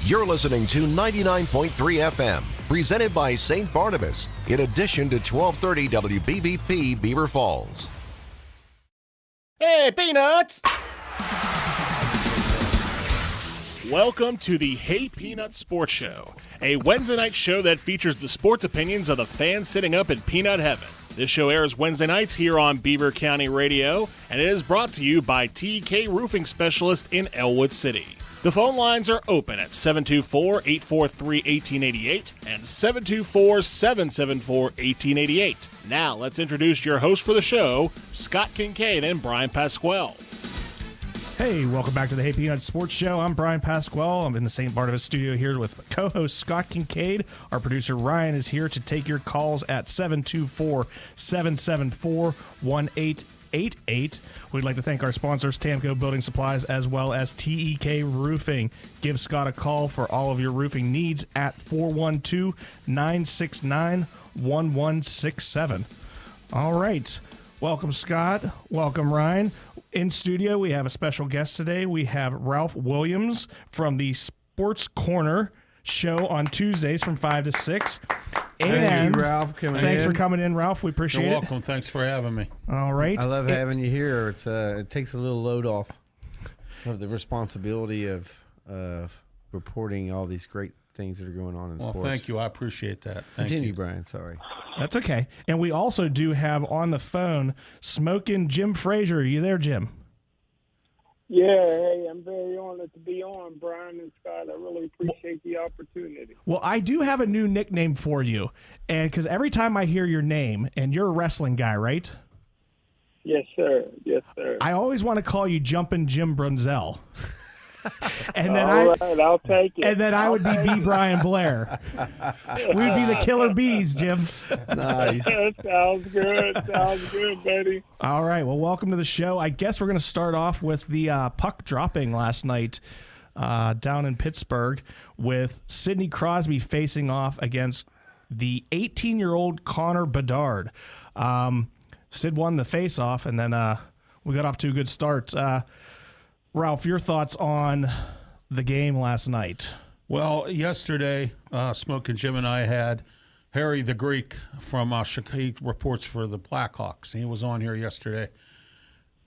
You're listening to 99.3 FM, presented by St. Barnabas, in addition to 1230 WBVP Beaver Falls. Hey, Peanuts! Welcome to the Hey Peanuts Sports Show, a Wednesday night show that features the sports opinions of the fans sitting up in peanut heaven. This show airs Wednesday nights here on Beaver County Radio, and it is brought to you by TK Roofing Specialist in Elwood City. The phone lines are open at 724-843-1888 and 724-774-1888. Now, let's introduce your host for the show, Scott Kincaid and Brian Pasquale. Hey, welcome back to the Hey Peanuts Sports Show. I'm Brian Pasquale. I'm in the St. Barnabas studio here with co-host Scott Kincaid. Our producer Ryan is here to take your calls at 724-774-1888. We'd like to thank our sponsors, Tamco Building Supplies, as well as TEK Roofing. Give Scott a call for all of your roofing needs at 412-969-1167. All right. Welcome, Scott. Welcome, Ryan. In studio, we have a special guest today. We have Ralph Williams from the Sports Corner show on Tuesdays from 5 to 6. Thank you, Ralph. Thanks for coming in, Ralph. We appreciate You're it. welcome. Thanks for having me. All right. I love having you here. It takes a little load off of the responsibility of reporting all these great things that are going on in sports. Well, thank you. I appreciate that. Continue, Brian. Sorry. That's okay. And we also do have on the phone Smokin' Jim Frazier. Are you there, Jim? Yeah, hey, I'm very honored to be on, Brian and Scott. I really appreciate the opportunity. Well, I do have a new nickname for you, and because every time I hear your name, and you're a wrestling guy, right? Yes, sir. Yes, sir. I always want to call you Jumpin' Jim Brunzell. And then All right, I'll take it. And then I would be B. Brian Blair. We'd be the Killer Bees, Jim. Nice. Sounds good. Sounds good, buddy. All right. Well, welcome to the show. I guess we're going to start off with the puck dropping last night down in Pittsburgh with Sidney Crosby facing off against the 18-year-old Connor Bedard. Sid won the face-off, and then we got off to a good start. Ralph, your thoughts on the game last night? Well, yesterday, Smokin' Jim and I had Harry the Greek from Chicago. He reports for the Blackhawks. He was on here yesterday.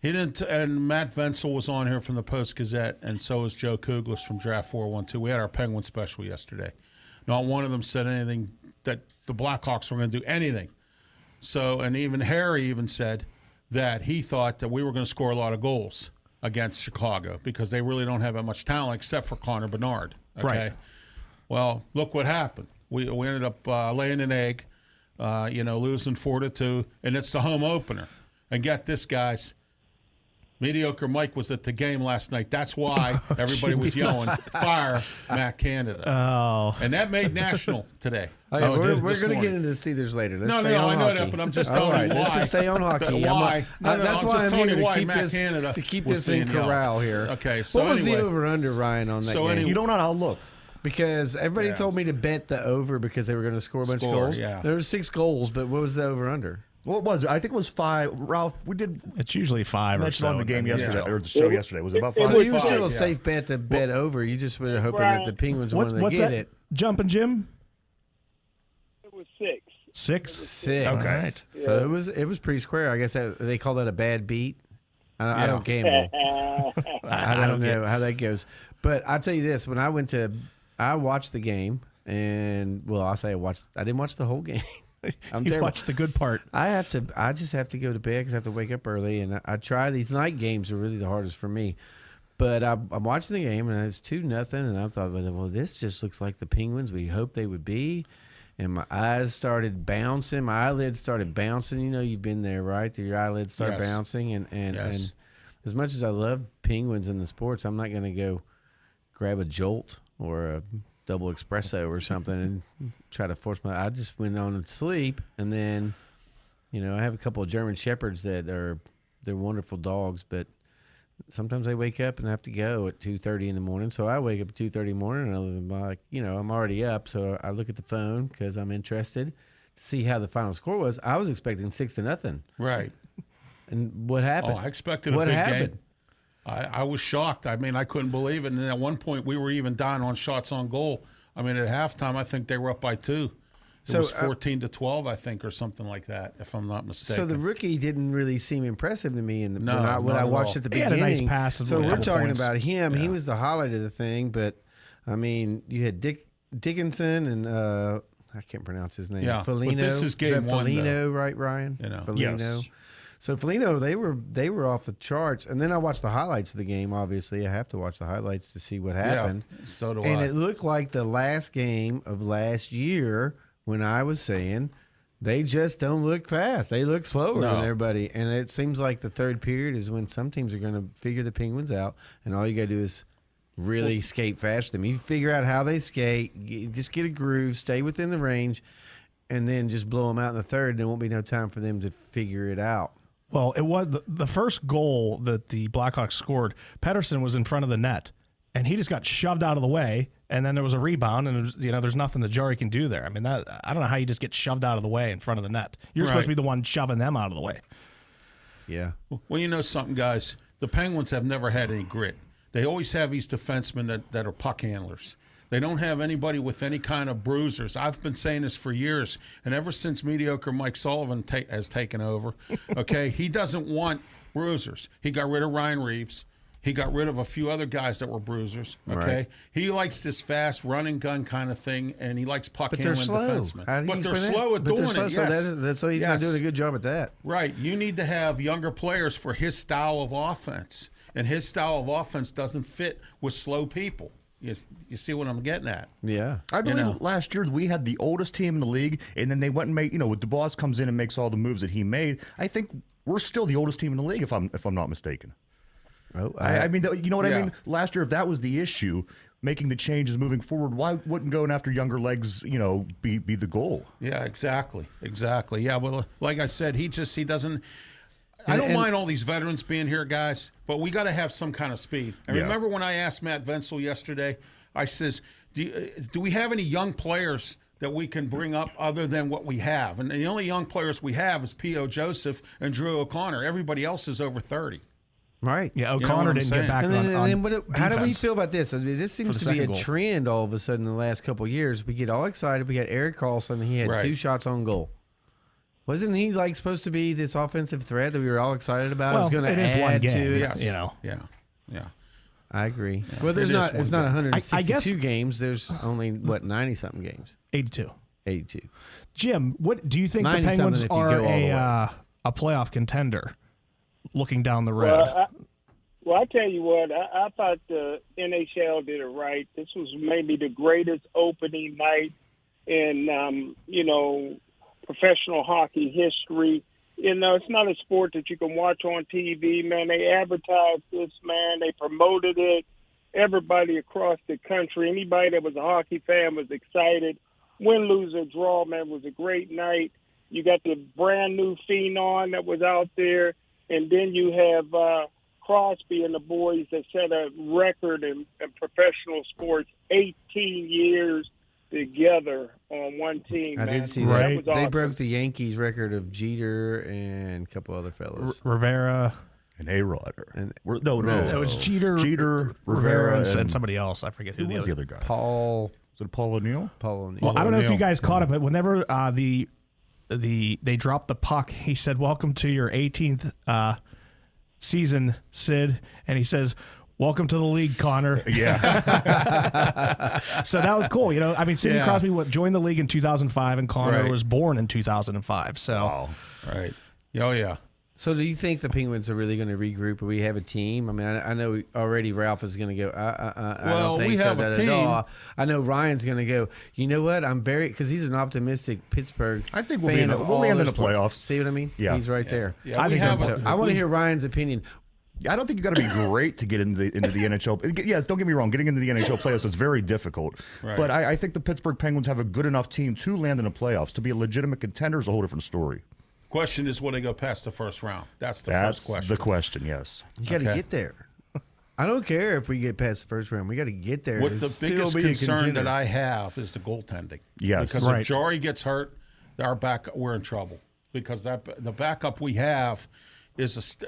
He didn't, and Matt Venzel was on here from the Post-Gazette, and so was Joe Kuglis from Draft 412. We had our Penguin special yesterday. Not one of them said anything that the Blackhawks were going to do anything. So, and even Harry even said that he thought that we were going to score a lot of goals against Chicago because they really don't have that much talent except for Connor Bedard. Okay? Right. Well, look what happened. We ended up laying an egg, losing 4-2, and it's the home opener. And get this, guys. Mediocre Mike was at the game last night. That's why everybody was yelling, fire Matt Canada. Oh. And that made national today. We're going to get into the Steelers later. Let's stay on I know hockey. that, but I'm just telling you why. Let's just stay on hockey. Why? That's I'm why just I'm telling here you why to keep Matt this, Canada to keep was this in being yelled. corral here. Okay, so what was anyway. the over-under, Ryan, on that game? Anyway. You don't know how to look. Because everybody told me to bet the over because they were going to score a bunch of goals. Yeah. There were 6 goals, but what was the over-under? What was it? I think it was 5. Ralph, we did It's usually 5 or mention so. on the game yesterday, Yeah. or the show yesterday. Was it about It 5? So you were was still a five, safe bet to bet over. You just were hoping that the Penguins wanted to What's get that? it. Jumpin' Jim? It was 6. 6? 6. Okay. Right. So it was pretty square. I guess they call that a bad beat. I don't gamble. I don't know how that goes. But I'll tell you this: when I watched the game, and I didn't watch the whole game. I'm You terrible. watched the good part. I just have to go to bed because I have to wake up early, and I try. These night games are really the hardest for me. But I'm watching the game, and it's 2-0, and I thought, well, this just looks like the Penguins we hoped they would be. And my eyes started bouncing. My eyelids started bouncing. You know, you've been there, right? Your eyelids start bouncing. And as much as I love Penguins in the sports, I'm not going to go grab a Jolt or a double espresso or something and try to force I just went on to sleep. And then, I have a couple of German Shepherds they're wonderful dogs, but sometimes they wake up and have to go at 2:30 in the morning. So I wake up at 2:30 in the morning, and I'm like, I'm already up. So I look at the phone because I'm interested to see how the final score was. I was expecting 6-0. Right. And what happened? Oh, I expected a what big happened? game. I was shocked. I mean, I couldn't believe it. And at one point, we were even down on shots on goal. I mean, at halftime, I think they were up by 2. It was 14-12, I think, or something like that, if I'm not mistaken. So the rookie didn't really seem impressive to me when not I at watched all. at the He had a beginning. nice pass and so a we're couple talking points. about him. He was the highlight of the thing. But I mean, you had Dickinson and I can't pronounce his name. Yeah, but Foligno. this is game that one, Foligno, though. right, Ryan? You know. Foligno. Yes. So Foligno, they were off the charts. And then I watched the highlights of the game. Obviously, I have to watch the highlights to see what happened. Yeah, so do And I. it looked like the last game of last year when I was saying they just don't look fast. They look slower No. than everybody. And it seems like the third period is when some teams are going to figure the Penguins out. And all you got to do is really skate fast them. You figure out how they skate, just get a groove, stay within the range, and then just blow them out in the third. There won't be no time for them to figure it out. Well, it was the first goal that the Blackhawks scored. Pettersson was in front of the net, and he just got shoved out of the way. And then there was a rebound, and it was, there's nothing that Jarry can do there. I mean, I don't know how you just get shoved out of the way in front of the net. You're supposed to be the one shoving them out of the way. Yeah. Well, you know something, guys? The Penguins have never had any grit. They always have these defensemen that are puck handlers. They don't have anybody with any kind of bruisers. I've been saying this for years, and ever since mediocre Mike Sullivan has taken over, okay, he doesn't want bruisers. He got rid of Ryan Reeves. He got rid of a few other guys that were bruisers, okay? Right. He likes this fast run-and-gun kind of thing, and he likes puck But they're handling slow. defensemen. How do you But they're explain that? slow at But doing they're slow, it, so yes. that's so he's not Yes. doing a good job at that. Right. You need to have younger players for his style of offense. And his style of offense doesn't fit with slow people. You see what I'm getting at? Yeah. I believe know. last year we had the oldest team in the league, and then they went and made, with DuBois comes in and makes all the moves that he made. I think we're still the oldest team in the league, if I'm not mistaken. Oh, I mean, you know what Yeah. I mean? Last year, if that was the issue, making the changes moving forward, why wouldn't going after younger legs, be the goal? Yeah, exactly. Yeah, well, like I said, he doesn't. I don't mind all these veterans being here, guys, but we got to have some kind of speed. And Yeah. remember when I asked Matt Vensel yesterday, I says, do we have any young players that we can bring up other than what we have? And the only young players we have is P.O. Joseph and Drew O'Connor. Everybody else is over 30. Right. Yeah, know what O'Connor I'm didn't saying? get back And then, on how do we defense. feel about this? I mean, this seems the to be a second goal. trend all of a sudden in the last couple of years. We get all excited. We got Eric Carlson. He had Right. 2 shots on goal. Wasn't he supposed to be this offensive threat that we were all excited about? Well, It was going it to is one add game. to it. Yes. Yeah. I agree. Well, there's It is not. It's one not game. 162 I guess- games. There's only 90 something games. 82. 82. Jim, what do you think the 90 something Penguins if you are go all the way. a playoff contender looking down the road? Well, I tell you what, I thought the NHL did it right. This was maybe the greatest opening night in, professional hockey history. It's not a sport that you can watch on TV, man. They advertised this, man. They promoted it. Everybody across the country, anybody that was a hockey fan was excited. Win, lose, or draw, man, was a great night. You got the brand new phenom that was out there, and then you have Crosby and the boys that set a record in professional sports, 18 years together on one team. I man. did see That that. was They awesome. broke the Yankees record of Jeter and a couple other fellas. Rivera. And A-Rod. And- No. It was Jeter, Rivera, and somebody else. I forget who who was the other guy? Paul Was it Paul O'Neill? O'Neill. Well, I don't know if you O'Neill. guys caught it, but whenever they dropped the puck, he said, "Welcome to your 18th season, Sid," and he says, "Welcome to the league, Connor." Yeah. So that was cool. I mean, Sidney Yeah. Crosby joined the league in 2005, and Connor Right. was born in 2005. So Wow. Right. Oh, yeah. So do you think the Penguins are really going to regroup, or we have a team? I mean, I know already Ralph is going to go, I Well, don't think we so. have a team. I know Ryan's going to go, you know what? I'm very, because he's an optimistic Pittsburgh I think we'll fan be in of we'll all land in those the playoffs. See what I mean? Yeah. He's right there. Yeah, I we think have that's a, So I want to hear Ryan's opinion. I don't think you got to be great to get into the NHL. Yes, don't get me wrong. Getting into the NHL playoffs is very difficult. Right. But I think the Pittsburgh Penguins have a good enough team to land in the playoffs. To be a legitimate contender is a whole different story. question is, will they go past the first round? That's the That's first question. the question. Yes. You got to Okay. get there. I don't care if we get past the first round. We got to get there. What to the still biggest be a concern contender. that I have is the goaltending. Yes. Because Right. if Jari gets hurt, we're in trouble. Because the backup we have is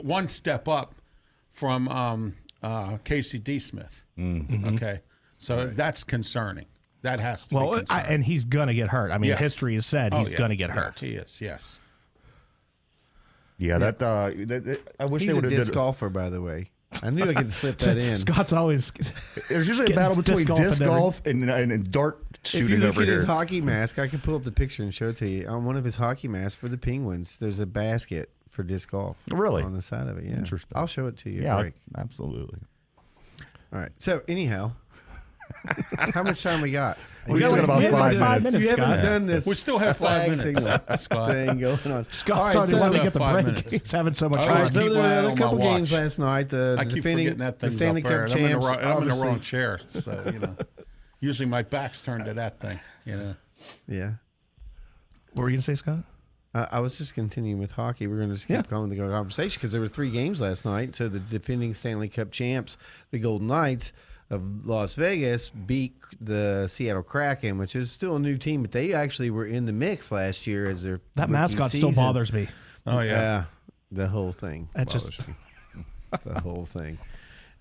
one step up from Casey D. Smith. Okay, so that's concerning. That has to be concerning. And he's going to get hurt. I mean, Yes. history has said he's going to get hurt. He is, yes. Yeah, that I wish He's they a would have disc did. golfer, by the way. I knew I could slip that in. Scott's always There's usually a getting battle between disc golf disc and everything. golf and dart If you shooting look over at his here. hockey mask, I can pull up the picture and show it to you. On one of his hockey masks for the Penguins, there's a basket for disc golf. Really? On the side of it, yeah. Interesting. I'll show it to you. Yeah, Break. absolutely. All right. So, anyhow, how much time we got? We still got about we have 5 5 minutes. minutes, You haven't Scott. done this. We still have 5 flag minutes, signal Scott. thing going on. Scott's All right, already so- wanting to get the 5 break. minutes. He's having so much I All fun. right, was so keep there my eye were a on my couple games watch. last night. The I keep defending forgetting that the thing's Stanley up there, Cup and I'm in the champs. wrong- I'm in the obviously- wrong chair, so usually my back's turned to that thing. Yeah. What were you going to say, Scott? I was just continuing with hockey. We're going to just keep going the conversation because there were 3 games last night. So the defending Stanley Cup champs, the Golden Knights of Las Vegas, beat the Seattle Kraken, which is still a new team, but they actually were in the mix last year as their That rookie mascot still season. bothers me. Oh, yeah. The whole thing. That just- bothers me. The whole thing.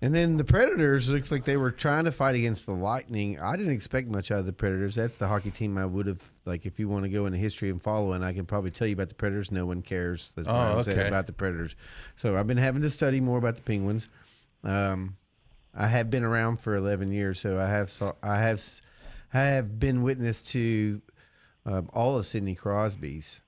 And then the Predators, looks like they were trying to fight against the Lightning. I didn't expect much out of the Predators. That's the hockey team I would have, like, if you want to go into history and follow, and I can probably tell you about the Predators. No one cares, as Brian said, okay. about the Predators. So I've been having to study more about the Penguins. I have been around for 11 years, so I have been witness to all of Sidney Crosby's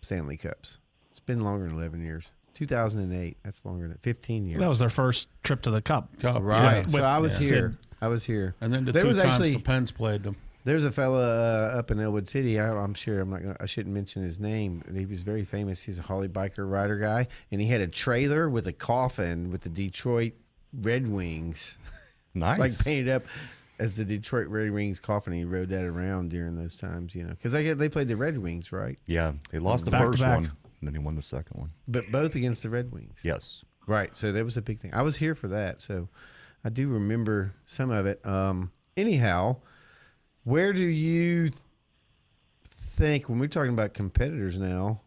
Stanley Cups. It's been longer than 11 years. 2008. That's longer than 15 years. That was their first trip to the Cup. Right. With- So I was with here. Sid. I was here. And then the There 2 was times actually- the Pens played them. There's a fella up in Elwood City. I'm sure I shouldn't mention his name. He was very famous. He's a Harley biker rider guy, and he had a trailer with a coffin with the Detroit Red Wings, Nice. like painted up as the Detroit Red Wings coffin. He rode that around during those times, because they played the Red Wings, right? Yeah, he lost the Back to first back. one, and then he won the second one. But both against the Red Wings. Yes. Right. So that was a big thing. I was here for that, so I do remember some of it. Anyhow, where do you think, when we're talking about competitors now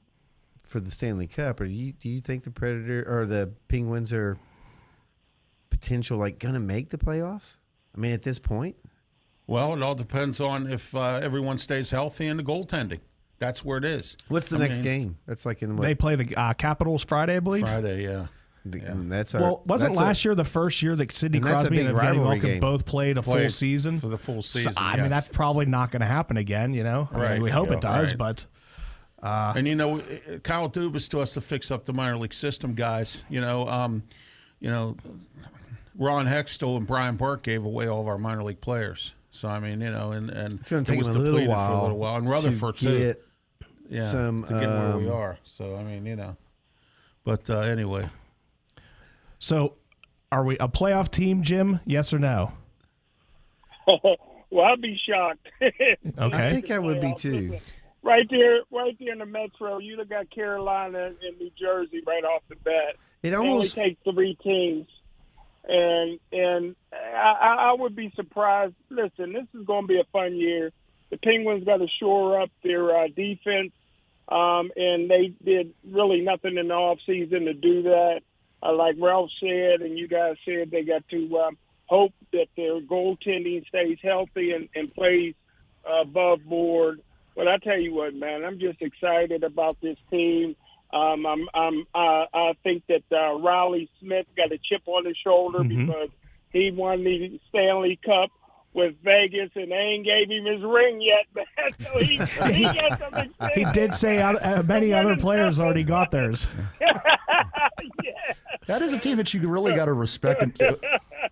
for the Stanley Cup, do you think the Predator or the Penguins are potential going to make the playoffs? I mean, at this point, Well, it all depends on if everyone stays healthy and the goaltending. That's where it is. what's the next game? That's like in what? They play the Capitals Friday, I believe. Friday, yeah. and that's Well, wasn't last year the first year that Sidney And that's a Crosby big and Evgeny rivalry Malkin game. both played a full Played season? for the full So, season. I mean, yes. that's probably not going to happen again, I mean, Right. we hope it does, Right. but And Kyle Dubas still has to fix up the minor league system, guys. Ron Hextall and Brian Burke gave away all of our minor league players. So I mean, and it's going to it take was them a little depleted while. for a little while, and Rutherford to too. get Yeah, some, to get where we are. So I mean, but anyway, so are we a playoff team, Jim? Yes or no? Well, I'd be shocked. Okay. I think I would be too. Right there in the Metro, you look at Carolina and New Jersey right off the bat. It It only almost takes 3 teams, and I would be surprised. Listen, this is going to be a fun year. The Penguins got to shore up their defense, and they did really nothing in the offseason to do that. Like Ralph said, and you guys said, they got to hope that their goaltending stays healthy and plays above board. But I tell you what, man, I'm just excited about this team. I think that Riley Smith got a chip on his shoulder because he won the Stanley Cup with Vegas, and they ain't gave him his ring yet, man. So he got some experience. He did say many other players already got theirs. That is a team that you really got to respect.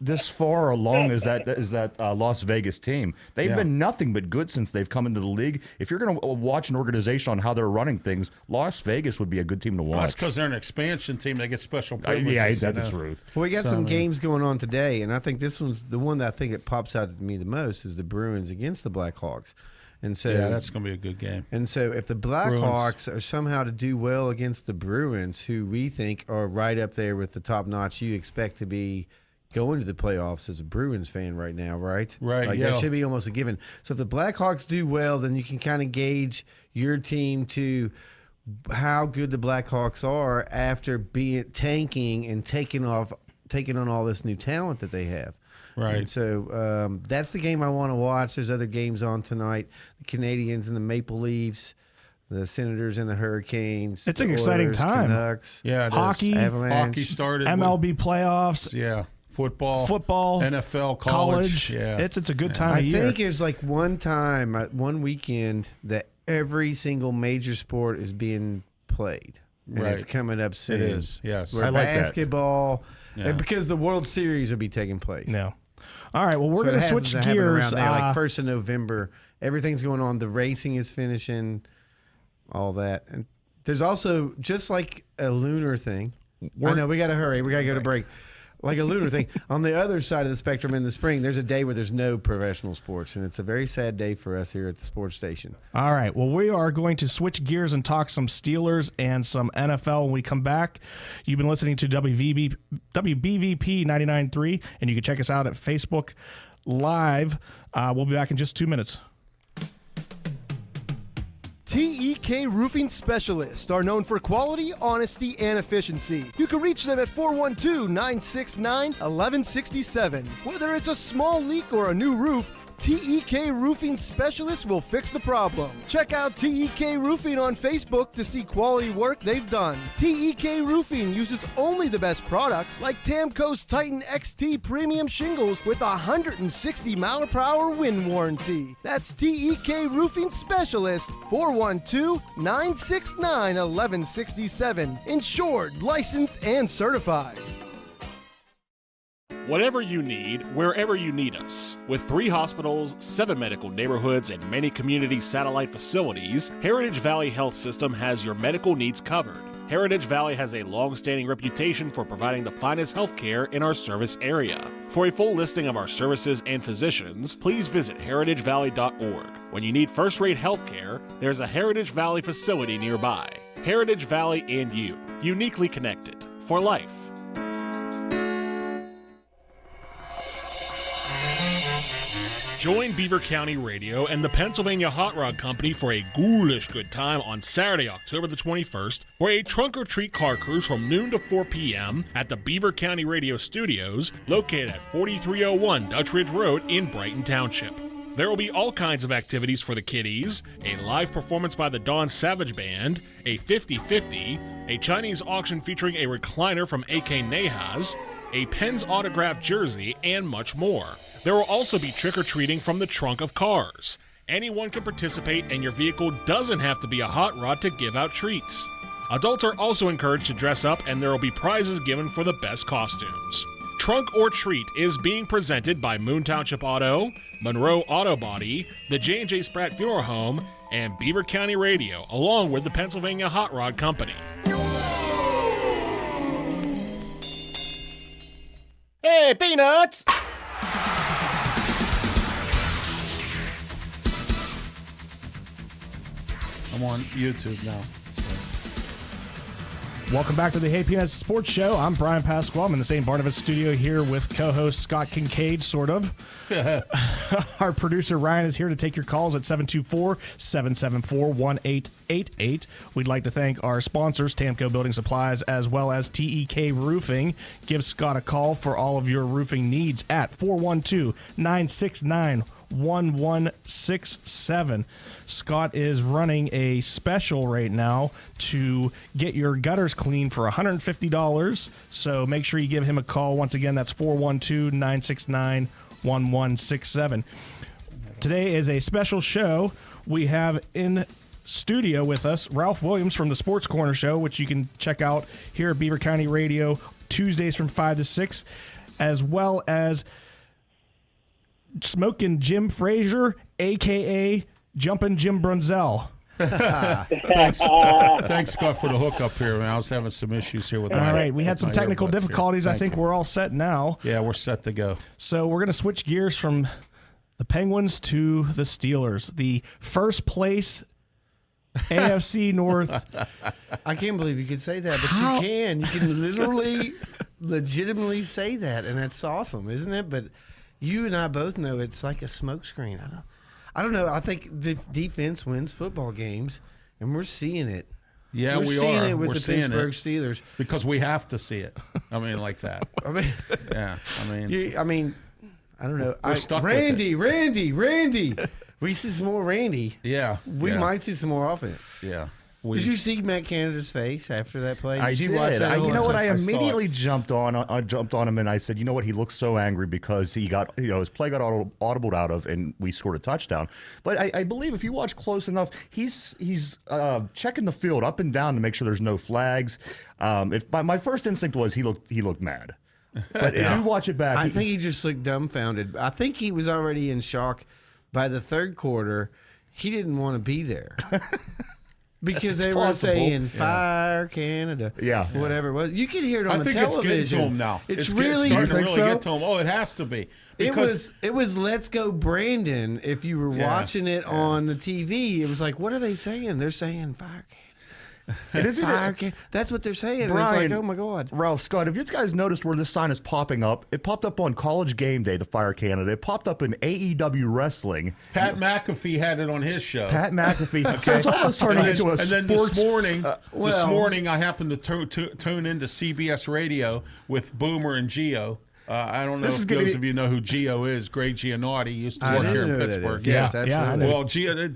This far along is that Las Vegas team. They've been nothing but good since they've come into the league. If you're going to watch an organization on how they're running things, Las Vegas would be a good team to watch. well, that's because they're an expansion team. They get special privileges. Yeah, that's the truth. Well, we got some games going on today, and I think this one's the one that I think it pops out to me the most is the Bruins against the Blackhawks. And so Yeah, that's going to be a good game. And so if the Blackhawks are somehow to do well against the Bruins, who we think are right up there with the top notch you expect to be going to the playoffs as a Bruins fan right now, right? Right, Like yeah. that should be almost a given. So if the Blackhawks do well, then you can kind of gauge your team to how good the Blackhawks are after being tanking and taking on all this new talent that they have. Right. And so that's the game I want to watch. There's other games on tonight. The Canadians and the Maple Leafs, the Senators and the Hurricanes. It's the an exciting Oilers, time. Canucks, Yeah, it is. Hockey, Avalanche. Hockey started. MLB playoffs, Yeah. Football, NFL, NFL, college. college. Yeah. It's a good time I of year. think there's like one time, one weekend that every single major sport is being played. And it's Right. coming up soon. It is, yes. Where I like that. basketball, Yeah. and because the World Series will be taking place. No. All right. Well, we're So going it to happens switch to happen gears. around there, like 1st of November. Everything's going on. The racing is finishing, all that. And there's also, just like a lunar thing. I know, we got to hurry. We got to go to break. Like a lunar thing. On the other side of the spectrum in the spring, there's a day where there's no professional sports, and it's a very sad day for us here at the sports station. All right. Well, we are going to switch gears and talk some Steelers and some NFL when we come back. You've been listening to WBVP 99.3, and you can check us out at Facebook Live. We'll be back in just 2 minutes. TEK Roofing Specialists are known for quality, honesty, and efficiency. You can reach them at 412-969-1167. Whether it's a small leak or a new roof, TEK Roofing Specialists will fix the problem. Check out TEK Roofing on Facebook to see quality work they've done. TEK Roofing uses only the best products like Tamco's Titan XT Premium Shingles with a 160-mile-per-hour wind warranty. That's TEK Roofing Specialists, 412-969-1167. Insured, licensed, and certified. Whatever you need, wherever you need us. With 3 hospitals, 7 medical neighborhoods, and many community satellite facilities, Heritage Valley Health System has your medical needs covered. Heritage Valley has a long-standing reputation for providing the finest health care in our service area. For a full listing of our services and physicians, please visit heritagevalley.org. When you need first-rate health care, there's a Heritage Valley facility nearby. Heritage Valley and you, uniquely connected for life. Join Beaver County Radio and the Pennsylvania Hot Rod Company for a ghoulish good time on Saturday, October the 21st, for a trunk-or-treat car cruise from noon to 4 p.m. at the Beaver County Radio Studios, located at 4301 Dutch Ridge Road in Brighton Township. There will be all kinds of activities for the kiddies, a live performance by the Don Savage Band, a 50-50, a Chinese auction featuring a recliner from AK Nahas, a Penn's autographed jersey, and much more. There will also be trick-or-treating from the trunk of cars. Anyone can participate, and your vehicle doesn't have to be a hot rod to give out treats. Adults are also encouraged to dress up, and there will be prizes given for the best costumes. Trunk or Treat is being presented by Moon Township Auto, Monroe Auto Body, the J&J Spratt Funeral Home, and Beaver County Radio, along with the Pennsylvania Hot Rod Company. Hey, Peanuts! I'm on YouTube now. Welcome back to the Hey Peanuts Sports Show. I'm Brian Pasquale. I'm in the St. Barnabas studio here with co-host Scott Kincaid, sort of. Our producer Ryan is here to take your calls at 724-774-1888. We'd like to thank our sponsors, Tamco Building Supplies, as well as TEK Roofing. Give Scott a call for all of your roofing needs at 412-969-1167. Scott is running a special right now to get your gutters clean for $150. So make sure you give him a call. Once again, that's 412-969-1167. Today is a special show. We have in studio with us Ralph Williams from the Sports Corner Show, which you can check out here at Beaver County Radio Tuesdays from 5 to 6, as well as Smoking Jim Frazier, a.k.a. Jumpin' Jim Brunzell. Thanks, Scott, for the hookup here. Man, I was having some issues here with All right, we had some technical difficulties. I think we're all set now. Yeah, we're set to go. So we're going to switch gears from the Penguins to the Steelers. The first place AFC North. I can't believe you could say that, but you can. You can literally, legitimately say that, and that's awesome, isn't it? But you and I both know it's like a smokescreen. I don't know. I think the defense wins football games, and we're seeing it. Yeah, We're we seeing are. it with We're the seeing Pittsburgh it. Steelers. Because we have to see it. I mean, like that. I mean, Yeah. I mean, I don't know. We're stuck with Randy. We see some more Randy. Yeah. We yeah, might see some more offense. Yeah. Did you see Matt Canada's face after that play? I you did. watch that? You know what? I I saw immediately jumped on him and I said, you know what? He looks so angry because he got, his play got audibled out of, and we scored a touchdown. But I believe if you watch close enough, he's checking the field up and down to make sure there's no flags. My first instinct was he looked mad. But if you watch it back, I think he just looked dumbfounded. I think he was already in shock by the third quarter. He didn't want to be there. Because they were saying "Fire Canada," whatever it was. You could hear it on the television. I think it's getting to him now. It's really starting to really get to him. Oh, it has to be. It was "Let's Go Brandon." If you were watching it on the TV, it was like, what are they saying? They're saying "Fire Canada." That's what they're saying. Brian, it's like, oh my God. Ralph, Scott, have you guys noticed where this sign is popping up? It popped up on College Game Day, the Fire Canada. It popped up in AEW Wrestling. Pat McAfee had it on his show. Pat McAfee. So it's almost turning into a sports. And then this morning, I happened to tune into CBS Radio with Boomer and Gio. I don't know if those of you know who Gio is. Greg Giannotti used to work here in Pittsburgh. Yes, absolutely. Well, Gio,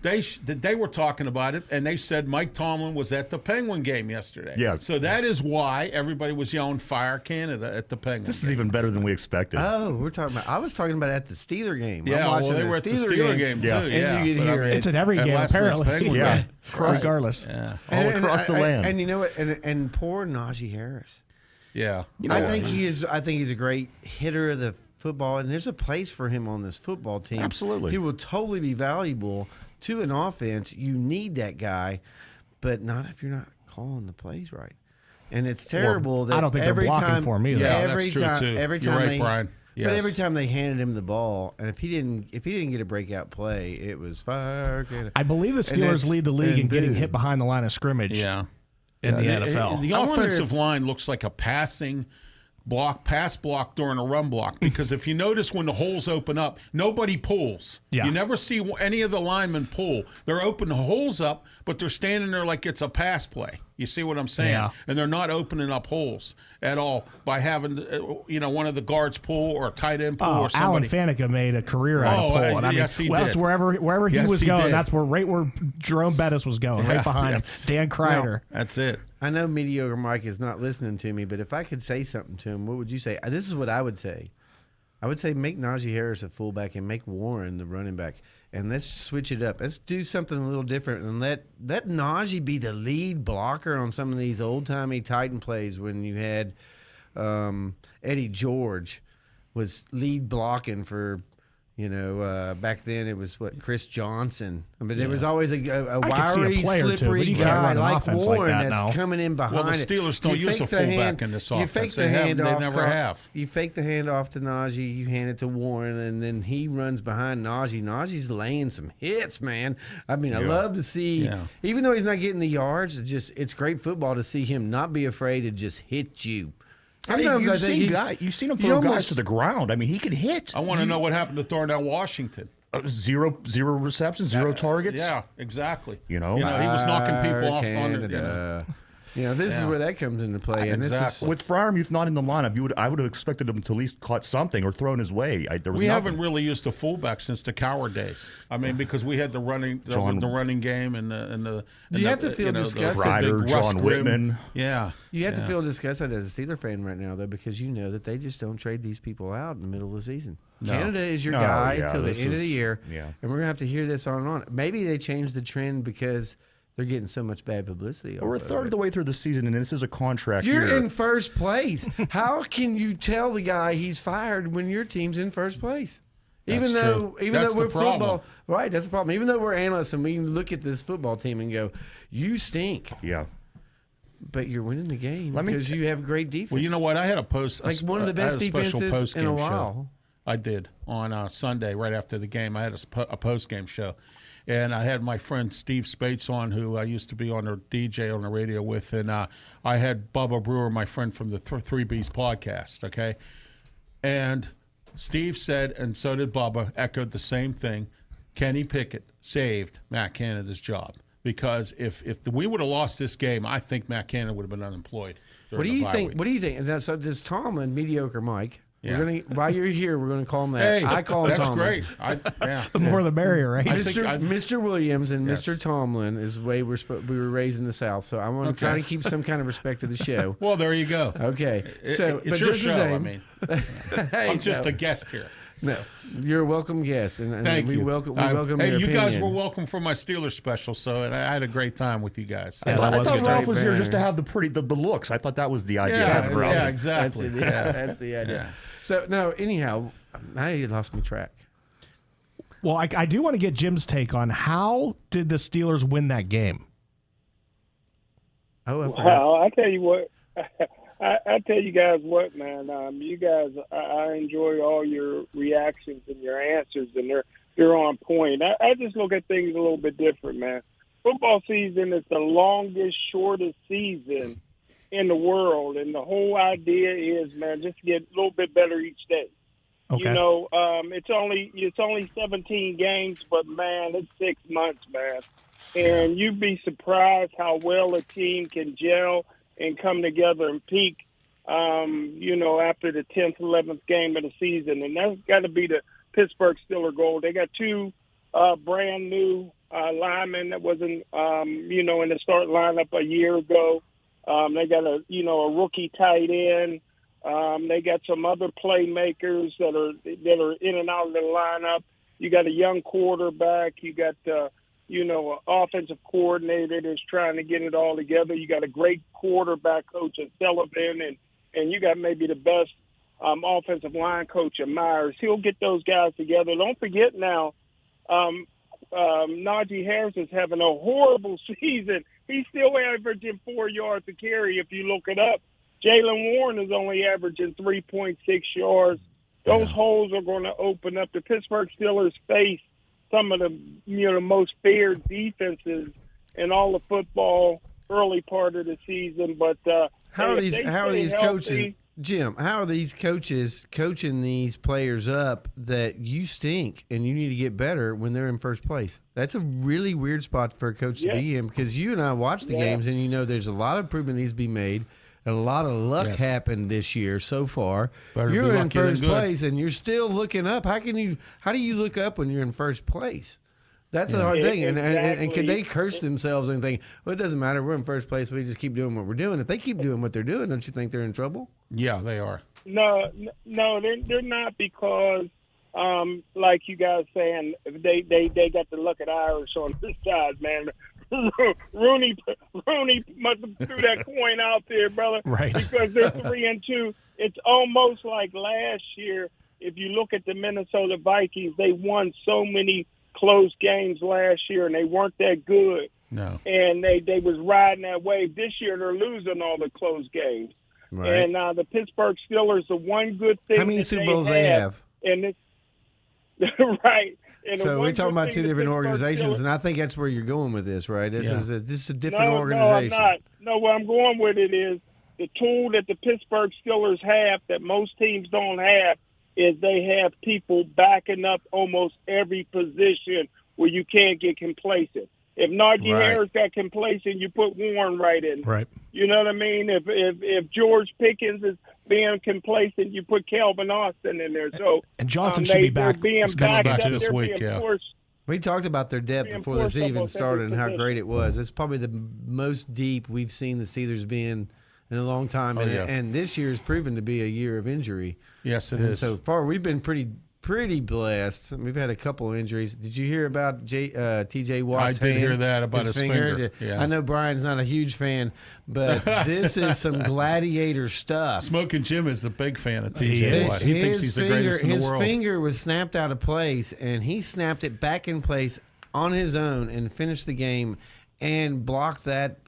they were talking about it, and they said Mike Tomlin was at the Penguin game yesterday. Yes. So that is why everybody was yelling "Fire Canada" at the Penguin. This is even better than we expected. Oh, I was talking about at the Steeler game. Yeah, I'm watching they were at the Steeler game too. Yeah. And you could hear it. It's at every game, last night's apparently. Penguin Yeah. game. Regardless. Yeah. All across the land. And you know what? And poor Najee Harris. Yeah. I think he's a great hitter of the football, and there's a place for him on this football team. Absolutely. He will totally be valuable to an offense. You need that guy, but not if you're not calling the plays right. And it's terrible that I don't think they're every blocking time, for him either. Yeah, every that's true time, too. every You're time right, they, Brian. But every Yes. time they handed him the ball, and if he didn't get a breakout play, it was fire. I believe the Steelers lead the league in getting hit behind the line of scrimmage Yeah. in the NFL. The I wonder offensive line looks like a passing pass block during a run block, because if you notice when the holes open up, nobody pulls. Yeah. You never see any of the linemen pull. They're opening holes up, but they're standing there like it's a pass play. You see what I'm saying? Yeah. And they're not opening up holes at all by having one of the guards pull or a tight end pull or Alan somebody. Faneca made a career out of pulling. yes, he That's did. wherever he Yes, was he going. did. That's where Jerome Bettis was going, right behind him. Dan Kreider. That's it. I know Mediocre Mike is not listening to me, but if I could say something to him, what would you say? This is what I would say. I would say make Najee Harris a fullback and make Warren the running back. And let's switch it up. Let's do something a little different and let Najee be the lead blocker on some of these old-timey Titan plays when you had Eddie George was lead blocking for, back then it was Chris Johnson. I mean, there was always a I could see a wiry, player or two, but slippery you can't guy run an like offense like Warren that that's now. coming in behind Well, the it. Steelers don't You use a fake the fullback hand- in this you offense. fake the They haven't- they handoff never cro- have. You fake the handoff to Najee, you hand it to Warren, and then he runs behind Najee. Najee's laying some hits, man. I mean, I love to see, even though he's not getting the yards, it's great football to see him not be afraid to just hit you. Sometimes I think You've seen him throw guys to the ground. I mean, he can hit. I want to know what happened to Darnell Washington. Zero receptions, zero targets. Yeah, exactly. You know? he was knocking people off on Canada. This is where that comes into play. And Exactly. With Freiermuth not in the lineup, I would have expected him to at least caught something or thrown his way. We haven't really used a fullback since the Coward days. I mean, because we had the running game and the. You have to feel disgusted. Ryder, John Whitman. Yeah. You have to feel disgusted as a Steeler fan right now, though, because you know that they just don't trade these people out in the middle of the season. Canada is your guy until the end of the year, and we're going to have to hear this on and on. Maybe they changed the trend because they're getting so much bad publicity. We're a third of the way through the season, and this is a contract You're year. in first place. How can you tell the guy he's fired when your team's in first place? Even That's though true. That's we're the problem. football, right? That's the problem. Even though we're analysts and we look at this football team and go, "You stink," Yeah. but you're winning the game because you have great defense. Well, you know what? I had a post. Like one of the best I had a special defenses post-game in a show. while. I did on Sunday right after the game. I had a post-game show. And I had my friend Steve Spates on, who I used to be on the DJ on the radio with. And I had Bubba Brewer, my friend from the 3Bs podcast, okay? And Steve said, and so did Bubba, echoed the same thing. Kenny Pickett saved Matt Canada's job. because if we would have lost this game, I think Matt Canada would have been unemployed. What do you think? What do you think? And so does Tomlin, mediocre Mike? Yeah. We're gonna, while you're here, we're going to call him that. Hey, I call him that's Tomlin. great. The more the merrier, right? Mr. Williams and Yes. Mr. Tomlin is the way we were raised in the South. So I want to try to keep some kind of respect to the show. Well, there you go. Okay, so It's but your just the show. same, I mean, hey, I'm just no, a guest here. no, you're a welcome guest, and Thank we you. welcome. Hey, your you guys opinion. were welcome for my Steelers special, so and I had a great time with you guys. Yeah, I that was thought good. Ralph was here Banner. just to have the looks. I thought that was the idea. Yeah, of Ralph. yeah, exactly. That's the idea. Yeah. So no, anyhow, now you lost me track. Well, I do want to get Jim's take on how did the Steelers win that game? Oh, I forgot. Well, I tell you what, I tell you guys what, man. You guys, I enjoy all your reactions and your answers, and they're on point. I just look at things a little bit different, man. Football season is the longest, shortest season in the world, and the whole idea is, man, just to get a little bit better each day. Okay. You know, it's only 17 games, but man, it's 6 months, man. And you'd be surprised how well a team can gel and come together and peak, you know, after the 10th, 11th game of the season. And that's got to be the Pittsburgh Steelers goal. They got two brand new linemen that wasn't, you know, in the start lineup a year ago. They got a rookie tight end. They got some other playmakers that are in and out of the lineup. You got a young quarterback. You got an offensive coordinator that's trying to get it all together. You got a great quarterback coach at Sullivan, and you got maybe the best offensive line coach at Myers. He'll get those guys together. Don't forget now, Najee Harris is having a horrible season. He's still averaging 4 yards a carry if you look it up. Jaylen Warren is only averaging 3.6 yards. Those holes are going to open up. The Pittsburgh Steelers face some of the most feared defenses in all of football early part of the season. But How are if these they coaching, stay healthy, Jim? How are these coaches coaching these players up that you stink and you need to get better when they're in first place? That's a really weird spot for a coach to be in, because you and I watch the games and you know there's a lot of improvement needs to be made. And a lot of luck happened this year so far. Better You're be in lucky than first good. place and you're still looking up. How do you look up when you're in first place? That's a hard thing. And could they curse themselves and think, well, it doesn't matter. We're in first place. We just keep doing what we're doing. If they keep doing what they're doing, don't you think they're in trouble? Yeah, they are. No, they're not, because, like you guys saying, they got the luck of the Irish on this side, man. Rooney must have threw that coin out there, brother. Right. Because they're 3-2. It's almost like last year. If you look at the Minnesota Vikings, they won so many close games last year, and they weren't that good. No. And they was riding that wave. This year, they're losing all the close games. Right. And the Pittsburgh Steelers, the one good thing. How many that Super Bowls they have? And it's right. And the So one we're talking good about thing two the different Pittsburgh organizations, Steelers- and I think that's where you're going with this, right? This is a different no, organization. No, I'm not. No, where I'm going with it is the tool that the Pittsburgh Steelers have that most teams don't have is they have people backing up almost every position where you can't get complacent. If Najee Harris got complacent, you put Warren right in. Right. You know what I mean? If George Pickens is being complacent, you put Calvin Austin in there. So And Johnson should be back. They're being He's coming backed back up. this They're week, being yeah. forced. We talked about their depth before this even started and how great it was. It's probably the most deep we've seen the Steelers being in a long time. And this year has proven to be a year of injury. Yes, it And is. so far, we've been pretty blessed. We've had a couple of injuries. Did you hear about T.J. Watt's I did hand? hear that about his finger. Yeah. I know Brian's not a huge fan, but this is some gladiator stuff. Smoking Jim is a big fan of He TJ is. Watt. He thinks he's the greatest in the world. His finger was snapped out of place, and he snapped it back in place on his own and finished the game and blocked that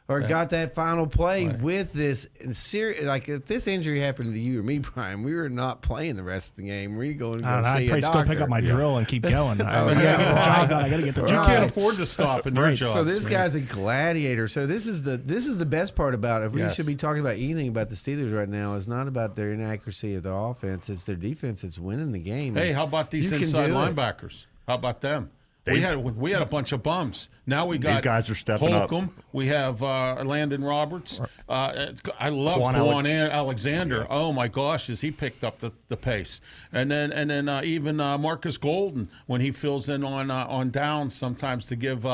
or got that final play with this serious. Like, if this injury happened to you or me, Brian, we were not playing the rest of the game. We're going to go I'd see a probably doctor. still pick up my drill and keep going. I gotta get the job done. I got to get the You job can't done. afford to stop in your jobs. So this man. guy's a gladiator. So this is the best part about it. If we Yes. should be talking about anything about the Steelers right now, it's not about their inaccuracy of their offense. It's their defense. It's winning the game. Hey, how about these You can inside do it. linebackers? How about them? We had a bunch of bums. Now we got These guys are stepping up. Holcomb. We have Landon Roberts. I love Quan Quan Alexander. Oh my gosh, has he picked up the pace? And then even Marcus Golden, when he fills in on downs sometimes to give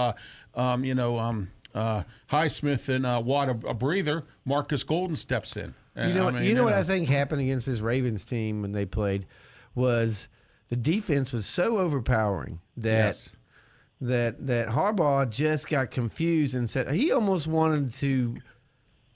Highsmith and Watt a breather, Marcus Golden steps in. And, you know what I think happened against this Ravens team when they played was the defense was so overpowering that that Harbaugh just got confused and said he almost wanted to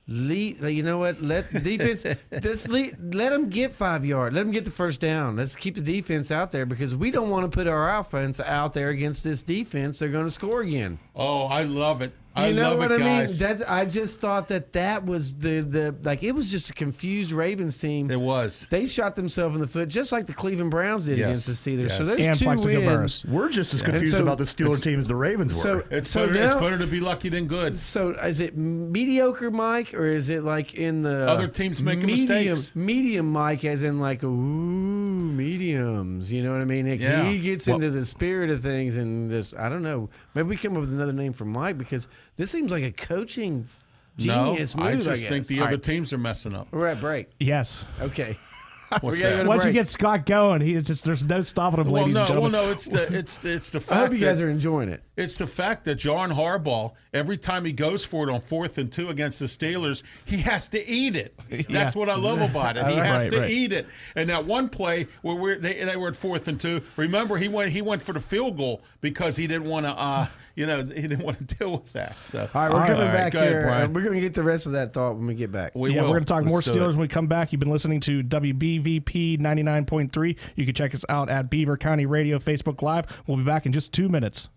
lead. You know what? Let the defense let them get 5 yards. Let them get the first down. Let's keep the defense out there because we don't want to put our offense out there against this defense. They're going to score again. Oh, I love it. You know love what it, I guys. mean? I just thought that was the it was just a confused Ravens team. It was. They shot themselves in the foot just like the Cleveland Browns did against the Steelers. Yes. So there's And 2 Plaxico wins. Burress. We're just as confused so about the Steelers team as the Ravens were. It's So better. It's now- better to be lucky than good. So is it mediocre, Mike, or is it like in the Other teams making mistakes. Medium, Mike, as in like mediums. You know what I mean? Like, Yeah. he gets into the spirit of things and just I don't know. Maybe we come up with another name for Mike because this seems like a coaching genius move. I just guess. think the other teams are messing up. We're at break. Yes. Okay. What's We gotta that? go to Once you break. get Scott going, there's no stopping him, ladies and gentlemen. it's the fact I hope you guys that are enjoying it. it's the fact that John Harbaugh, every time he goes for it on 4th and 2 against the Steelers, he has to eat it. That's what I love about it. He has to eat it. And that one play where they were at 4th and 2, remember he went for the field goal because he didn't want to he didn't want to deal with that. So All right, we're coming All right, back go ahead, here. Brian. We're going to get the rest of that thought when we get back. We Yeah, will. we're going to talk more Let's do Steelers it. when we come back. You've been listening to WBVP 99.3. You can check us out at Beaver County Radio Facebook Live. We'll be back in just 2 minutes.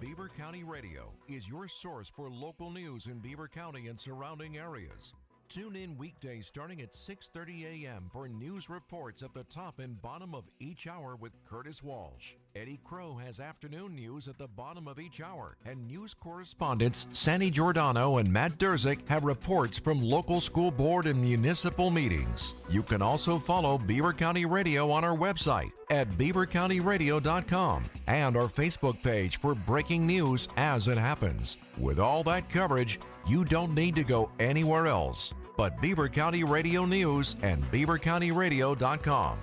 Beaver County Radio is your source for local news in Beaver County and surrounding areas. Tune in weekdays starting at 6:30 a.m. for news reports at the top and bottom of each hour with Curtis Walsh. Eddie Crow has afternoon news at the bottom of each hour, and news correspondents Sandy Giordano and Matt Durzik have reports from local school board and municipal meetings. You can also follow Beaver County Radio on our website at beavercountyradio.com and our Facebook page for breaking news as it happens. With all that coverage, you don't need to go anywhere else but Beaver County Radio News and beavercountyradio.com.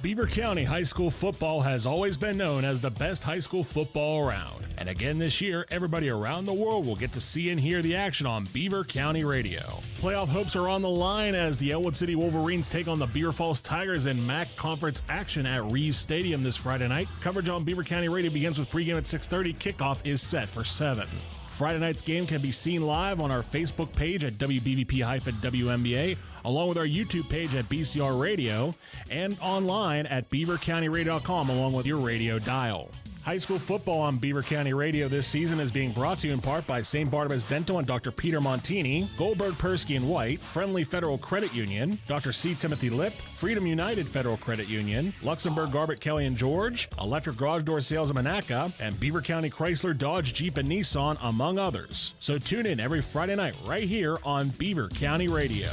Beaver County High School football has always been known as the best high school football around. And again this year, everybody around the world will get to see and hear the action on Beaver County Radio. Playoff hopes are on the line as the Elwood City Wolverines take on the Beaver Falls Tigers in MAC Conference action at Reeves Stadium this Friday night. Coverage on Beaver County Radio begins with pregame at 6:30. Kickoff is set for 7. Friday night's game can be seen live on our Facebook page at WBVP-WNBA, along with our YouTube page at BCR Radio, and online at beavercountyradio.com, along with your radio dial. High school football on Beaver County Radio this season is being brought to you in part by St. Barnabas Dental and Dr. Peter Montini, Goldberg, Persky and White, Friendly Federal Credit Union, Dr. C. Timothy Lip, Freedom United Federal Credit Union, Luxembourg, Garbett, Kelly and George, Electric Garage Door Sales of Monaca, and Beaver County Chrysler, Dodge, Jeep, and Nissan, among others. So tune in every Friday night right here on Beaver County Radio.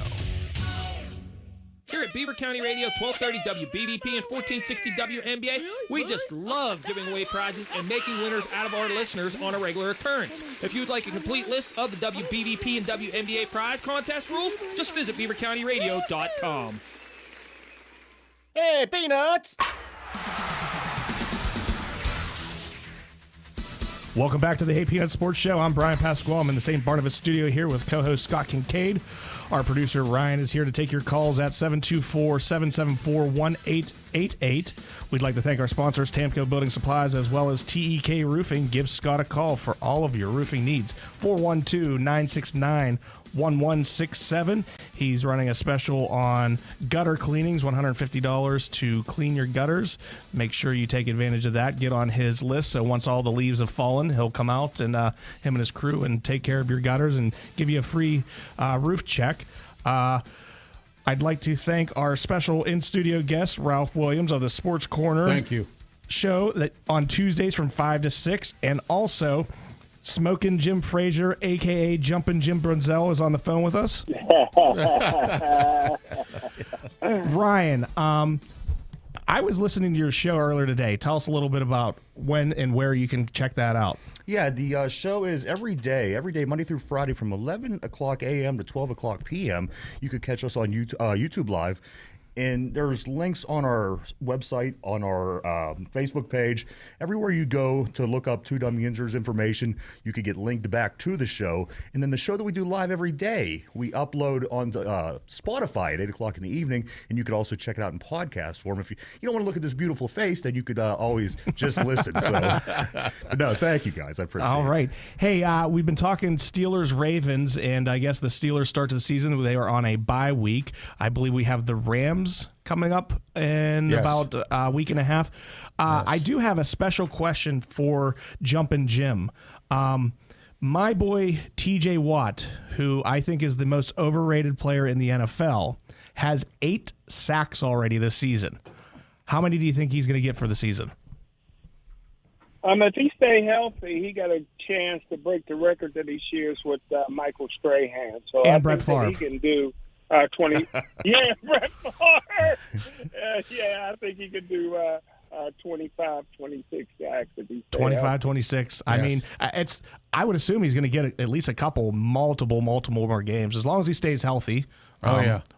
Here at Beaver County Radio, 1230 WBVP and 1460 WNBA, we just love giving away prizes and making winners out of our listeners on a regular occurrence. If you'd like a complete list of the WBVP and WNBA prize contest rules, just visit beavercountyradio.com. Hey, Peanuts! Welcome back to the Hey Peanut Sports Show. I'm Brian Pasquale. I'm in the St. Barnabas studio here with co-host Scott Kincaid. Our producer Ryan is here to take your calls at 724-774-1888. We'd like to thank our sponsors, Tamco Building Supplies, as well as TEK Roofing. Give Scott a call for all of your roofing needs. 412-969-1167. He's running a special on gutter cleanings, $150 to clean your gutters. Make sure you take advantage of that. Get on his list so once all the leaves have fallen, he'll come out and him and his crew and take care of your gutters and give you a free roof check. I'd like to thank our special in-studio guest, Ralph Williams of the Sports Corner. Thank you. Show that on Tuesdays from 5 to 6, and also Smokin' Jim Frazier, a.k.a. Jumpin' Jim Brunzell, is on the phone with us. Ryan, I was listening to your show earlier today. Tell us a little bit about when and where you can check that out. Yeah, the show is every day, Monday through Friday from 11 o'clock a.m. to 12 o'clock p.m. You could catch us on YouTube Live. And there's links on our website, on our Facebook page. Everywhere you go to look up Two Dumb Yinzers information, you could get linked back to the show. And then the show that we do live every day, we upload on Spotify at 8 o'clock in the evening. And you could also check it out in podcast form. If you don't want to look at this beautiful face, then you could always just listen. So, but no, thank you guys. I appreciate it. All right. Hey, we've been talking Steelers-Ravens, and I guess the Steelers start to the season. They are on a bye week. I believe we have the Rams coming up in about a week and a half. I do have a special question for Jumpin' Jim. My boy TJ Watt, who I think is the most overrated player in the NFL, has 8 sacks already this season. How many do you think he's going to get for the season? If he stay healthy, he got a chance to break the record that he shares with Michael Strahan. So and I Brett think Favre. that he can do 20. Yeah, Brett Favre. I think he could do 25, 26 sacks if he stay 25, healthy. 26. I mean, I would assume he's going to get at least a couple, multiple more games as long as he stays healthy.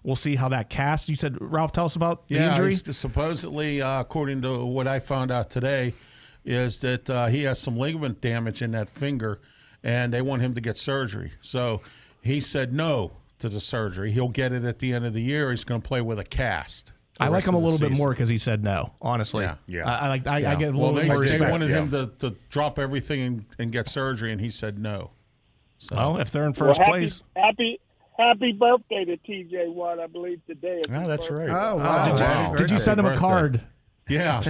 We'll see how that cast. You said, Ralph, tell us about the injury. Supposedly, according to what I found out today, is that he has some ligament damage in that finger, and they want him to get surgery. So he said no to the surgery. He'll get it at the end of the year. He's going to play with a cast. I like him a little bit more because he said no, honestly. Yeah. I get a little bit more They respect. wanted him to drop everything and get surgery, and he said no. So. Well, if they're in first place. Happy birthday to TJ Watt, I believe, today. That's right. Oh, wow. Did you send him a card? Yeah.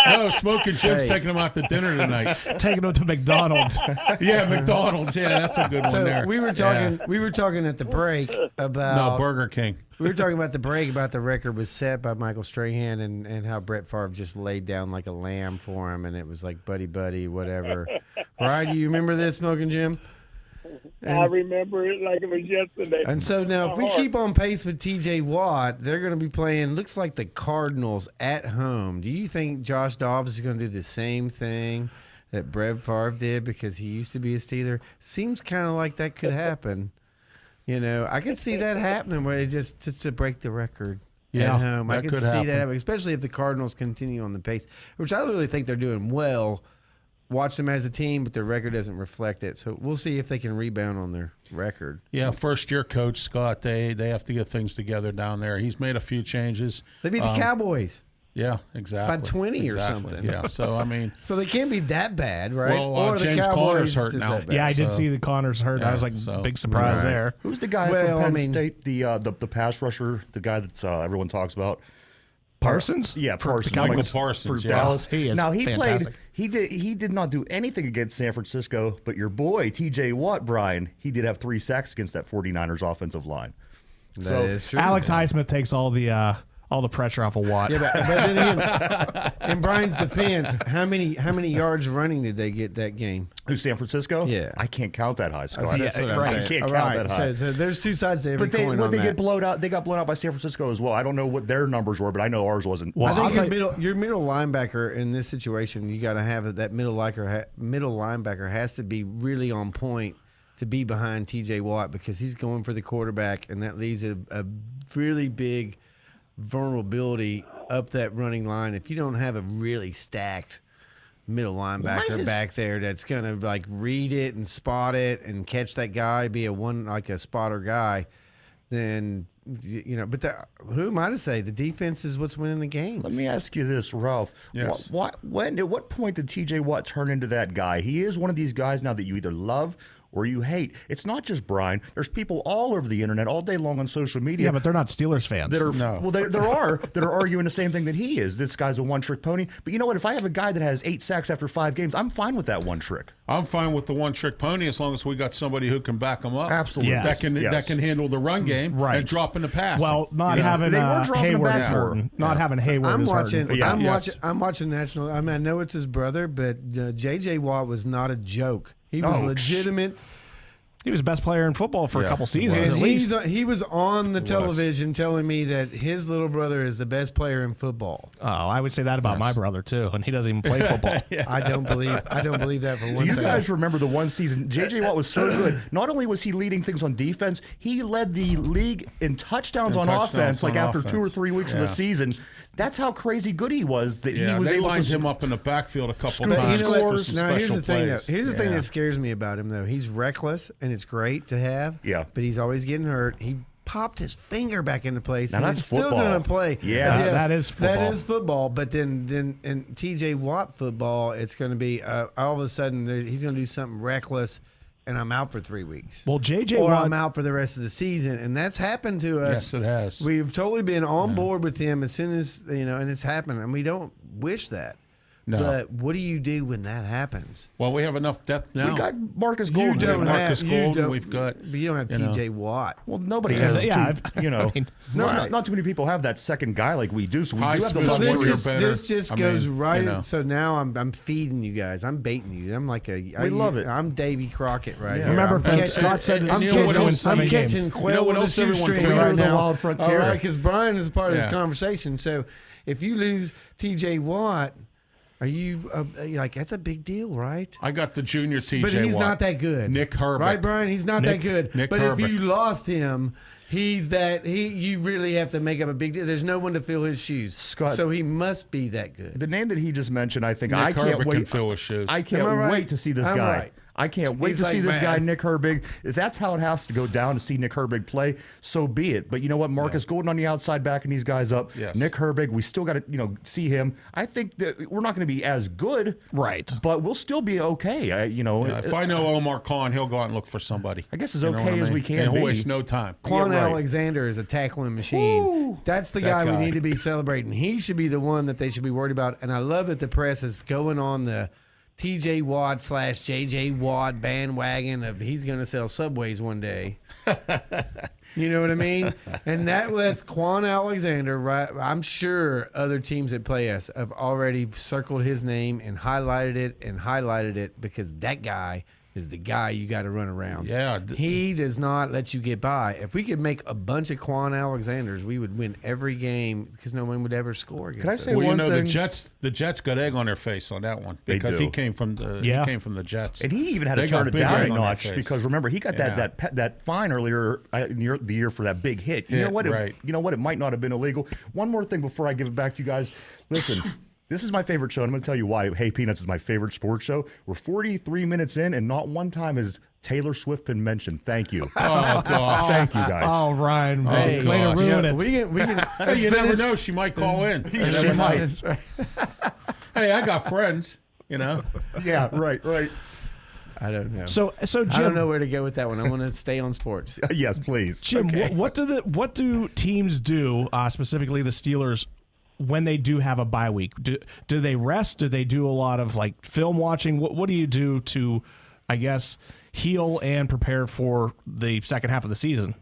No, Smoking Jim's taking him out to dinner tonight. Taking him to McDonald's. Yeah, McDonald's. Yeah, that's a good one there. We were talking at the break about No, Burger King. We were talking about the break about the record was set by Michael Strahan and how Brett Favre just laid down like a lamb for him, and it was like buddy, whatever. Right? Do you remember this, Smoking Jim? I remember it like it was yesterday. And so now, if we keep on pace with TJ Watt, they're going to be playing, looks like the Cardinals at home. Do you think Josh Dobbs is going to do the same thing that Brett Favre did because he used to be a Steeler? Seems kind of like that could happen. You know, I could see that happening where they just to break the record at home. I could see that happening, especially if the Cardinals continue on the pace, which I really think they're doing well. Watch them as a team, but their record doesn't reflect it. So we'll see if they can rebound on their record. Yeah, first-year coach, Scott, they have to get things together down there. He's made a few changes. They beat the Cowboys. Yeah, exactly. By 20 or something. Yeah, so, I mean. So they can't be that bad, right? Well, or James the Conner's Cowboys hurt just now. that bad. Yeah, I did see the Connors hurt. Yeah, I was like, big surprise there. Who's the guy from Penn State, the pass rusher, the guy that everyone talks about? Parsons? Yeah, Parsons. Michael Parsons, for yeah. Dallas. He is now he fantastic. played. He did not do anything against San Francisco, but your boy TJ Watt, Brian, he did have 3 sacks against that 49ers offensive line. That is true. Alex Highsmith takes all the pressure off of Watt. Yeah, but then again, in Brian's defense, how many yards running did they get that game? Who's San Francisco? Yeah. I can't count that high, Scott. That's what I'm I saying. can't All count right, that high. so there's two sides to every But coin on they that. get blown out. They got blown out by San Francisco as well. I don't know what their numbers were, but I know ours wasn't. Well, I think I'll your middle linebacker in this situation, you got to have that middle linebacker has to be really on point to be behind TJ Watt because he's going for the quarterback, and that leaves a really big vulnerability up that running line. If you don't have a really stacked middle linebacker back there that's going to like read it and spot it and catch that guy, be a spotter guy, then but who am I to say the defense is what's winning the game? Let me ask you this, Ralph. Yes. At what point did TJ Watt turn into that guy? He is one of these guys now that you either love or you hate. It's not just Brian. There's people all over the internet all day long on social media. Yeah, but they're not Steelers fans. that are well, there are that are arguing the same thing that he is. This guy's a one-trick pony. But you know what? If I have a guy that has 8 sacks after 5 games, I'm fine with that one trick. I'm fine with the one-trick pony as long as we got somebody who can back him up. Absolutely. Yes. That can handle the run game Right. and drop in the pass. Well, not having They were dropping the Hayward back is more. hurting. Not having Hayward I'm is watching. hurting. I'm watching national. I mean, I know it's his brother, but J.J. Watt was not a joke. He was legitimate. He was the best player in football for a Yeah, couple he seasons was. at least. He was on the was. television telling me that his little brother is the best player in football. Oh, I would say that about my brother too, and he doesn't even play football. I don't believe that for Do one you second. guys remember the one season J.J. Watt was so good? Not only was he leading things on defense, he led the league in touchdowns on offense. Like after 2 or 3 weeks of the season, that's how crazy good he was. That he was they able lined to him up in the backfield a couple But times. you know what? For some Now here's special the thing. plays. Here's the thing that scares me about him, though. He's reckless, and it's great to have. Yeah. But he's always getting hurt. He popped his finger back into place. Now and that's he's still football. going to play. Yeah. That is football. That is football. But then in T.J. Watt football, it's going to be all of a sudden he's going to do something reckless, and I'm out for 3 weeks. Well, J.J. Or Watt, I'm out for the rest of the season, and that's happened to us. Yes, it has. We've totally been on board with him as soon as and it's happened, and we don't wish that. No. But what do you do when that happens? Well, we have enough depth now. We got Marcus Golden. You don't Marcus have Golden, we've got, but you don't have you know. T.J. Watt. Well, nobody has Yeah, you know. Right. Not too many people have that second guy like we do. So we do have the Highsmith luxury. Warrior better. This just I goes mean, right. you know. So now I'm feeding you guys. I'm baiting you. I'm like we love it. I'm Davy Crockett right here. Remember, I'm folks, Scott said I'm the you know what Steelers win else- 7 I'm games. catching You quail know what with a else everyone shoestring feels? right The now. wild frontier. All right, because Brian is part of this Yeah. conversation. So if you lose T.J. Watt, are you like that's a big deal, right? I got the junior TJ But he's Watt. not that good. Nick Herbert. Right, Brian? He's not that good. Nick but Herbert. if you lost him, you really have to make up a big deal. There's no one to fill his shoes. Scott- so he must be that good. The name that he just mentioned, I think Nick I can't Herbert wait. can fill his shoes. I can't Am I right? wait to see this I'm guy. right. I can't wait He's to see like this guy, mad. Nick Herbig. If that's how it has to go down to see Nick Herbig play, so be it. But you know what? Marcus Golden on the outside backing these guys up. Yes. Nick Herbig, we still got to see him. I think that we're not going to be as good, Right. but we'll still be okay. If I know Omar Khan, he'll go out and look for somebody. I guess as You know okay what I as mean? we can and he'll be. waste no time. Quan Yeah, right. Alexander is a tackling machine. Woo! That's the That guy we guy. need to be celebrating. He should be the one that they should be worried about. And I love that the press is going on the TJ Watt / JJ Watt bandwagon of he's going to sell Subways one day. You know what I mean? And that lets Quan Alexander, right? I'm sure other teams that play us have already circled his name and highlighted it because that guy is the guy you got to run around. Yeah. He does not let you get by. If we could make a bunch of Quan Alexanders, we would win every game because no one would ever score against Can I us. say Well, you one know thing? the Jets got egg on their face on that one They because do. he came from the Jets. And he even had They to turn got it big down egg a on their notch face. because remember he got Yeah. that fine earlier in the year for that big hit. You Hit, know what? right. You know what? It might not have been illegal. One more thing before I give it back to you guys. Listen. This is my favorite show. And I'm going to tell you why. Hey Peanuts is my favorite sports show. We're 43 minutes in, and not one time has Taylor Swift been mentioned. Thank you. Oh God! Thank you, guys. Oh, Ryan, way to gosh. ruin it. We can Hey, you never know; she might call in. You She never know. might. Hey, I got friends. You know. Yeah, right. I don't know. So Jim, I don't know where to go with that one. I want to stay on sports. Yes, please. Jim, what do teams do, specifically the Steelers, when they do have a bye week? Do they rest? Do they do a lot of like film watching? What do you do to, I guess, heal and prepare for the second half of the season?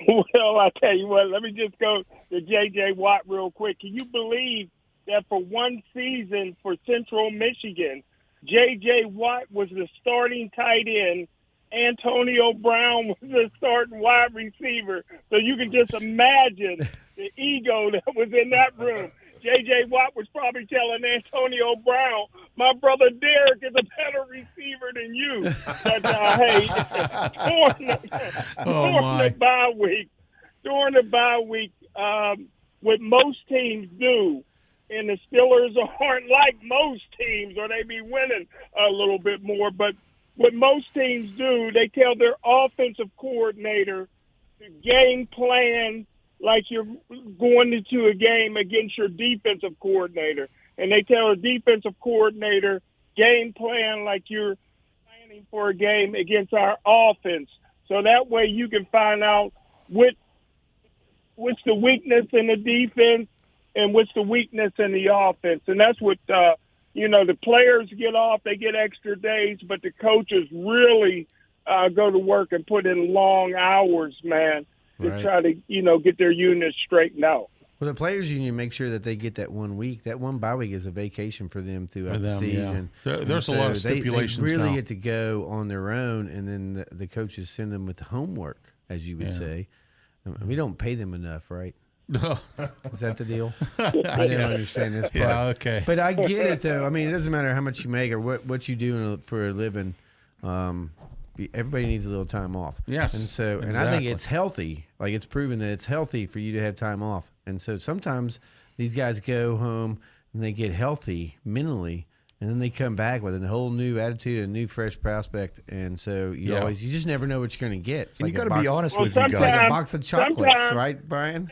Well, I tell you what, let me just go to J.J. Watt real quick. Can you believe that for one season for Central Michigan, J.J. Watt was the starting tight end, Antonio Brown was the starting wide receiver. So you can just imagine the ego that was in that room. J.J. Watt was probably telling Antonio Brown, my brother Derek is a better receiver than you. But, hey, during the bye week, what most teams do, and the Steelers aren't like most teams, or they be winning a little bit more, but what most teams do, they tell their offensive coordinator to game plan like you're going into a game against your defensive coordinator. And they tell a defensive coordinator, game plan like you're planning for a game against our offense. So that way you can find out what's the weakness in the defense and what's the weakness in the offense. And that's what, the players get off, they get extra days, but the coaches really go to work and put in long hours, man, to try to, get their units straightened out. Well, the players union make sure that they get that 1 week. That one bye week is a vacation for them throughout the season. Yeah. There's a lot of stipulations they really now. get to go on their own, and then the coaches send them with homework, as you would say. We don't pay them enough, right? Is that the deal? I didn't understand this part. Yeah, okay. But I get it, though. I mean, it doesn't matter how much you make or what you do for a living. Everybody needs a little time off. Yes, and so and I exactly. think it's healthy. Like, it's proven that it's healthy for you to have time off. And so sometimes these guys go home and they get healthy mentally, and then they come back with a whole new attitude, a new fresh prospect. And so you just never know what you're going to get. It's and like you got to be honest with you guys. It's like a box of chocolates, right, Brian?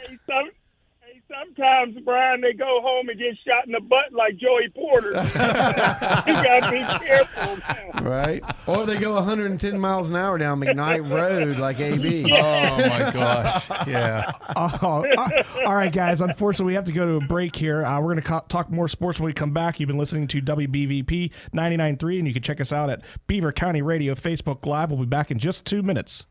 Sometimes, Brian, they go home and get shot in the butt like Joey Porter. You got to be careful now. Right? Or they go 110 miles an hour down McKnight Road like AB. Oh, my gosh. Yeah. All right, guys. Unfortunately, we have to go to a break here. We're going to talk more sports when we come back. You've been listening to WBVP 99.3, and you can check us out at Beaver County Radio Facebook Live. We'll be back in just 2 minutes.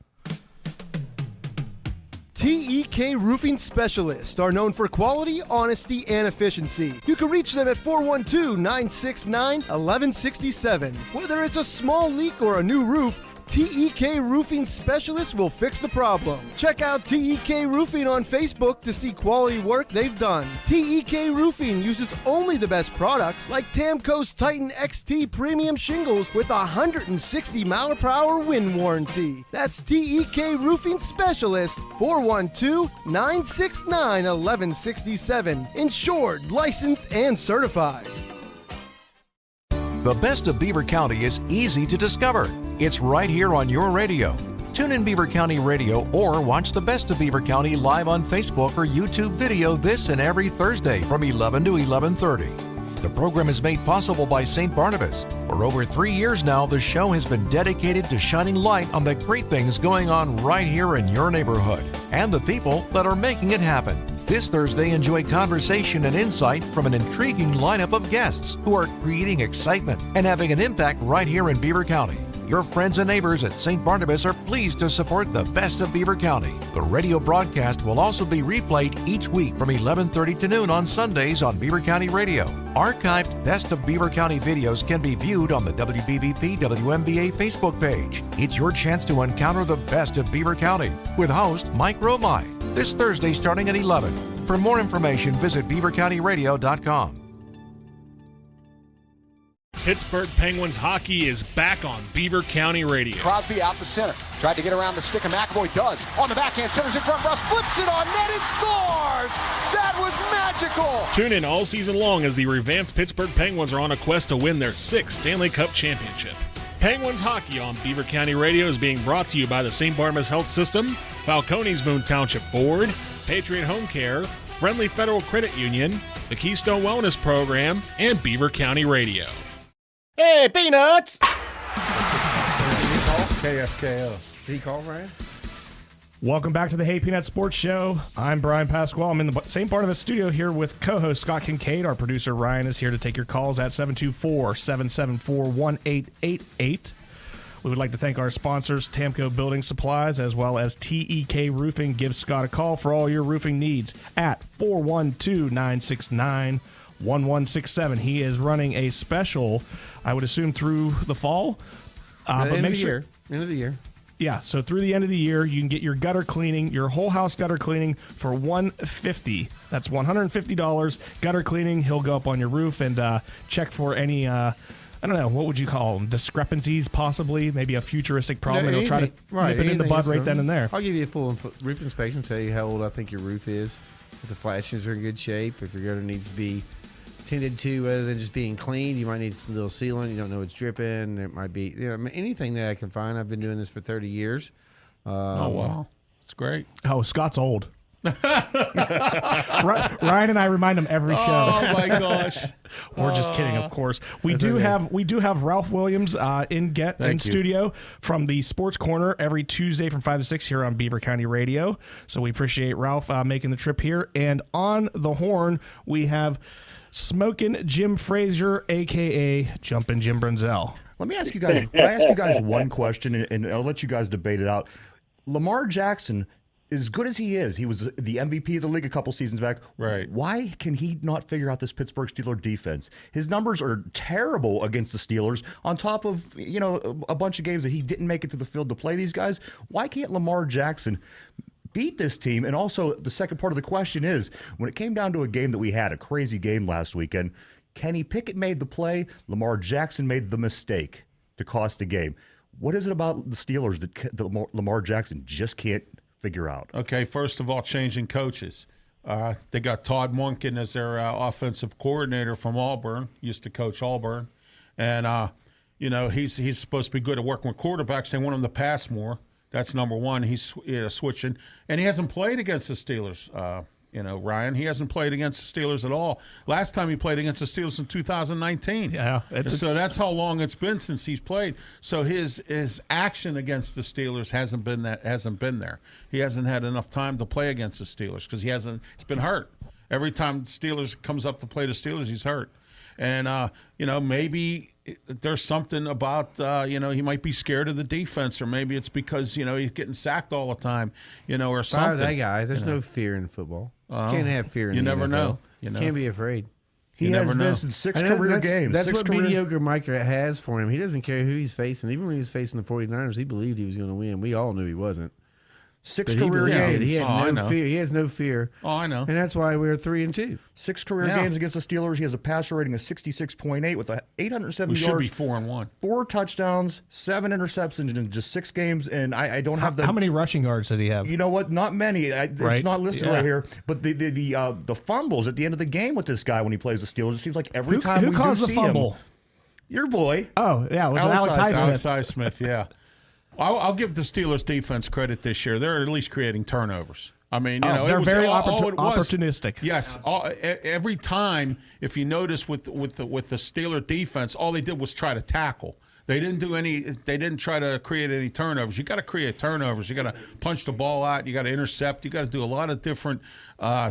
TEK Roofing Specialists are known for quality, honesty, and efficiency. You can reach them at 412-969-1167. Whether it's a small leak or a new roof, TEK Roofing Specialists will fix the problem. Check out TEK Roofing on Facebook to see quality work they've done. TEK Roofing uses only the best products like Tamco's Titan XT Premium Shingles with a 160-mile-per-hour wind warranty. That's TEK Roofing Specialist, 412-969-1167. Insured, licensed, and certified. The best of Beaver County is easy to discover. It's right here on your radio. Tune in Beaver County Radio or watch the Best of Beaver County live on Facebook or YouTube video this and every Thursday from 11 to 11:30. The program is made possible by St. Barnabas. For over 3 years now, the show has been dedicated to shining light on the great things going on right here in your neighborhood and the people that are making it happen. This Thursday, enjoy conversation and insight from an intriguing lineup of guests who are creating excitement and having an impact right here in Beaver County. Your friends and neighbors at St. Barnabas are pleased to support the Best of Beaver County. The radio broadcast will also be replayed each week from 11:30 to noon on Sundays on Beaver County Radio. Archived Best of Beaver County videos can be viewed on the WBVP WMBA Facebook page. It's your chance to encounter the best of Beaver County with host Mike Romai this Thursday starting at 11. For more information, visit beavercountyradio.com. Pittsburgh Penguins hockey is back on Beaver County Radio. Crosby out the center. Tried to get around the stick, and McAvoy does. On the backhand, centers in front. Russ flips it on net and scores! That was magical! Tune in all season long as the revamped Pittsburgh Penguins are on a quest to win their 6th Stanley Cup championship. Penguins hockey on Beaver County Radio is being brought to you by the St. Barnabas Health System, Falcone's Moon Township Ford, Patriot Home Care, Friendly Federal Credit Union, the Keystone Wellness Program, and Beaver County Radio. Hey, Peanuts! KSKO. Did he call, Brian? Welcome back to the Hey Peanut Sports Show. I'm Brian Pasquale. I'm in the St. Barnabas studio here with co-host Scott Kincaid. Our producer Ryan is here to take your calls at 724-774-1888. We would like to thank our sponsors, Tamco Building Supplies, as well as TEK Roofing. Give Scott a call for all your roofing needs at 412-969-1167. He is running a special, I would assume, through the fall. But make sure end of the year. Yeah, so through the end of the year, you can get your gutter cleaning, your whole house gutter cleaning for $150. That's $150 gutter cleaning. He'll go up on your roof and check for any, I don't know, what would you call them? Discrepancies, possibly, maybe a futuristic problem. And he'll try to nip it in the bud right then and there. I'll give you a full roof inspection, tell you how old I think your roof is, if the flashings are in good shape, if your gutter needs to be tended to other than just being cleaned. You might need some little sealant. You don't know it's dripping. It might be anything that I can find. I've been doing this for 30 years. Oh, wow. That's great. Oh, Scott's old. Ryan and I remind him every show. Oh, my gosh. We're just kidding, of course. We do have Ralph Williams in studio from the Sports Corner every Tuesday from 5 to 6 here on Beaver County Radio. So we appreciate Ralph making the trip here. And on the horn, we have Smokin' Jim Frazier, a.k.a. Jumpin' Jim Brunzell. Let me ask you guys. Can I ask you guys one question, and I'll let you guys debate it out. Lamar Jackson as good as he is, he was the MVP of the league a couple seasons back. Right. Why can he not figure out this Pittsburgh Steelers defense? His numbers are terrible against the Steelers, on top of, a bunch of games that he didn't make it to the field to play these guys. Why can't Lamar Jackson beat this team? And also, the second part of the question is, when it came down to a game that we had, a crazy game last weekend, Kenny Pickett made the play, Lamar Jackson made the mistake to cost the game. What is it about the Steelers that Lamar Jackson just can't figure out? Okay, first of all, changing coaches. They got Todd Monken as their offensive coordinator from Auburn, used to coach Auburn. And, he's supposed to be good at working with quarterbacks. They want him to pass more. That's number one. He's switching. And he hasn't played against the Steelers, Ryan. He hasn't played against the Steelers at all. Last time he played against the Steelers in 2019. Yeah. So that's how long it's been since he's played. So his action against the Steelers hasn't been there. He hasn't had enough time to play against the Steelers because he's been hurt. Every time the Steelers comes up to play the Steelers, he's hurt. And, maybe there's something about, he might be scared of the defense, or maybe it's because, he's getting sacked all the time, or something. Fire that guy. There's no fear in football. You can't have fear in the never NFL. know. You can't be afraid. He has this in 6 career games. That's what mediocre Mike has for him. He doesn't care who he's facing. Even when he was facing the 49ers, he believed he was going to win. We all knew he wasn't. 6 career games. He had no fear. He has no fear. Oh, I know. And that's why we're 3-2. 6 career games against the Steelers. He has a passer rating of 66.8 with 870 yards. We should be 4-1. 4 touchdowns, 7 interceptions in just 6 games, and I don't have the. How many rushing yards did he have? You know what? Not many. It's not listed right here. But the fumbles at the end of the game with this guy when he plays the Steelers, it seems like every time we do see fumble? him. Your boy. Oh yeah, it was Alex Highsmith. Alex Highsmith, yeah. I'll give the Steelers defense credit this year. They're at least creating turnovers. I mean, they're very opportunistic. Yes, every time, if you notice with the Steeler defense, all they did was try to tackle. They didn't do any. They didn't try to create any turnovers. You got to create turnovers. You got to punch the ball out. You got to intercept. You got to do a lot of different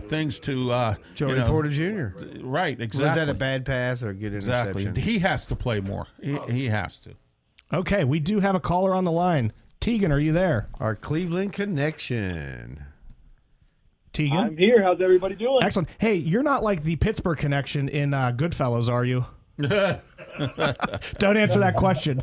things to. Joey Porter Jr. Right, exactly. Was that a bad pass or a good interception? Exactly. He has to play more. He has to. Okay, we do have a caller on the line. Tegan, are you there? Our Cleveland connection. Tegan? I'm here. How's everybody doing? Excellent. Hey, you're not like the Pittsburgh connection in Goodfellas, are you? Don't answer that question.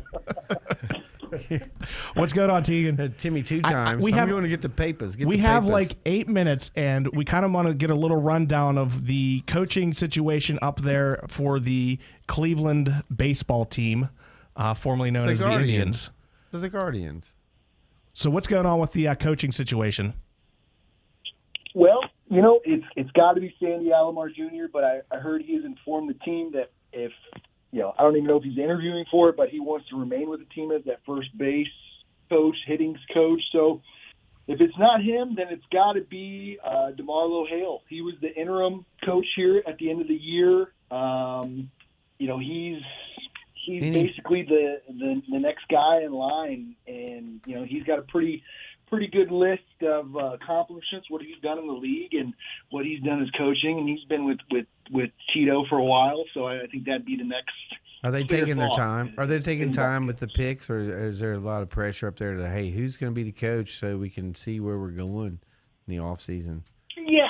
What's going on, Tegan? Timmy 2 times. I'm going to get the papers. We have like 8 minutes, and we kind of want to get a little rundown of the coaching situation up there for the Cleveland baseball team, formerly known as the Indians. They're the Guardians. So what's going on with the coaching situation? Well, it's got to be Sandy Alomar Jr., but I heard he has informed the team that if, I don't even know if he's interviewing for it, but he wants to remain with the team as that first base coach, hittings coach. So if it's not him, then it's got to be DeMarlo Hale. He was the interim coach here at the end of the year. He's basically the next guy in line, and he's got a pretty good list of accomplishments, what he's done in the league and what he's done as coaching, and he's been with Tito for a while, so I think that'd be the next. Are they taking their time? Are they taking time with the picks, or is there a lot of pressure up there to, hey, who's going to be the coach so we can see where we're going in the offseason? Yeah,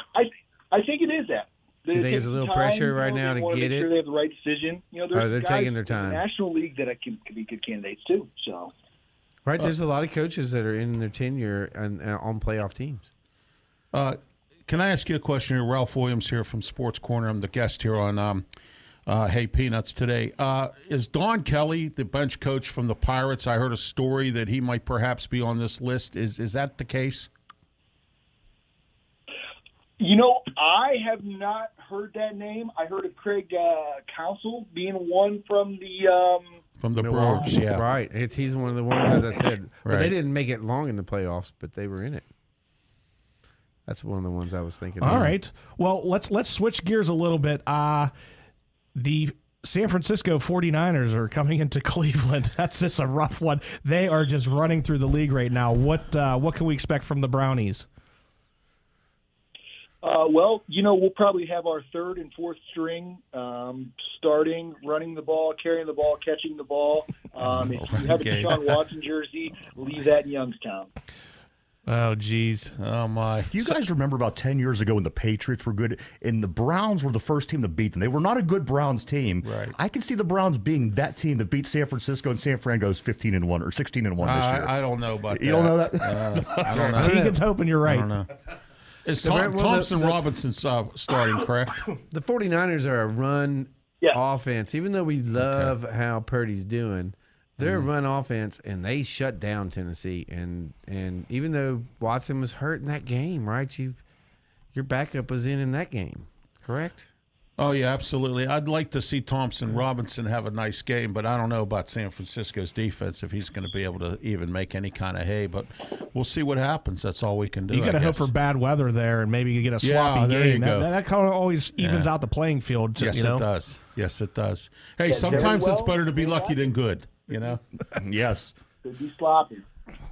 I think it is that. You think there's a little pressure right now to get it? Sure they have the right decision. They're taking their time. In the National League that could be good candidates too. So, right, there's a lot of coaches that are in their tenure on playoff teams. Can I ask you a question here? Ralph Williams here from Sports Corner. I'm the guest here on Hey Peanuts today. Is Don Kelly the bench coach from the Pirates? I heard a story that he might perhaps be on this list. Is that the case? I have not heard that name. I heard of Craig Counsell being one from the Brewers, yeah. Right. He's one of the ones, as I said. Right. Well, they didn't make it long in the playoffs, but they were in it. That's one of the ones I was thinking. All right. Well, let's switch gears a little bit. The San Francisco 49ers are coming into Cleveland. That's just a rough one. They are just running through the league right now. What can we expect from the Brownies? We'll probably have our third and fourth string starting, running the ball, carrying the ball, catching the ball. If you have a Deshaun Watson jersey, leave that in Youngstown. Oh, geez. Oh, my. Do you guys remember about 10 years ago when the Patriots were good and the Browns were the first team to beat them? They were not a good Browns team. Right. I can see the Browns being that team that beat San Francisco, and San Fran goes 15-1 or 16-1 this year. I don't know about that. You don't know that? I don't know. Tegan's hoping you're right. I don't know. Is Thompson Robinson starting, correct? The 49ers are a run Yeah. offense. Even though we love how Purdy's doing, they're a run offense, and they shut down Tennessee. And even though Watson was hurt in that game, right? Your backup was in that game, correct? Oh, yeah, absolutely. I'd like to see Thompson Robinson have a nice game, but I don't know about San Francisco's defense if he's going to be able to even make any kind of hay. But we'll see what happens. That's all we can do. You got to hope for bad weather there, and maybe you get a sloppy there you game. go. That kind of always evens out the playing field. Yes, you know? it does. Yes, it does. Hey, Yeah, sometimes very it's well. better to be lucky than good, you know? Yes. Could be sloppy.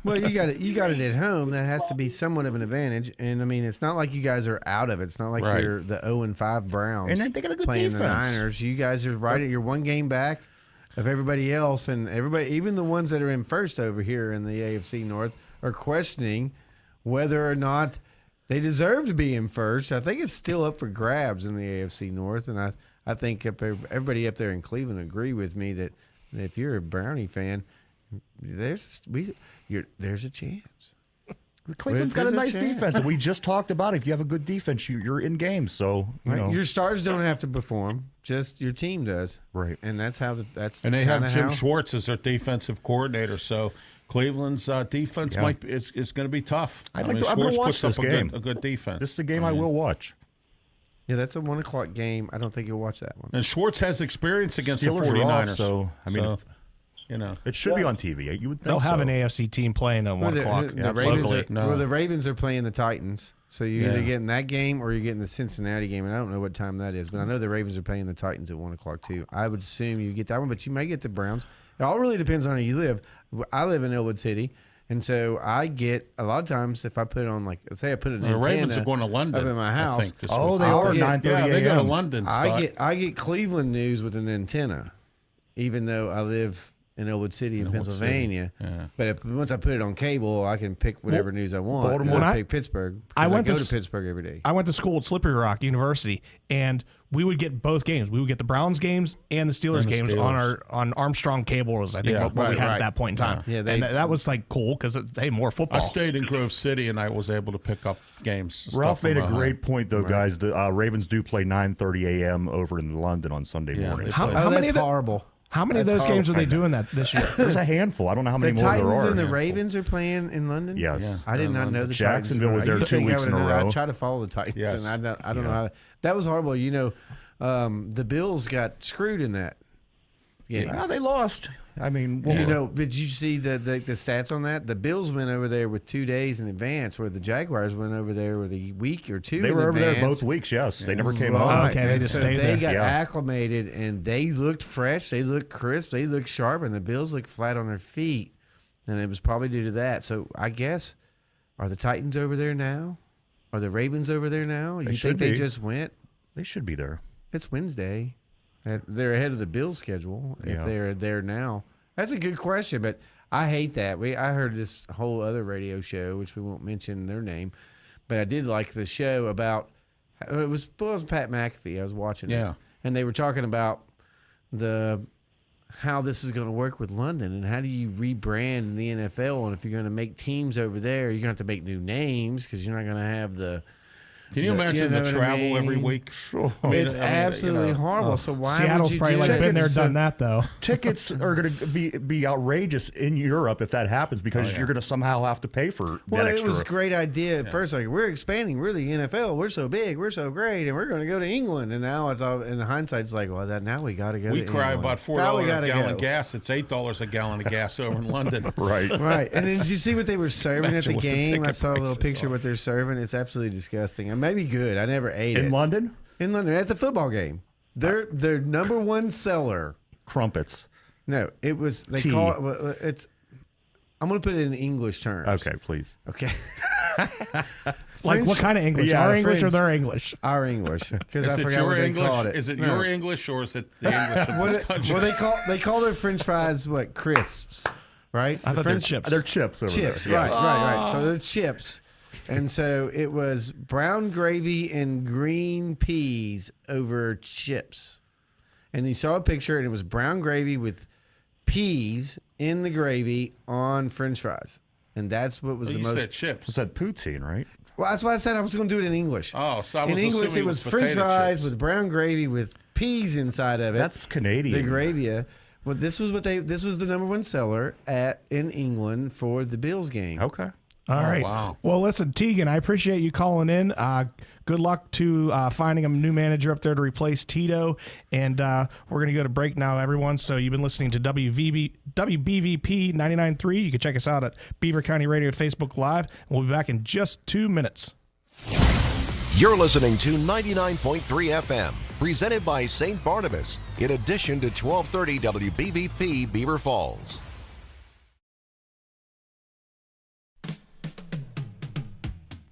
Well, you got it at home. That has to be somewhat of an advantage. And I mean, it's not like you guys are out of it. It's not like Right. you're the 0-5 Browns. And they got a good playing defense. the Niners. You guys are right at your one game back of everybody else, and everybody, even the ones that are in first over here in the AFC North, are questioning whether or not they deserve to be in first. I think it's still up for grabs in the AFC North, and I think everybody up there in Cleveland agree with me that if you're a Brownie fan, there's a chance. Cleveland's got a nice defense, and we just talked about it. If you have a good defense, you're in games. So you know. Your stars don't have to perform; just your team does. Right. And that's how that's. And they have kinda Jim how- Schwartz as their defensive coordinator, so Cleveland's defense is going to be tough. I'm Schwartz going to watch puts this up game. a good defense. This is a game I will watch. Yeah, that's a 1:00 game. I don't think you'll watch that one. And Schwartz has experience against the Steelers are 49ers. off, so I mean, you know, it should be on TV. You would think They'll have so. an AFC team playing at 1 o'clock. The Ravens locally. the Ravens are playing the Titans, so you're either getting that game or you're getting the Cincinnati game, and I don't know what time that is, but I know the Ravens are playing the Titans at 1 o'clock too. I would assume you get that one, but you may get the Browns. It all really depends on where you live. I live in Elwood City, and so I get a lot of times if I put it on, like, say I put it in the Ravens are going to London up in my house. I think, this Oh, week. they are 9:30 Yeah, they go to a.m. London. Scott. I get Cleveland news with an antenna, even though I live in Elwood City in Pennsylvania. Yeah. But once I put it on cable, I can pick whatever news I want. Baltimore- And I I- pick Pittsburgh. I went go to to s- Pittsburgh every day. I went to school at Slippery Rock University, and we would get both games. We would get the Browns games and the Steelers And the games Steelers. on Armstrong cable. Was I think Yeah, what we right, had right. at that point in time. Yeah, and that was like cool because hey, more football. I stayed in Grove City, and I was able to pick up games. Ralph stuff made a from great point, though, guys. The Ravens do play 9:30 a.m. over in London on Sunday Yeah, morning. they How play- many that's of the- horrible. How many of That's those games are they horrible. doing that this year? There's a handful. I don't know how The many more there Titans are. and the handful. Ravens are playing in London? Yes. I did not know the Jacksonville Titans was there were- 2 You'd think weeks I in would a know. row. I try to follow the Titans, Yes. and I don't know how. That was horrible. You know, the Bills got screwed in that game. Yeah, they lost. I mean, You know, did you see the stats on that? The Bills went over there with 2 days in advance, where the Jaguars went over there with a week or two. they in were over there advance. both weeks. Yes, they never came Right. home. Okay, they And just so stayed they there. got Yeah. acclimated, and they looked fresh. They looked crisp. They looked sharp, and the Bills looked flat on their feet. And it was probably due to that. So I guess, are the Titans over there now? Are the Ravens over there now? You should think they be. just went? They should be there. It's Wednesday. They're ahead of the Bills schedule if Yeah. they're there now. That's a good question, but I hate that. I heard this whole other radio show, which we won't mention their name, but I did like the show about it was Pat McAfee. I was watching Yeah. it, and they were talking about how this is going to work with London and how do you rebrand in the NFL, and if you're going to make teams over there, you're going to have to make new names because you're not going to have the. Can you imagine know the what I travel mean? every week? Sure. It's absolutely horrible. So why Seattle's would you probably do like that? been there, Tickets done to- that though. Tickets are going to be outrageous in Europe if that happens because you're going to somehow have to pay for Well, that it extra. was a great idea at first. Like, we're expanding. We're the NFL. We're so big. We're so great. And we're going to go to England. And now, it's all, in hindsight, it's like, well, now we got to go We to cry England. about Now $4 we a gotta gallon go. gas. It's $8 a gallon of gas over in London. Right. Right. And then did you see what they were serving at Imagine the what the game? I ticket saw a little prices picture are. of what they're serving. It's absolutely disgusting. And maybe good. I never ate it. In London, In London. At the football game. Their number one seller. crumpets. No, it was, they Tea. call it, well, it's, I'm going to put it in English terms. Okay, please. Okay. Like what kind of English? Yeah, Our English or French. their English? Our English. Because Is I it forgot your what they English? called it. Is it No. your English or is it the English of this country? Well, they call their French fries what, crisps. right? I thought they're chips. They're chips over Chips, there. right, Yes. right. So they're chips. And so it was brown gravy and green peas over chips. And you saw a picture, and it was brown gravy with peas in the gravy on French fries. And that's what was You the most. said chips. It's that poutine, right? Well, that's why I said I was going to do it in English. Oh, so I was in English, assuming it was potato French fries chips. with brown gravy with peas inside of it. That's Canadian. The gravy. Well, this was the number one seller in England for the Bills game. Okay. All right. wow. Well, listen, Tegan, I appreciate you calling in. Good luck to finding a new manager up there to replace Tito. And we're going to go to break now, everyone. So you've been listening to WBVP 99.3. You can check us out at Beaver County Radio at Facebook Live. We'll be back in just 2 minutes. You're listening to 99.3 FM, presented by St. Barnabas, in addition to 1230 WBVP Beaver Falls.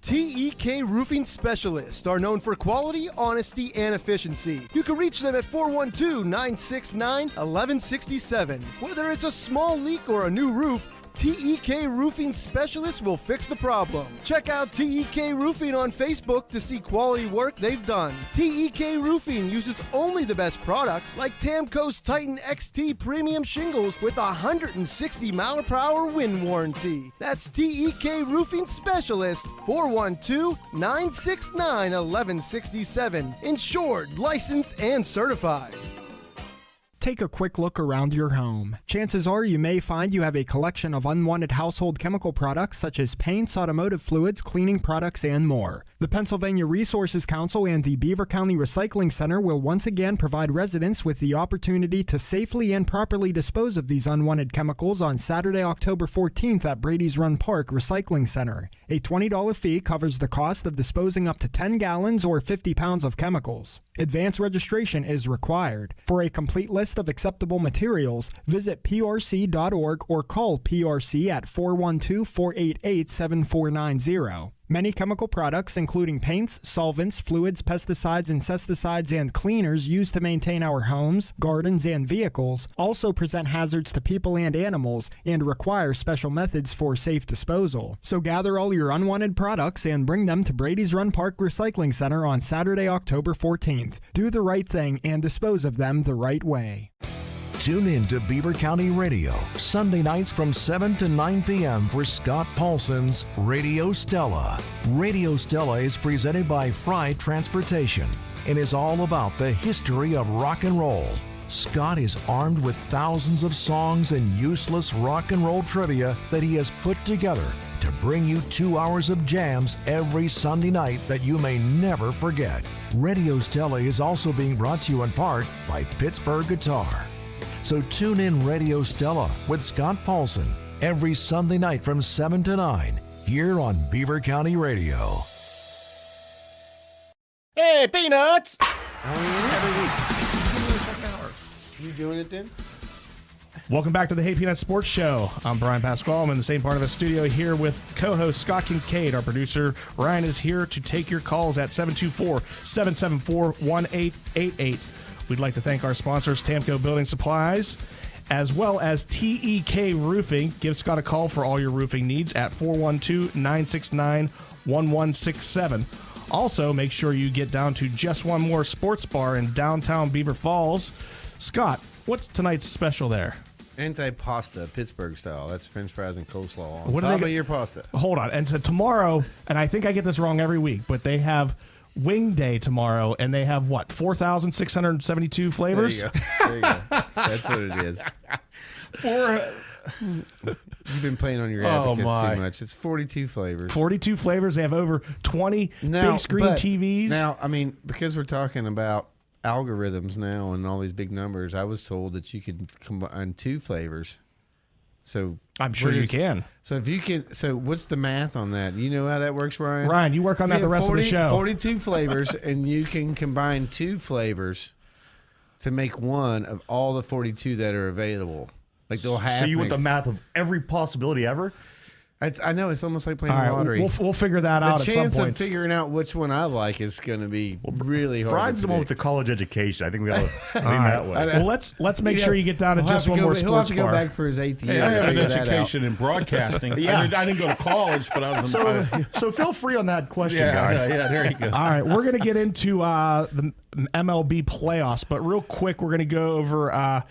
TEK Roofing Specialists are known for quality, honesty, and efficiency. You can reach them at 412-969-1167. Whether it's a small leak or a new roof, TEK Roofing Specialists will fix the problem. Check out TEK Roofing on Facebook to see quality work they've done. TEK Roofing uses only the best products like Tamco's Titan XT Premium Shingles with a 160-mile-per-hour wind warranty. That's TEK Roofing Specialists, 412-969-1167. Insured, licensed, and certified. Take a quick look around your home. Chances are you may find you have a collection of unwanted household chemical products such as paints, automotive fluids, cleaning products, and more. The Pennsylvania Resources Council and the Beaver County Recycling Center will once again provide residents with the opportunity to safely and properly dispose of these unwanted chemicals on Saturday, October 14th at Brady's Run Park Recycling Center. A $20 fee covers the cost of disposing up to 10 gallons or 50 pounds of chemicals. Advance registration is required. For a complete list of acceptable materials, visit prc.org or call PRC at 412-488-7490. Many chemical products, including paints, solvents, fluids, pesticides, insecticides, and cleaners used to maintain our homes, gardens, and vehicles, also present hazards to people and animals and require special methods for safe disposal. So gather all your unwanted products and bring them to Brady's Run Park Recycling Center on Saturday, October 14th. Do the right thing and dispose of them the right way. Tune in to Beaver County Radio, Sunday nights from 7 to 9 p.m. for Scott Paulson's Radio Stella. Radio Stella is presented by Fry Transportation and is all about the history of rock and roll. Scott is armed with thousands of songs and useless rock and roll trivia that he has put together to bring you 2 hours of jams every Sunday night that you may never forget. Radio Stella is also being brought to you in part by Pittsburgh Guitar. So tune in Radio Stella with Scott Paulson every Sunday night from 7 to 9 here on Beaver County Radio. Hey, Peanuts! Every week. You doing it then? Welcome back to the Hey Peanuts Sports Show. I'm Brian Pasquale. I'm in the same part of the studio here with co-host Scott Kincaid. Our producer Ryan is here to take your calls at 724-774-1888. We'd like to thank our sponsors, Tamco Building Supplies, as well as TEK Roofing. Give Scott a call for all your roofing needs at 412-969-1167. Also, make sure you get down to Just One More Sports Bar in downtown Beaver Falls. Scott, what's tonight's special there? Anti-pasta, Pittsburgh style. That's French fries and coleslaw. What do Top they of your pasta. Hold on. And so tomorrow, and I think I get this wrong every week, but they have Wing Day tomorrow, and they have what, 4,672 flavors? There you go. There you go. That's what it is. You've been playing on your advocates too much. It's 42 flavors. 42 flavors. They have over 20 big screen TVs. Now, I mean, because we're talking about algorithms now and all these big numbers, I was told that you could combine 2 flavors. So I'm sure you can. So if you can, so what's the math on that? You know how that works, Ryan? Ryan, you work on that the rest of the show. 42 flavors, and you can combine 2 flavors to make one of all the 42 that are available. Like they'll have. So you want the math of every possibility ever? I know it's almost like playing All right, lottery. we'll figure that out The at some chance point. of figuring out which one I like is going to be really hard. Brian's to the one with predict. the college education. I think we got to lean that way. Well, let's make sure you get down to He'll have just one go- more He'll have sports to go bar. back for his 8th year. Hey, I to have an figure that out. education in broadcasting. Yeah. I didn't go to college, but I was in So feel free on that question, guys. Yeah, there you go. All right, we're going to get into the MLB playoffs, but real quick, we're going to go over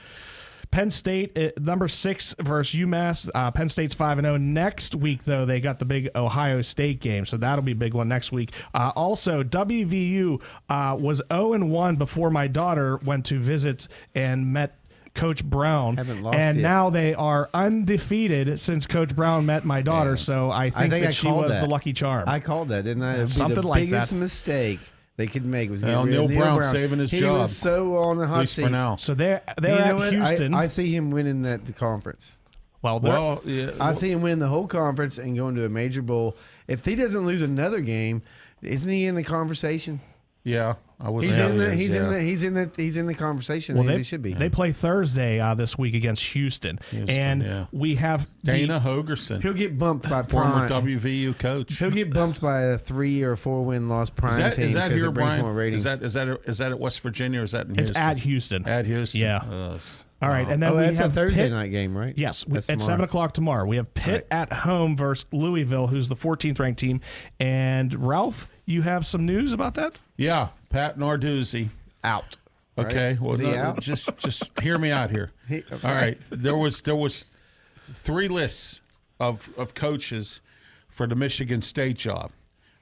Penn State, number 6 versus UMass. Penn State's 5-0. Next week, though, they got the big Ohio State game, so that'll be a big one next week. Also, WVU was 0-1 before my daughter went to visit and met Coach Brown. Haven't lost and yet. now they are undefeated since Coach Brown met my daughter, so I think that she called was that. the lucky charm. I called that, didn't I? It'd be Something the like biggest that. mistake they could make was Well, get rid of Neil Brown saving his he job. was so on the hot least seat. for now. So they're You know at what? Houston. I see him winning the conference. well, Yeah, I see him win the whole conference and going to a major bowl. If he doesn't lose another game, isn't he in the conversation? yeah, I would He's say in the he is, he's in the conversation. Well, He should be. They play Thursday this week against Houston, and yeah. we have Dana Hogerson, He'll get bumped by former prime. WVU coach. He'll get bumped by a 3 or 4 win loss prime team Is that because here, it brings Brian? more ratings. Is that at West Virginia or is that in It's Houston? at Houston. At Houston. Yeah. All right, and then oh, we that's have a Thursday Pitt- night game, right? Yes, That's at tomorrow. 7:00 tomorrow. We have Pitt at home versus Louisville, who's the 14th ranked team. And Ralph, you have some news about that? Yeah, Pat Narduzzi. Out. Okay, Right? well, Is he no, out? just hear me out here. Okay. All right, there was 3 lists of coaches for the Michigan State job.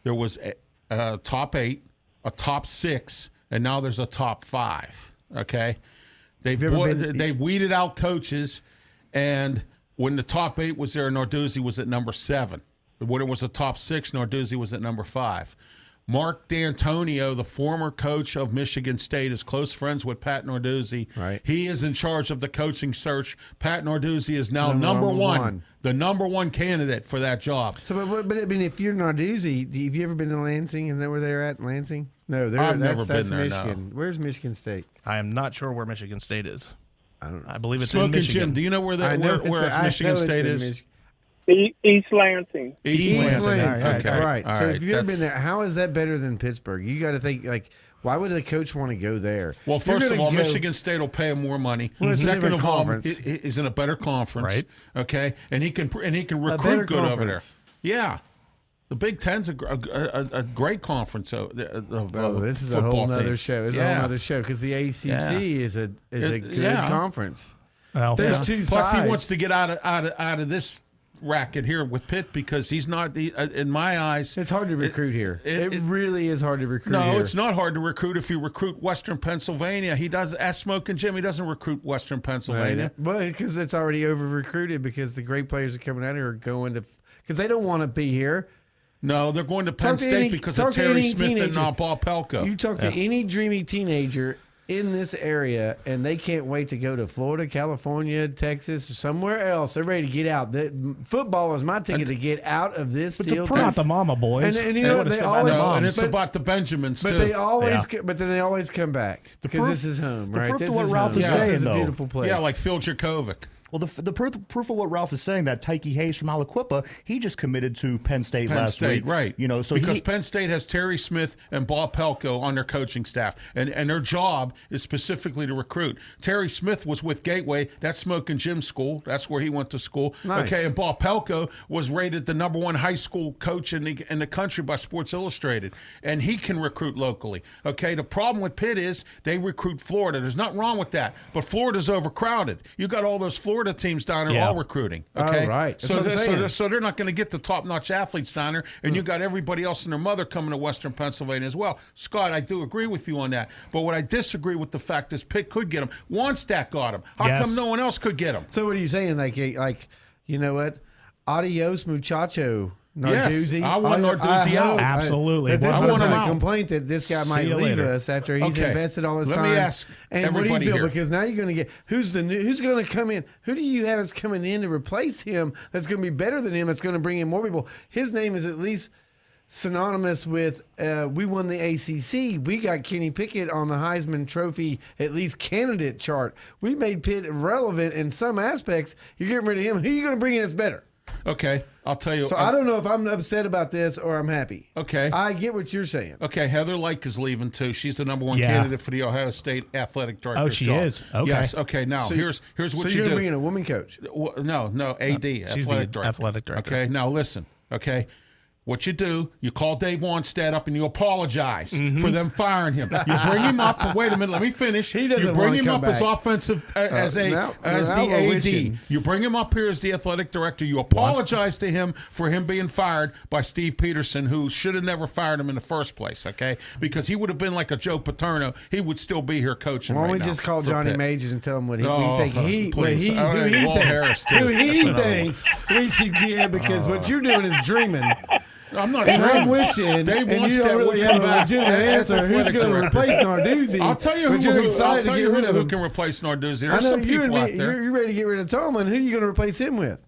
There was a top 8, a top 6, and now there's a top 5. Okay, they weeded out coaches, and when the top 8 was there, Narduzzi was at number 7. When it was the top 6, Narduzzi was at number 5. Mark D'Antonio, the former coach of Michigan State, is close friends with Pat Narduzzi. Right. He is in charge of the coaching search. Pat Narduzzi is now Number number one, one. the number 1 candidate for that job. So, but I mean, if you're Narduzzi, have you ever been to Lansing? Is that where they're at, Lansing? No, I've never that's been there, Michigan. Where's Michigan State? I am not sure where Michigan State is. I don't know. I believe it's in Smoking Michigan. Jim, do you know where I know where I Michigan know it's State in is? Michigan. East Lansing. East Lansing. Lansing. Okay. All right. All So right. if you've ever been That's- there, how is that better than Pittsburgh? You got to think like, why would a coach want to go there? Well, If you're first of gonna all, go- Michigan State will pay him more money. Well, it's a Second different of all, conference. he's in a better conference, Right. Okay, and he can better recruit good over there. conference. Yeah, the Big Ten's a great conference. Oh, this is a football whole nother team. show. It's a Yeah. whole other show because the ACC Yeah. is a good yeah. conference. Well, There's yeah. two Plus, sides. he wants to get out of this racket here with Pitt because he's not. In my eyes, It's hard to recruit here. It really is hard to recruit no, here. it's not hard to recruit if you recruit Western Pennsylvania. He does. Ask Smoking Jim. He doesn't recruit Western Pennsylvania. Well, because it's already over recruited because the great players are coming out here are going to because they don't want to be here. No, they're going to Penn Talk to State any- because talk of to Terry any Smith and teenager. Bob Pelko. You talk to any dreamy teenager in this area, and they can't wait to go to Florida, California, Texas, or somewhere else. They're ready to get out. Football is my ticket to get out of this But steel. not the mama boys. And you know what? They always, No, and it's but- about the Benjamins But too. they always, Yeah. but then they always come back because proof- this is home, the right? proof to This what is Ralph home. is This saying, is a though. beautiful place. yeah, like Phil Jakovic. Well, the proof of what Ralph is saying, that Tyke Hayes from Aliquippa, he just committed to Penn State Penn last State, week. right? You know, so because he, Penn State has Terry Smith and Bob Pelko on their coaching staff, and their job is specifically to recruit. Terry Smith was with Gateway, that's Smoking Jim's school. That's where he went to school. Nice. Okay, and Bob Pelko was rated the #1 high school coach in the country by Sports Illustrated, and he can recruit locally. Okay, the problem with Pitt is they recruit Florida. There's nothing wrong with that, but Florida's overcrowded. You got all those Florida teams down there Yeah. all recruiting. Okay, Oh, right. That's So what I'm saying. so they're not going to get the top-notch athletes down there, and you got everybody else and their mother coming to Western Pennsylvania as well. Scott, I do agree with you on that. But what I disagree with the fact is Pitt could get him. Wannstedt got him. How Yes. come no one else could get him? So what are you saying? Like you know what? Adios, muchacho. Narduzzi. Yes, I want Narduzzi out. Absolutely. That's I want what's him my out. complaint that this guy might See you leave later. us after he's Okay. invested all his Let time. me ask and what do you everybody feel? here. Because now you're going to get who's going to come in? Who do you have that's coming in to replace him? That's going to be better than him. That's going to bring in more people. His name is at least synonymous with we won the ACC. We got Kenny Pickett on the Heisman Trophy at least candidate chart. We made Pitt relevant in some aspects. You're getting rid of him. Who are you going to bring in that's better? Okay, I'll tell you. So I don't know if I'm upset about this or I'm happy. Okay. I get what you're saying. Okay, Heather Lyke is leaving too. She's the number one Yeah. candidate for the Ohio State athletic director. Oh, she is? Okay. Yes. Okay. Now So- here's what so you you're do. gonna bring in a woman coach. No, AD. she's athletic the director. athletic director. Okay. Now listen. Okay. What you do, you call Dave Wanstead up and you apologize for them firing him. You bring him up. Wait a minute, let me finish. He doesn't you bring wanna him come up as back. offensive as now the we're AD. wishing. You bring him up here as the athletic director. You apologize to him for him being fired by Steve Peterson, who should have never fired him in the first place. Okay, because he would have been like a Joe Paterno. He would still be here coaching. Why don't right we now just call for Johnny Pitt. Majors and tell him what he Oh, we think please. who All right, he Walt thinks, Harris, too. who he That's another thinks we should give, because what you're doing is dreaming. I'm not And dreaming. I'm wishing, Dave and you Wanstead don't would really come have a back legitimate as answer. Who's athletic going to director. replace Narduzzi? I'll tell you but you're I'll excited tell to you get rid of who him. can replace Narduzzi. I There's know some you people and out me. there. You're ready to get rid of Tolman. Who are you going to replace him with?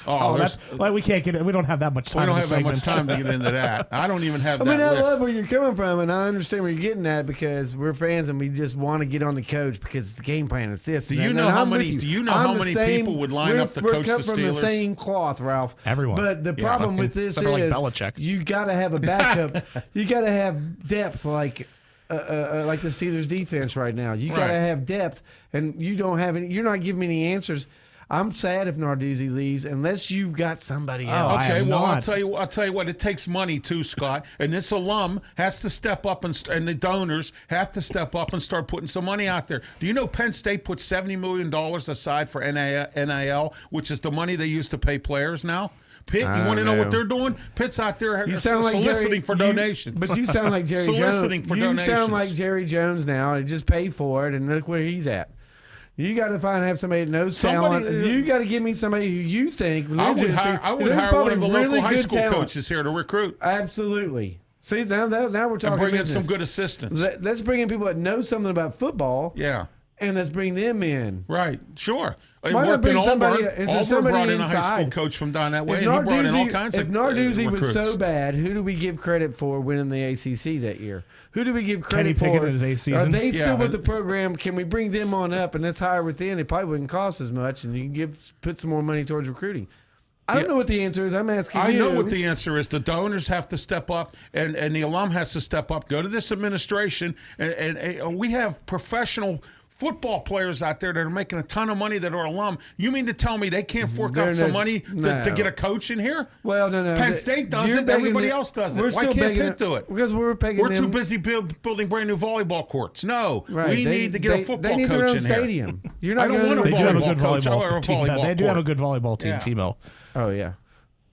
Oh, there's- that's well, we can't get it. We don't have that much time. we don't in have the that much segment. time to get into that. I don't even have I mean, that I list. love where you're coming from, and I understand where you're getting at, because we're fans and we just want to get on the coach because the game plan is this. Do and you that. know And how I'm with many- you. do you know I'm how the many same- people would line we're- up to we're coach the cut from the Steelers? same cloth, Ralph. Everyone. But the Yeah. problem with this Except for, like, is Belichick. you got to have a backup. You got to have depth, like the Steelers defense right now. You got to Right. have depth, and you don't have any. You're not giving me any answers. I'm sad if Narduzzi leaves unless you've got somebody else. I Okay, am well, I'll not. tell you what. It takes money too, Scott. And this alum has to step up, and the donors have to step up and start putting some money out there. Do you know Penn State put $70 million aside for NIL, which is the money they use to pay players now? Pitt, you I want to don't know what know. they're doing? Pitt's out there You sound like soliciting Jerry, for donations. But you sound like Jerry soliciting Jones. for You donations. sound like Jerry Jones now. And just pay for it, and look where he's at. You got to have somebody that knows Somebody- talent. You got to give me somebody who you think. I would hire there's one probably of the really local high good school talent. coaches here to recruit Absolutely. See, now we're talking and bring in business. some good assistants. Let's bring in people that know something about football. Yeah. And let's bring them in. Right, sure. It Why not worked in bring somebody? Auburn. Is there Auburn somebody brought in a high school inside? coach from down that way, If and he brought in all Narduzzi, kinds if of Narduzzi was recruits. so bad, who do we give credit for winning the ACC that year? Who do we give Kenny credit Pickett for? in his eighth Are season? they Yeah, still with but- the program? Can we bring them on up and let's hire within? It probably wouldn't cost as much, and you can put some more money towards recruiting. I don't know what the answer is. I'm asking I you. know what the answer is. The donors have to step up, and the alum has to step up. Go to this administration, and we have professional football players out there that are making a ton of money that are alum. You mean to tell me they can't fork There out some is- money to no. get a coach in here? Well, no. Penn State does You're it. begging Everybody the- else does it. We're Why still can't begging Pitt do it? Because we're begging We're them. too busy building brand new volleyball courts. No, Right. we need to get a football They need coach their own in here. stadium. You're not I don't gonna- want a They do have a volleyball good coach. I want volleyball a team. volleyball They do have a court. good volleyball team, Yeah. female. Oh yeah.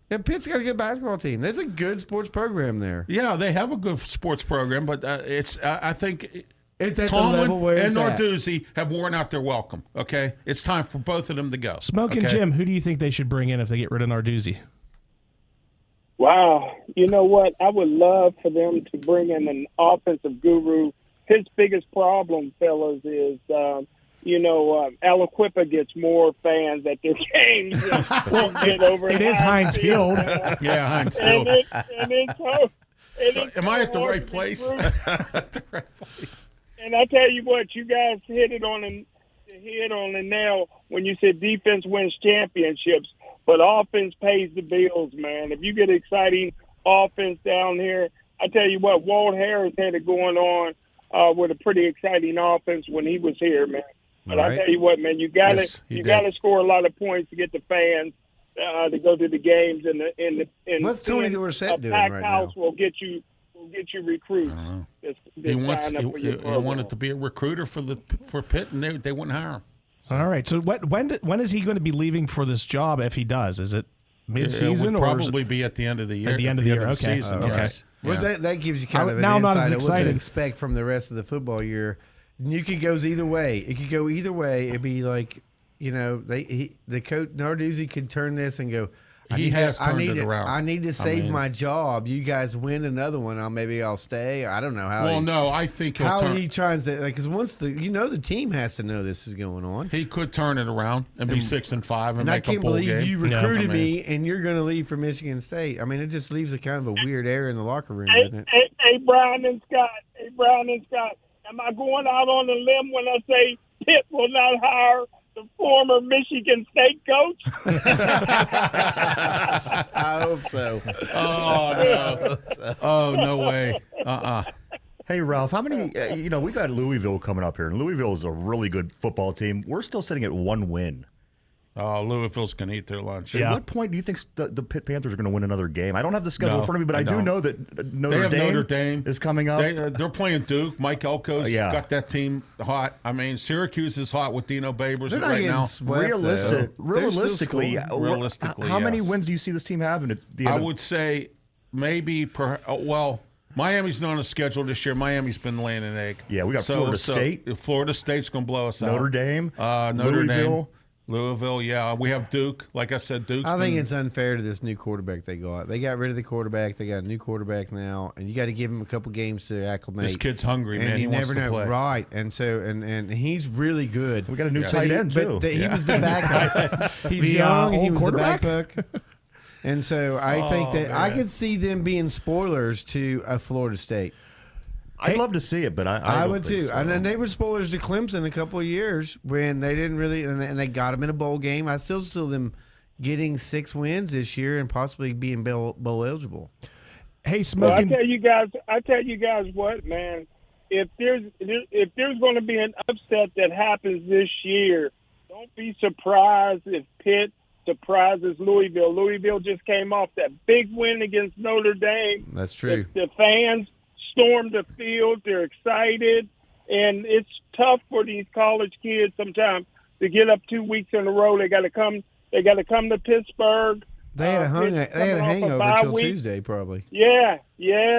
Yeah, Pitt's got a good basketball team. There's a good sports program there. Yeah, they have a good sports program, but I think It's at Tomlin the level where and it's at. Narduzzi have worn out their welcome. Okay, it's time for both of them to go. Smoking okay? Jim, who do you think they should bring in if they get rid of Narduzzi? Wow. You know what? I would love for them to bring in an offensive guru. His biggest problem, fellas, is, Aliquippa gets more fans at their games than we get over It at is Heinz Field. Yeah, Heinz And Field. Am Am I at the right place? At the right place. And I tell you what, you guys hit on the nail when you said defense wins championships, but offense pays the bills, man. If you get exciting offense down here, I tell you what, Walt Harris had it going on with a pretty exciting offense when he was here, man. But Right. I tell you what, man, you got Yes, he to did. score a lot of points to get the fans to go to the games, and What's Tony seeing Dorsett a doing packed right house now? will get you recruits. That's He wants. sign up for your He program. wanted to be a recruiter for Pitt, and they wouldn't hire him. All right. So when is he going to be leaving for this job if he does? Is it mid-season It would or is it- probably be at the end of the year. At the end of the year, okay. season, Okay. yes. Well, Yeah. that gives you kind of an now I'm not insight as of what to excited. expect from the rest of the football year. You could go either way. It could go either way. It'd be like, the coach Narduzzi could turn this and go. He has turned it around. I need to save mean- my job. You guys win another one. Maybe I'll stay. I don't know how. Well, no, I think he'll how turn. he tries to because once the team has to know this is going on. He could turn it around and be 6-5 and And I make a can't bowl believe game. you recruited I mean, me and you're going to leave for Michigan State. I mean, it just leaves a kind of a weird air in the locker room, doesn't it? Hey, Brian and Scott. Am I going out on a limb when I say Pitt will not hire the former Michigan State coach? I hope so. Oh, no. Oh, no way. Hey, Ralph, how many, we got Louisville coming up here, and Louisville is a really good football team. We're still sitting at 1 win. Oh, Louisville's going to eat their lunch. At what point do you think the Pitt Panthers are going to win another game? I don't have the schedule in front of me, but I do know that Notre Dame is coming up. They're playing Duke. Mike Elko's got that team hot. I mean, Syracuse is hot with Dino Babers right now. Realistically, how many wins do you see this team having at the end? I would say maybe, Miami's not on the schedule this year. Miami's been laying an egg. Yeah, we got Florida State. Florida State's going to blow us out. Notre Dame. Louisville, yeah. We have Duke. Like I said, I think it's unfair to this new quarterback they got. They got rid of the quarterback. They got a new quarterback now, and you got to give him a couple games to acclimate. This kid's hungry, man. He wants never to know. play. Right, and so and he's really good. We got a new tight end, too. But he was the backup. He's young, and he was the backup. And so I think that I could see them being spoilers to a Florida State. I'd love to see it, but I would too. So. And they were spoilers to Clemson a couple of years when they didn't really, and they got them in a bowl game. I still see them getting 6 wins this year and possibly being bowl eligible. Hey, Smoking. Well, I tell you guys what, man. If there's going to be an upset that happens this year, don't be surprised if Pitt surprises Louisville. Louisville just came off that big win against Notre Dame. That's true. The fans stormed the field. They're excited, and it's tough for these college kids sometimes to get up 2 weeks in a row. They got to come to Pittsburgh. They had a hangover till Tuesday, probably. Yeah,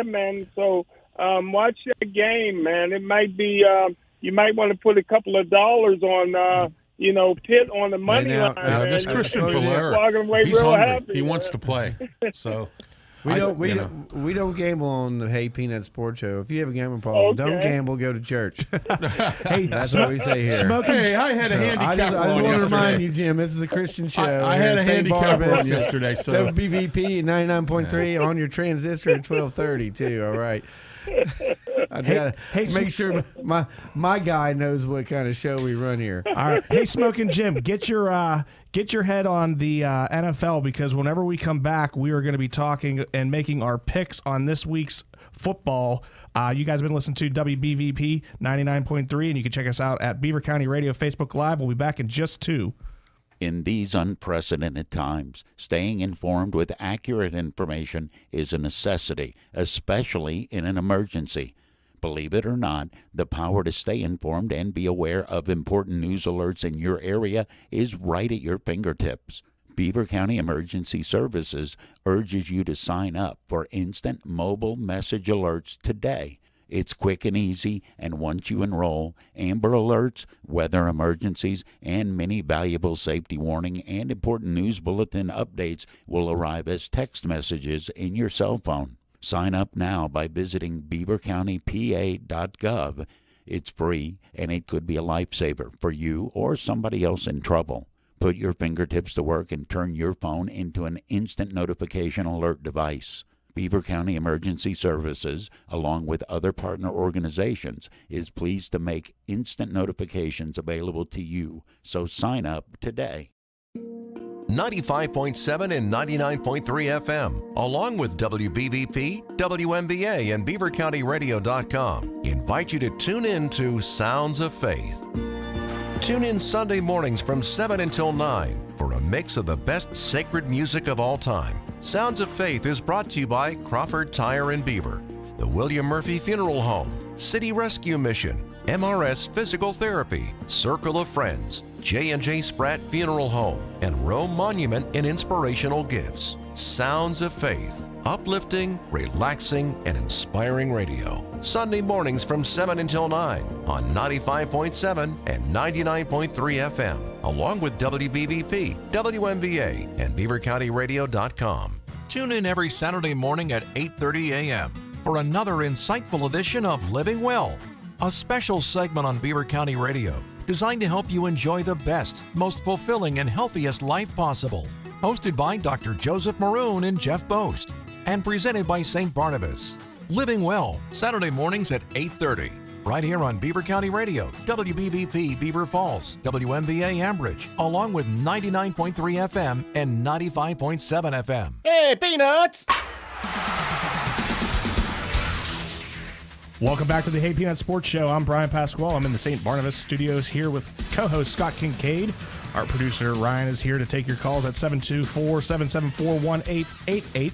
man. So watch that game, man. It might be you might want to put a couple of dollars on Pitt on the money line. This Christian Valera, he's hungry. He wants to play. So. We don't gamble on the Hey Peanut Sports Show. If you have a gambling problem, don't gamble. Go to church. Hey, that's what we say here. I had a handicap. I just want to remind you, Jim. This is a Christian show. I had a handicap one yesterday. So WBVP 99.3 on your transistor at 12:30 too. All right. I gotta make sure my guy knows what kind of show we run here. All right. Hey, Smoking Jim, get your head on the NFL, because whenever we come back, we are going to be talking and making our picks on this week's football. You guys have been listening to WBVP 99.3, and you can check us out at Beaver County Radio Facebook Live. We'll be back in just 2. In these unprecedented times, staying informed with accurate information is a necessity, especially in an emergency. Believe it or not, the power to stay informed and be aware of important news alerts in your area is right at your fingertips. Beaver County Emergency Services urges you to sign up for instant mobile message alerts today. It's quick and easy, and once you enroll, Amber Alerts, weather emergencies, and many valuable safety warning and important news bulletin updates will arrive as text messages in your cell phone. Sign up now by visiting beavercountypa.gov. It's free, and it could be a lifesaver for you or somebody else in trouble. Put your fingertips to work and turn your phone into an instant notification alert device. Beaver County Emergency Services, along with other partner organizations, is pleased to make instant notifications available to you, so sign up today. 95.7 and 99.3 FM, along with WBVP, WMBA, and BeaverCountyRadio.com, invite you to tune in to Sounds of Faith. Tune in Sunday mornings from 7 until 9 for a mix of the best sacred music of all time. Sounds of Faith is brought to you by Crawford Tire and Beaver, the William Murphy Funeral Home, City Rescue Mission, MRS Physical Therapy, Circle of Friends, J&J Spratt Funeral Home, and Rome Monument and Inspirational Gifts. Sounds of Faith, uplifting, relaxing, and inspiring radio. Sunday mornings from 7 until 9 on 95.7 and 99.3 FM, along with WBVP, WMBA, and BeaverCountyRadio.com. Tune in every Saturday morning at 8:30 a.m. for another insightful edition of Living Well, a special segment on Beaver County Radio designed to help you enjoy the best, most fulfilling, and healthiest life possible. Hosted by Dr. Joseph Maroon and Jeff Boast, and presented by St. Barnabas. Living Well, Saturday mornings at 8:30 right here on Beaver County Radio, WBVP Beaver Falls, WMVA Ambridge, along with 99.3 FM and 95.7 FM. Hey, Peanuts! Welcome back to the Hey Peanuts Sports Show. I'm Brian Pasquale. I'm in the St. Barnabas studios here with co-host Scott Kincaid. Our producer Ryan is here to take your calls at 724-774-1888.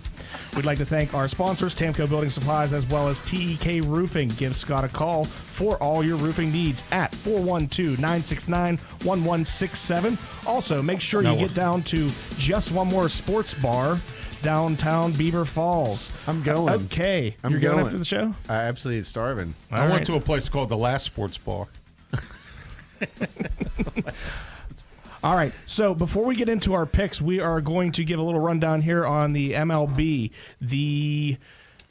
We'd like to thank our sponsors, Tamco Building Supplies, as well as TEK Roofing. Give Scott a call for all your roofing needs at 412-969-1167. Also, make sure you get down to Just One More Sports Bar, downtown Beaver Falls. I'm going. Okay. I'm You're going after the show? I absolutely starving. I went to a place called the Last Sports Bar. All right, so before we get into our picks, we are going to give a little rundown here on the MLB. The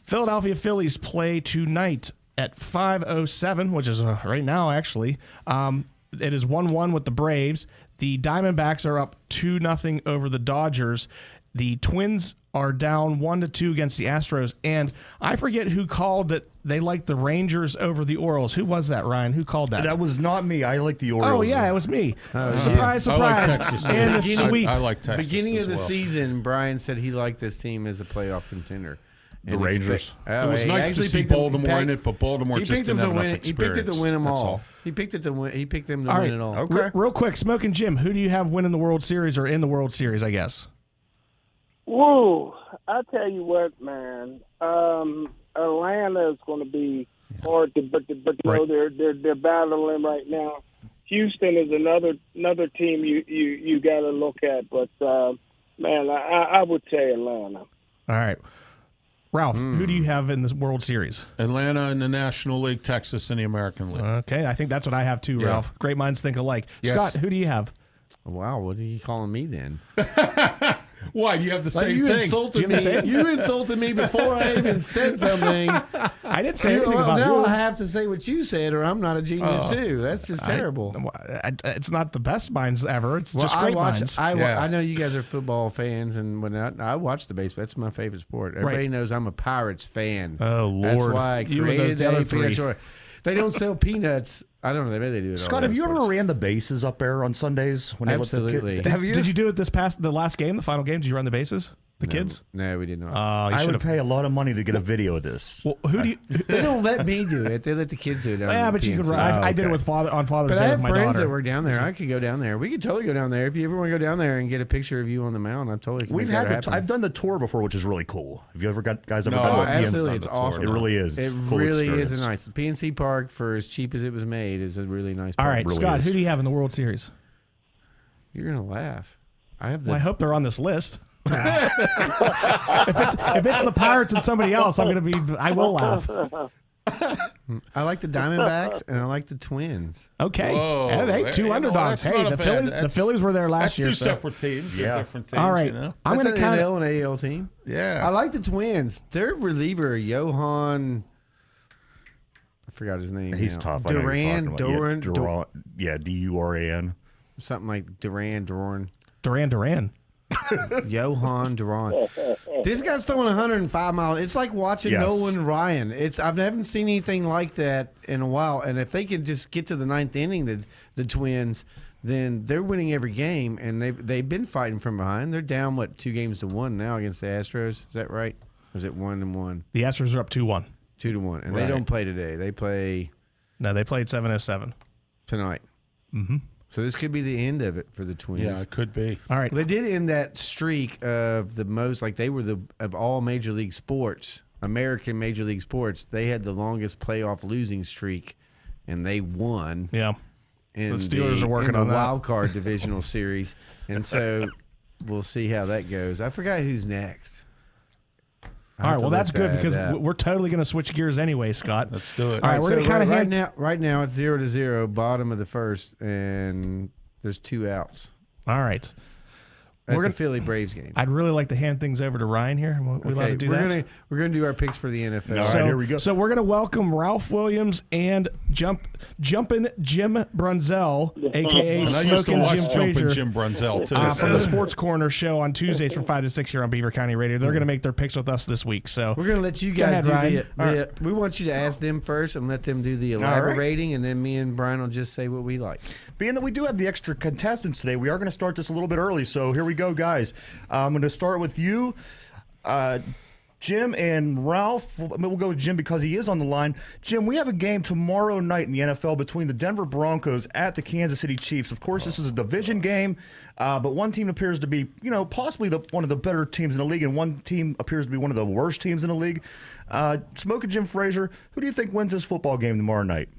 Philadelphia Phillies play tonight at 5:07, which is right now, actually. It is 1-1 with the Braves. The Diamondbacks are up 2-0 over the Dodgers. The Twins are down 1-2 against the Astros. And I forget who called that they like the Rangers over the Orioles. Who was that, Ryan? Who called that? That was not me. I like the Orioles. Oh, yeah, it was me. Surprise, I surprise. like Texas, too. And the sweep. I like Texas. Beginning as of the well. season, Brian said he liked this team as a playoff contender. The Rangers. It was nice to see Baltimore in it, but Baltimore just didn't have enough experience. He picked it to win them That's all. He picked it to win. He picked them to All win right. it all. Okay. Real quick, Smoke and Jim, who do you have winning the World Series or in the World Series, I guess? Woo! I tell you what, man. Atlanta is going to be hard to, but you know they're battling right now. Houston is another team you got to look at, but man, I would say Atlanta. All right. Ralph, who do you have in this World Series? Atlanta in the National League, Texas in the American League. Okay, I think that's what I have too, Yeah. Ralph. Great minds think alike. Yes. Scott, who do you have? Wow, what are you calling me then? Why? You have the same you thing. insulted Do me. you have the same? You insulted me before I even said something. I didn't say anything about now you. I have to say what you said, or I'm not a genius too. That's just terrible. It's not the best minds ever. It's Well, just great minds. I know you guys are football fans, and when I watch the baseball, that's my favorite sport. Everybody knows I'm a Pirates fan. Oh, Lord. That's why I You and created those other the three. peanut store. They don't sell peanuts. I don't know. Maybe they do it. Scott, have you ever ran the bases up there on Sundays? When Absolutely. Have you? Did you do it the last game, the final game? Did you run the bases? The kids? No, we did not. You I should would have. pay a lot of money to get a video of this. Well, who do you? They don't let me do it. They let the kids do it. Yeah, but you could run. I did it with on Father's But Day I have with my friends daughter. that work down there. I could go down there. We could totally go down there. If you ever want to go down there and get a picture of you on the mound, I totally can We've make that had happen. I've done the tour before, which is really cool. Have you ever guys ever No, done it? Absolutely, Ian's it's done the tour. awesome. It really is. It Cool really experience. is nice. The PNC Park, for as cheap as it was made, is a really nice All park. right, really Scott, is. who do you have in the World Series? You're gonna laugh. I have the. Well, I hope they're on this list. if it's the Pirates and somebody else, I will laugh. I like the Diamondbacks and I like the Twins. Okay. Whoa. Hey, two You know, underdogs. that's Hey, not the a bad- the Phillies were there last That's year. two so- separate teams. Yeah. Different teams. All right. You know? I'm That's going to an count NL and AL team. Yeah. I like the Twins. Their reliever, Johan. I forgot his name. He's now. tough. I know who you're talking Duran, about. Yeah, Duran. something like Duran. Duran. Johan Duran. This guy's throwing 105 miles. It's like watching Yes. Nolan Ryan. I haven't seen anything like that in a while. And if they could just get to the ninth inning, the Twins, then they're winning every game. And they've been fighting from behind. They're down 2-1 now against the Astros. Is that right? Or is it 1-1? The Astros are up 2-1. 2-1, and Right. they don't play today. They play No, they played 7:07. tonight. Mm-hmm. So this could be the end of it for the Twins. Yeah, it could be. All right. They did end that streak of the most, like they were of all major league sports, American major league sports. They had the longest playoff losing streak, and they won. Yeah. In The Steelers are working in the on that. wild card divisional series, and so we'll see how that goes. I forgot who's next. All right. Well, that's good because we're totally going to switch gears anyway, Scott. Let's do it. All right. We're going to kind of right now it's 0-0, bottom of the first, and there's 2 outs. All right. at the Philly Braves game. I'd really like to hand things over to Ryan here. We allowed to do that? We're gonna do our picks for the NFL. All right, here we go. So we're gonna welcome Ralph Williams and Jumpin' Jim Brunzell, aka And I used to Smoking watch Jim Jumpin' Frazier, Jim Brunzell too. from the Sports Corner show on Tuesdays from 5 to 6 here on Beaver County Radio. They're gonna make their picks with us this week. So we're gonna let you Go guys ahead, do Ryan. we want you to ask them first and let them do the elaborating, and then me and Brian will just say what we like. Being that we do have the extra contestants today, we are going to start this a little bit early. So here we go, guys. I'm going to start with you, Jim and Ralph. We'll go with Jim because he is on the line. Jim, we have a game tomorrow night in the NFL between the Denver Broncos at the Kansas City Chiefs. Of course, this is a division game, but one team appears to be, possibly one of the better teams in the league, and one team appears to be one of the worst teams in the league. Smoking Jim Frazier, who do you think wins this football game tomorrow night?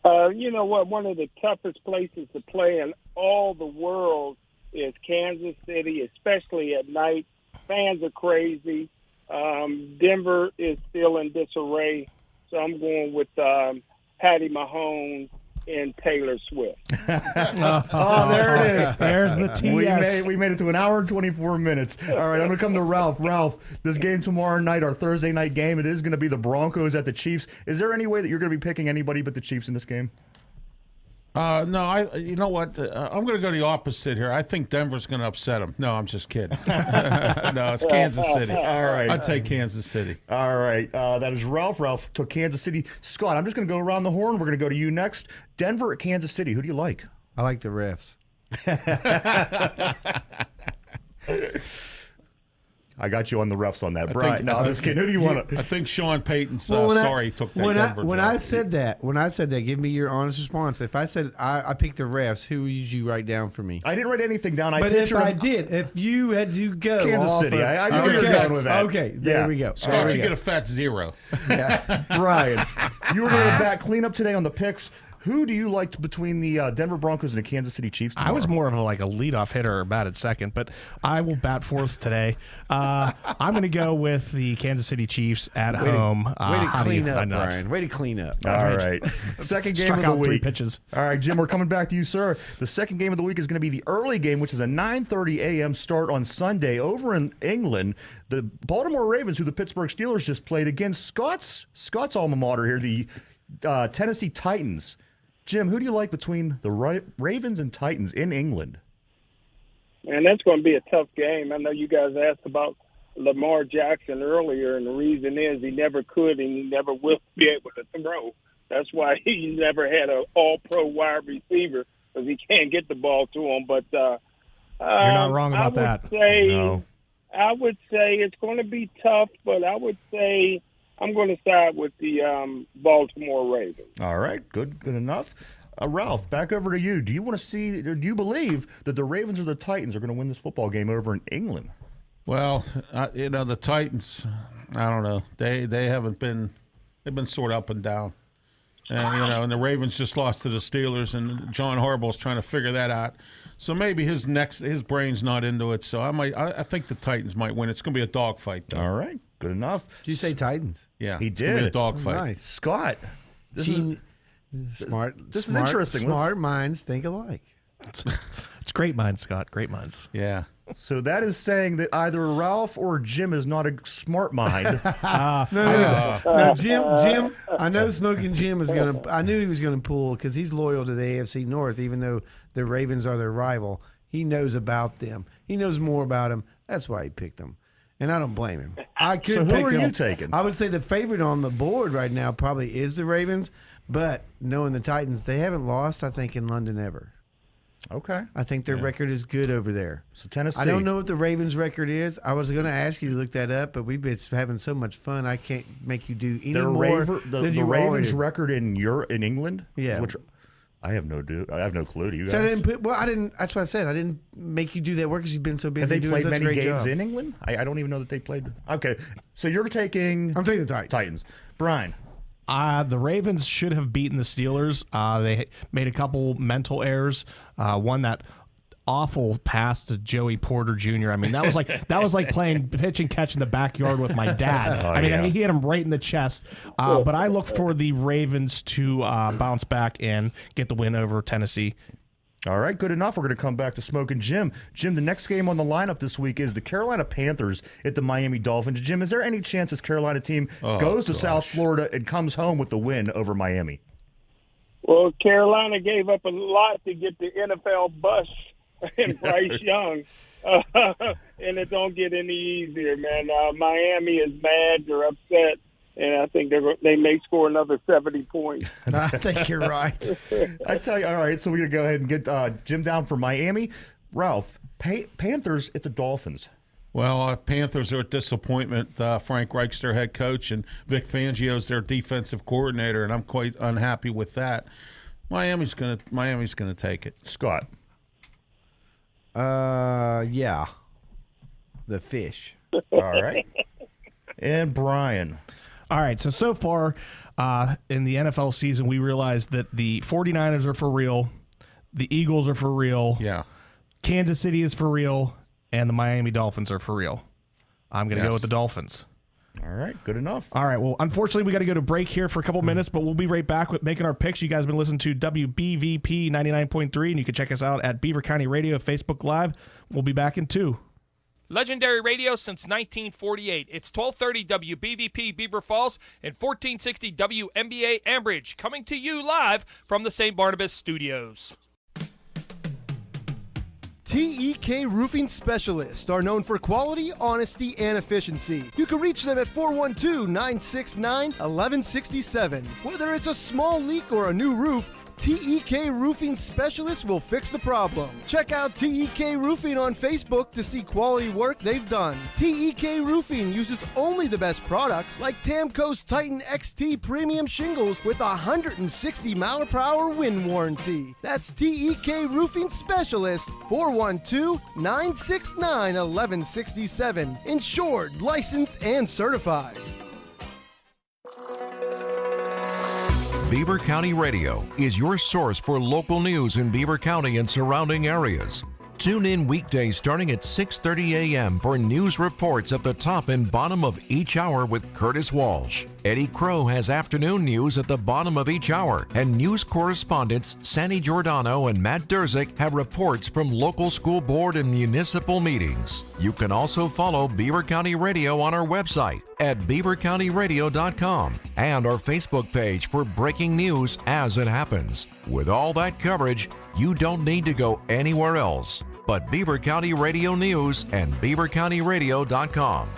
You know what? One of the toughest places to play in all the world is Kansas City, especially at night. Fans are crazy. Denver is still in disarray, so I'm going with Patty Mahomes and Taylor Swift. Oh, there it is. There's the TS. We made it to an hour and 24 minutes. All right, I'm going to come to Ralph. Ralph, this game tomorrow night, our Thursday night game, it is going to be the Broncos at the Chiefs. Is there any way that you're going to be picking anybody but the Chiefs in this game? No, you know what? I'm going to go the opposite here. I think Denver's going to upset them. No, I'm just kidding. No, it's Kansas City. All right. I'd take Kansas City. All right. That is Ralph. Ralph took Kansas City. Scott, I'm just going to go around the horn. We're going to go to you next. Denver at Kansas City. Who do you like? I like the refs. I got you on the refs on that. Brian, no, I'm just kidding. Who do you want to? I think Sean Payton's Well, took that Denver when job. I said that, give me your honest response. If I said I picked the refs, who would you write down for me? I didn't write anything down. But if you had to go Kansas City, I knew you were going with that. Okay, there we go. Scott, you get a fat 0. Brian, you were going to back cleanup today on the picks. Who do you like between the Denver Broncos and the Kansas City Chiefs tomorrow? I was more of a leadoff hitter or bat at second, but I will bat fourth today. I'm going to go with the Kansas City Chiefs at home. Way to clean up, Brian. Way to clean up. All right. Second game Struck of the out week. 3 pitches. All right, Jim, we're coming back to you, sir. The second game of the week is going to be the early game, which is a 9:30 a.m. start on Sunday over in England. The Baltimore Ravens, who the Pittsburgh Steelers just played, against Scott's alma mater here, the Tennessee Titans. Jim, who do you like between the Ravens and Titans in England? And that's going to be a tough game. I know you guys asked about Lamar Jackson earlier, and the reason is he never could and he never will be able to throw. That's why he never had an all-pro wide receiver, because he can't get the ball to him. But You're not wrong about that. I would say it's going to be tough, but I would say I'm going to side with the Baltimore Ravens. All right, good enough. Ralph, back over to you. Do you want to see, or do you believe that the Ravens or the Titans are going to win this football game over in England? Well, the Titans, I don't know. They haven't been, they've been sort of up and down. And, and the Ravens just lost to the Steelers, and John Harbaugh's trying to figure that out. So maybe his brain's not into it. So I think the Titans might win. It's going to be a dogfight, though. All right, good enough. Did you say Titans? Yeah, he it's gonna be did. a dogfight. Nice. Scott, this is interesting. Smart minds think alike. It's great minds, Scott. Great minds. Yeah. So that is saying that either Ralph or Jim is not a smart mind. No, Jim. I know Smoking Jim is going to. I knew he was going to pull because he's loyal to the AFC North, even though the Ravens are their rival. He knows about them. He knows more about them. That's why he picked them, and I don't blame him. I could. So who pick are you them. taking? I would say the favorite on the board right now probably is the Ravens, but knowing the Titans, they haven't lost, I think, in London ever. Okay. I think their record is good over there. So Tennessee. I don't know what the Ravens' record is. I was going to ask you to look that up, but we've been having so much fun. I can't make you do any more than you Ravens' already. record in England. Yeah. I have no clue. Do you guys? So I didn't. That's what I said. I didn't make you do that work because you've been so busy. Have they doing played such many a great games job. in England? I don't even know that they played. Okay, so you're taking. I'm taking the Titans. Brian. The Ravens should have beaten the Steelers. They made a couple mental errors. One that awful pass to Joey Porter Jr. I mean, that was like playing pitch and catch in the backyard with my dad. He hit him right in the chest. But I look for the Ravens to bounce back and get the win over Tennessee. All right, good enough. We're going to come back to Smoking Jim. Jim, the next game on the lineup this week is the Carolina Panthers at the Miami Dolphins. Jim, is there any chance this Carolina team goes to South Florida and comes home with the win over Miami? Well, Carolina gave up a lot to get the NFL bus and Bryce Young, and it don't get any easier, man. Miami is mad. They're upset. And I think they may score another 70 points. I think you're right. I tell you, all right, so we're going to go ahead and get Jim down for Miami. Ralph, Panthers at the Dolphins. Well, Panthers are a disappointment. Frank Reich's their head coach, and Vic Fangio's their defensive coordinator, and I'm quite unhappy with that. Miami's gonna take it. Scott. Yeah. The fish. All right. And Brian. All right, so far in the NFL season, we realized that the 49ers are for real, the Eagles are for real, Kansas City is for real, and the Miami Dolphins are for real. I'm going to go with the Dolphins. All right, good enough. All right, well, unfortunately, we got to go to break here for a couple minutes, but we'll be right back with making our picks. You guys have been listening to WBVP 99.3, and you can check us out at Beaver County Radio, Facebook Live. We'll be back in 2. Legendary radio since 1948. It's 1230 WBVP Beaver Falls and 1460 WMBA Ambridge, coming to you live from the St. Barnabas Studios. TEK Roofing Specialists are known for quality, honesty, and efficiency. You can reach them at 412-969-1167. Whether it's a small leak or a new roof, TEK Roofing Specialists will fix the problem. Check out TEK Roofing on Facebook to see quality work they've done. TEK Roofing uses only the best products like Tamco's Titan XT Premium Shingles with a 160-mile-per-hour wind warranty. That's TEK Roofing Specialists, 412-969-1167. Insured, licensed, and certified. Beaver County Radio is your source for local news in Beaver County and surrounding areas. Tune in weekdays starting at 6:30 a.m. for news reports at the top and bottom of each hour with Curtis Walsh. Eddie Crow has afternoon news at the bottom of each hour, and news correspondents Sandy Giordano and Matt Durzik have reports from local school board and municipal meetings. You can also follow Beaver County Radio on our website at beavercountyradio.com and our Facebook page for breaking news as it happens. With all that coverage, you don't need to go anywhere else but Beaver County Radio News and beavercountyradio.com.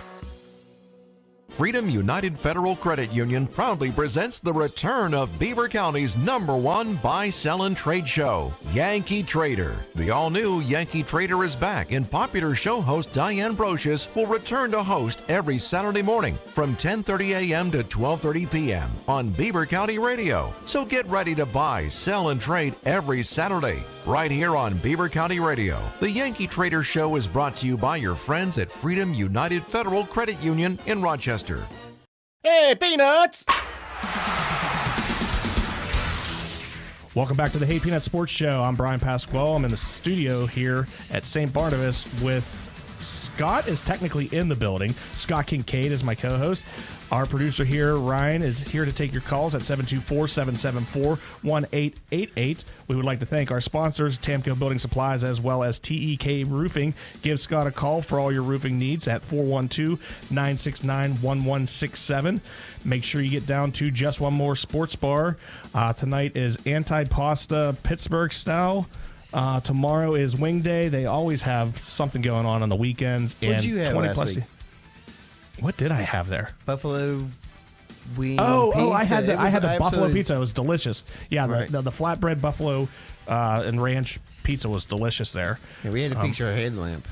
Freedom United Federal Credit Union proudly presents the return of Beaver County's #1 buy, sell, and trade show, Yankee Trader. The all-new Yankee Trader is back, and popular show host Diane Brocious will return to host every Saturday morning from 10:30 a.m. to 12:30 p.m. on Beaver County Radio. So get ready to buy, sell, and trade every Saturday, right here on Beaver County Radio. The Yankee Trader Show is brought to you by your friends at Freedom United Federal Credit Union in Rochester. Hey, Peanuts! Welcome back to the Hey Peanut Sports Show. I'm Brian Pasquale. I'm in the studio here at St. Barnabas with Scott is technically in the building. Scott Kincaid is my co-host. Our producer here, Ryan, is here to take your calls at 724-774-1888. We would like to thank our sponsors, Tamco Building Supplies, as well as TEK Roofing. Give Scott a call for all your roofing needs at 412-969-1167. Make sure you get down to Just One More Sports Bar. Tonight is Antipasta Pittsburgh style. Tomorrow is Wing Day. They always have something going on the weekends. What did you have last week? What did I have there? Buffalo wing. Oh! I had the absolutely buffalo pizza. It was delicious. Yeah, Right. the flatbread buffalo and ranch pizza was delicious there. Yeah, we had to fix our headlamp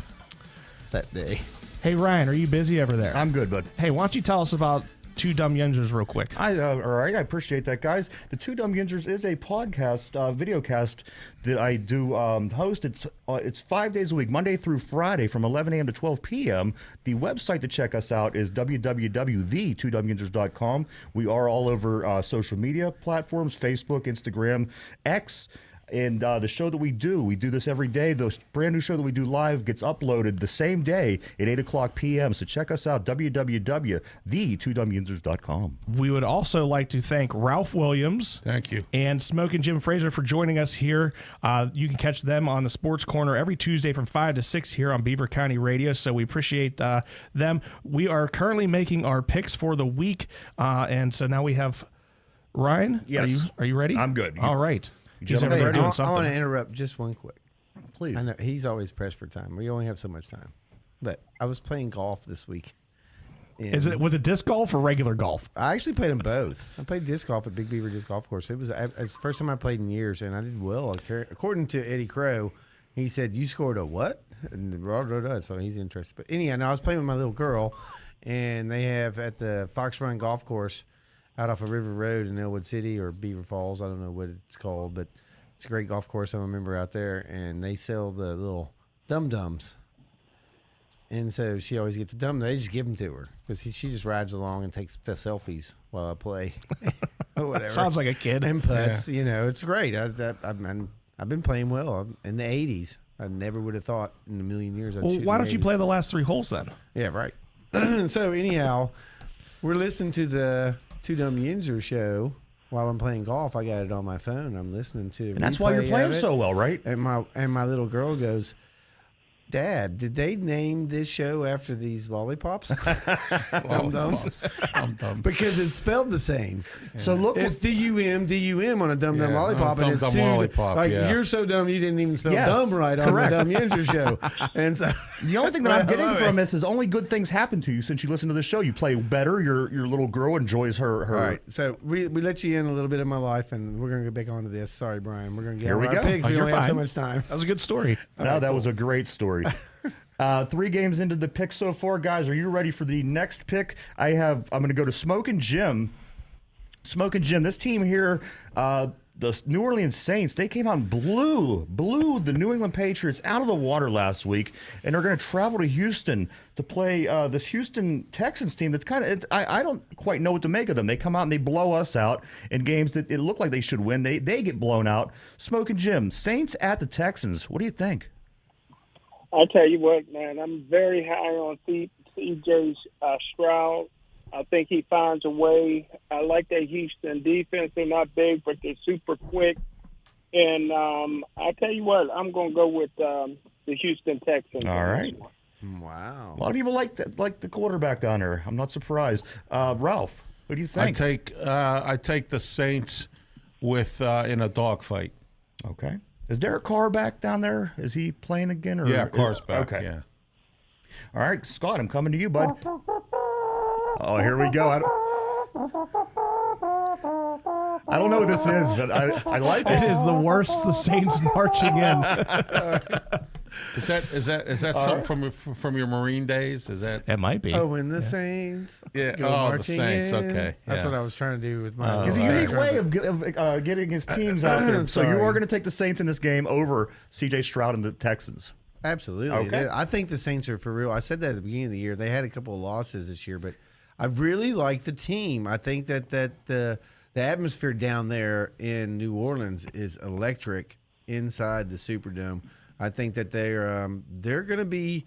that day. Hey Ryan, are you busy over there? I'm good, bud. Hey, why don't you tell us about Two Dumb Yinzers real quick? All right, I appreciate that, guys. The Two Dumb Yinzers is a podcast, videocast that I do host. It's 5 days a week, Monday through Friday from 11 a.m. to 12 p.m. The website to check us out is www.the2dumbyinzers.com. We are all over social media platforms, Facebook, Instagram, X. And the show that we do this every day. The brand new show that we do live gets uploaded the same day at 8 o'clock p.m. So check us out, www.the2dumbyusers.com. We would also like to thank Ralph Williams. Thank you. And Smoke and Jim Fraser for joining us here. You can catch them on the Sports Corner every Tuesday from 5 to 6 here on Beaver County Radio. So we appreciate them. We are currently making our picks for the week. And so now we have Ryan. Yes. Are you ready? I'm good. All right. He's gentlemen over there doing I something. want to interrupt just one quick. Please. I know he's always pressed for time. We only have so much time. But I was playing golf this week. Was it disc golf or regular golf? I actually played them both. I played disc golf at Big Beaver Disc Golf Course. It's the first time I played in years, and I did well. According to Eddie Crow, he said, "You scored a what?" And so he's interested. But anyhow, now I was playing with my little girl, and they have at the Fox Run Golf Course out off of River Road in Elwood City or Beaver Falls. I don't know what it's called, but it's a great golf course. I'm a member out there, and they sell the little dum-dums. And so she always gets a dum. They just give them to her because she just rides along and takes selfies while I play. Or whatever. Sounds like a kid. And putts, it's great. I've been playing well in the 80s. I never would have thought in a million years. Well, why don't you play the last 3 holes then? Yeah, right. So anyhow, we're listening to the Two Dumb Yinzer show while I'm playing golf. I got it on my phone. I'm listening to. And that's why you're playing so well, right? And my little girl goes, "Dad, did they name this show after these lollipops?" Dum-dums. Because it's spelled the same. Yeah. So look, it's D-U-M on a dum-dum lollipop, and it's two. Lollipop, you're so dumb you didn't even spell dumb right on the Dumb Yinzer show. And so the only thing that I'm getting from this is only good things happen to you since you listen to the show. You play better. Your little girl enjoys her. All right. So we let you in a little bit of my life, and we're gonna get back onto this. Sorry, Brian. We're gonna get Here we our go. picks. We You're only have so fine. much time. That was a good story. No, that was a great story. 3 games into the pick so far, guys. Are you ready for the next pick? I'm going to go to Smoke and Jim. Smoke and Jim, this team here, the New Orleans Saints, they came out and blew the New England Patriots out of the water last week, and they're going to travel to Houston to play this Houston Texans team that's kind of, I don't quite know what to make of them. They come out and they blow us out in games that it looked like they should win. They get blown out. Smoke and Jim, Saints at the Texans. What do you think? I tell you what, man, I'm very high on C.J. Stroud. I think he finds a way. I like that Houston defense. They're not big, but they're super quick. And I tell you what, I'm going to go with the Houston Texans. All right. Wow. A lot of people like the quarterback down there. I'm not surprised. Ralph, what do you think? I take the Saints with in a dogfight. Okay. Is Derek Carr back down there? Is he playing again? Or, Yeah, Carr's back. Okay. Yeah. All right, Scott, I'm coming to you, bud. Oh, here we go. I don't know what this is, but I like it. It is the worst. The Saints marching in. Is that something from your Marine days? Is that? It might be. Oh, when the Saints. Yeah. Go Oh, the marching Saints. in. Okay. That's yeah. what I was trying to do with my. It's a unique way of getting his teams out there. So you are going to take the Saints in this game over C.J. Stroud and the Texans. Absolutely. Okay. I think the Saints are for real. I said that at the beginning of the year. They had a couple of losses this year, but I really like the team. I think that the atmosphere down there in New Orleans is electric inside the Superdome. I think that they're going to be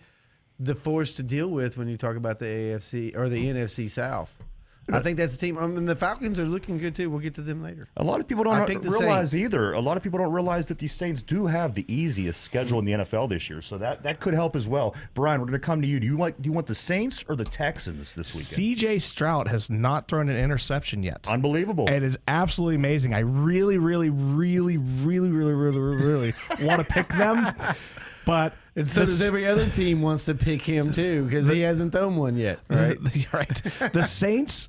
the force to deal with when you talk about the AFC or the NFC South. I think that's the team. And the Falcons are looking good too. We'll get to them later. A lot of people don't realize either. A lot of people don't realize that the Saints do have the easiest schedule in the NFL this year, so that could help as well. Brian, we're going to come to you. Do you want the Saints or the Texans this weekend? C.J. Stroud has not thrown an interception yet. Unbelievable. It is absolutely amazing. I really, really, really, really, really, really, really want to pick them, but and so does every other team wants to pick him too because he hasn't thrown one yet, right? Right. The Saints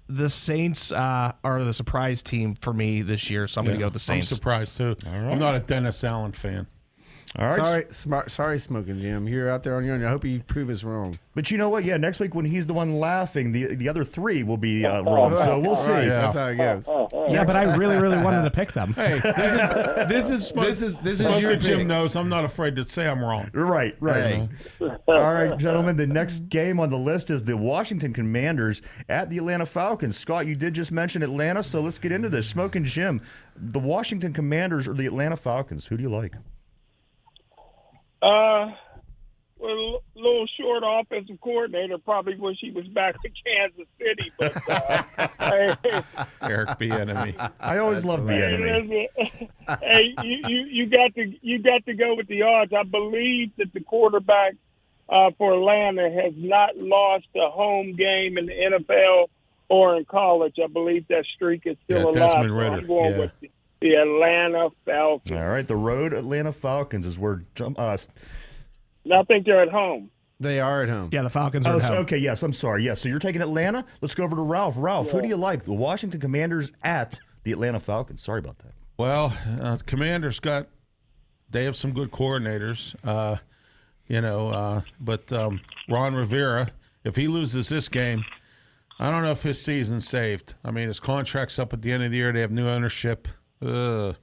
are the surprise team for me this year, so I'm going to go with the Saints. I'm surprised too. All right. I'm not a Dennis Allen fan. All right. Sorry, Smoking Jim. You're out there on your own. I hope you prove us wrong. But you know what? Yeah, next week when he's the one laughing, the other three will be wrong. So we'll see. Right, that's how it goes. Yeah, but I really, really wanted to pick them. Hey, this is your Jim knows. I'm not afraid to say I'm wrong. Right. Hey. All right, gentlemen. The next game on the list is the Washington Commanders at the Atlanta Falcons. Scott, you did just mention Atlanta, so let's get into this. Smoking Jim, the Washington Commanders or the Atlanta Falcons? Who do you like? Well, a little short offensive coordinator. Probably wish he was back in Kansas City. But Eric Bieniemy. I always love Bieniemy. Hey, you got to go with the odds. I believe that the quarterback for Atlanta has not lost a home game in the NFL or in college. I believe that streak is still alive. Desmond So Ritter. I'm going with the Atlanta Falcons. All right, the road Atlanta Falcons is where I think they're at home. They are at home. Yeah, the Falcons are at home. Okay, yes, I'm sorry. Yes, so you're taking Atlanta. Let's go over to Ralph. Ralph, who do you like? The Washington Commanders at the Atlanta Falcons. Sorry about that. Well, the Commanders they have some good coordinators, but Ron Rivera, if he loses this game, I don't know if his season's saved. I mean, his contract's up at the end of the year. They have new ownership. I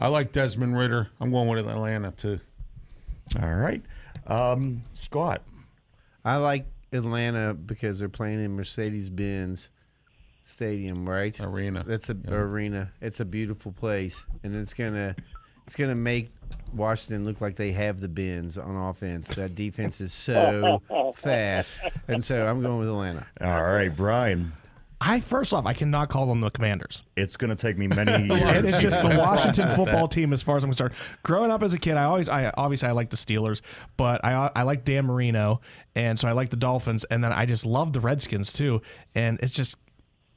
like Desmond Ritter. I'm going with Atlanta, too. All right. Scott. I like Atlanta because they're playing in Mercedes-Benz Stadium, right? Arena. Arena. It's a beautiful place, and it's gonna make Washington look like they have the Benz on offense. That defense is so fast, and so I'm going with Atlanta. All right, Brian. First off, I cannot call them the Commanders. It's going to take me many years. And it's just the Washington football team as far as I'm concerned. Growing up as a kid, I like the Steelers, but I like Dan Marino, and so I like the Dolphins, and then I just love the Redskins too. And it just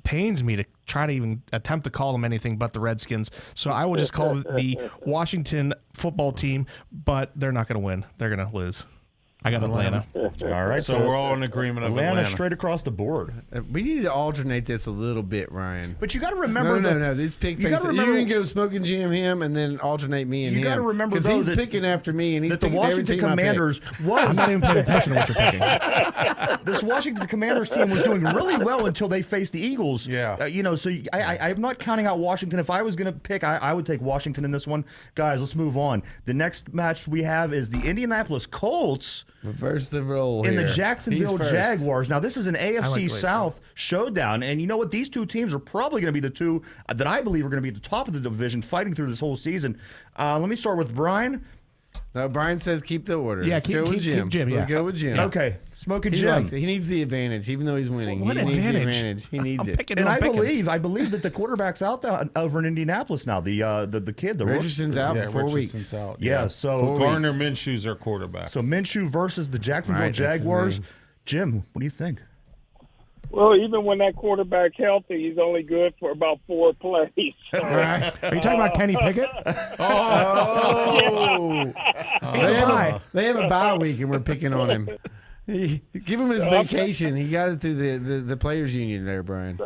pains me to try to even attempt to call them anything but the Redskins. So I will just call it the Washington football team, but they're not going to win. They're going to lose. I got Atlanta. All right, so we're all in agreement of Atlanta. Straight across the board. We need to alternate this a little bit, Ryan. But you got to remember No. These pick things. You can go Smoking Jim him, and then alternate me and him. You got to remember because he's picking after me, and he's the picking Washington Commanders was. I'm not even paying attention to what you're picking. This Washington Commanders team was doing really well until they faced the Eagles. Yeah. So I'm not counting out Washington. If I was going to pick, I would take Washington in this one. Guys, let's move on. The next match we have is the Indianapolis Colts. Reverse the role in here. the Jacksonville Jaguars. Now, this is an AFC South showdown, and you know what? These two teams are probably going to be the two that I believe are going to be at the top of the division, fighting through this whole season. Let me start with Brian. No, Brian says keep the order. Yeah, Let's go with Jim. Keep Jim. Yeah. Let's go with Jim. Okay, Smoking Jim. He needs the advantage, even though he's winning. What he advantage? needs the advantage. He needs it. Picking And I picking. believe that the quarterback's out there over in Indianapolis now. The kid, the Richardson's out for 4 weeks. Richardson's out. Yeah, so Gardner Minshew's our quarterback. So Minshew versus the Jacksonville Right, that's his Jaguars. name. Jim, what do you think? Well, even when that quarterback's healthy, he's only good for about 4 plays. So, Are you talking about Kenny Pickett? They have a bye week, and we're picking on him. Give him his vacation. He got it through the players' union there, Brian.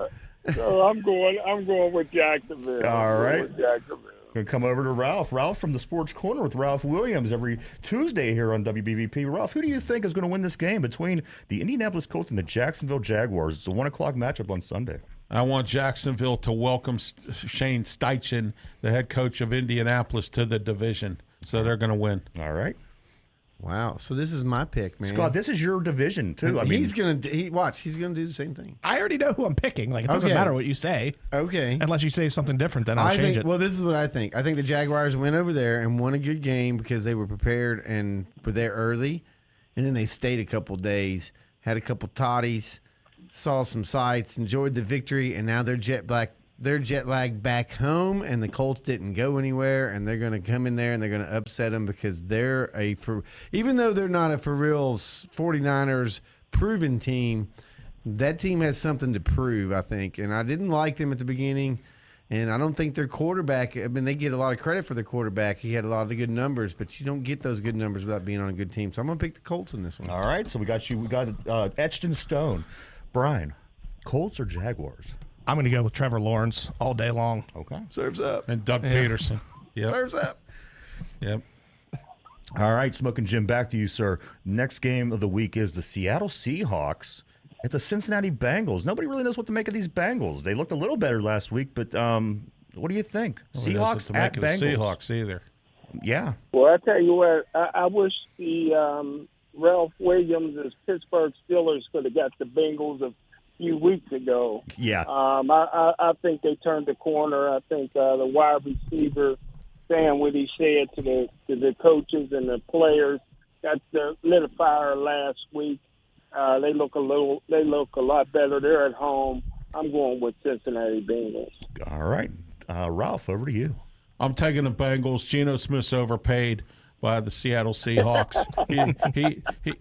so I'm going with Jacksonville. All right. With Jacksonville. Going to come over to Ralph. Ralph from the Sports Corner with Ralph Williams every Tuesday here on WBVP. Ralph, who do you think is going to win this game between the Indianapolis Colts and the Jacksonville Jaguars? It's a 1 o'clock matchup on Sunday. I want Jacksonville to welcome Shane Steichen, the head coach of Indianapolis, to the division. So they're going to win. All right. Wow. So this is my pick, man. Scott, this is your division, too. He's going to do the same thing. I already know who I'm picking. Like, it doesn't matter what you say. Okay. Unless you say something different, then I'll change it. Well, this is what I think. I think the Jaguars went over there and won a good game because they were prepared and were there early. And then they stayed a couple days, had a couple toddies, saw some sights, enjoyed the victory, and now they're jet lagged back home, and the Colts didn't go anywhere, and they're going to come in there and they're going to upset them because they're even though they're not a for real 49ers proven team, that team has something to prove, I think. And I didn't like them at the beginning, and I don't think their quarterback, I mean, they get a lot of credit for their quarterback. He had a lot of good numbers, but you don't get those good numbers without being on a good team. So I'm going to pick the Colts in this one. All right. So we got etched in stone. Brian, Colts or Jaguars? I'm going to go with Trevor Lawrence all day long. Okay. Serves up. And Doug Peterson. Yep. Serves up. Yep. All right, Smoking Jim, back to you, sir. Next game of the week is the Seattle Seahawks at the Cincinnati Bengals. Nobody really knows what to make of these Bengals. They looked a little better last week, but what do you think? Seahawks at Bengals. Seahawks either. Yeah. Well, I tell you what, I wish the Ralph Williams' Pittsburgh Steelers could have got the Bengals a few weeks ago. Yeah. I think they turned the corner. I think the wide receiver saying what he said to the coaches and the players got lit a fire last week. They look a lot better. They're at home. I'm going with Cincinnati Bengals. All right, Ralph, over to you. I'm taking the Bengals. Geno Smith's overpaid by the Seattle Seahawks.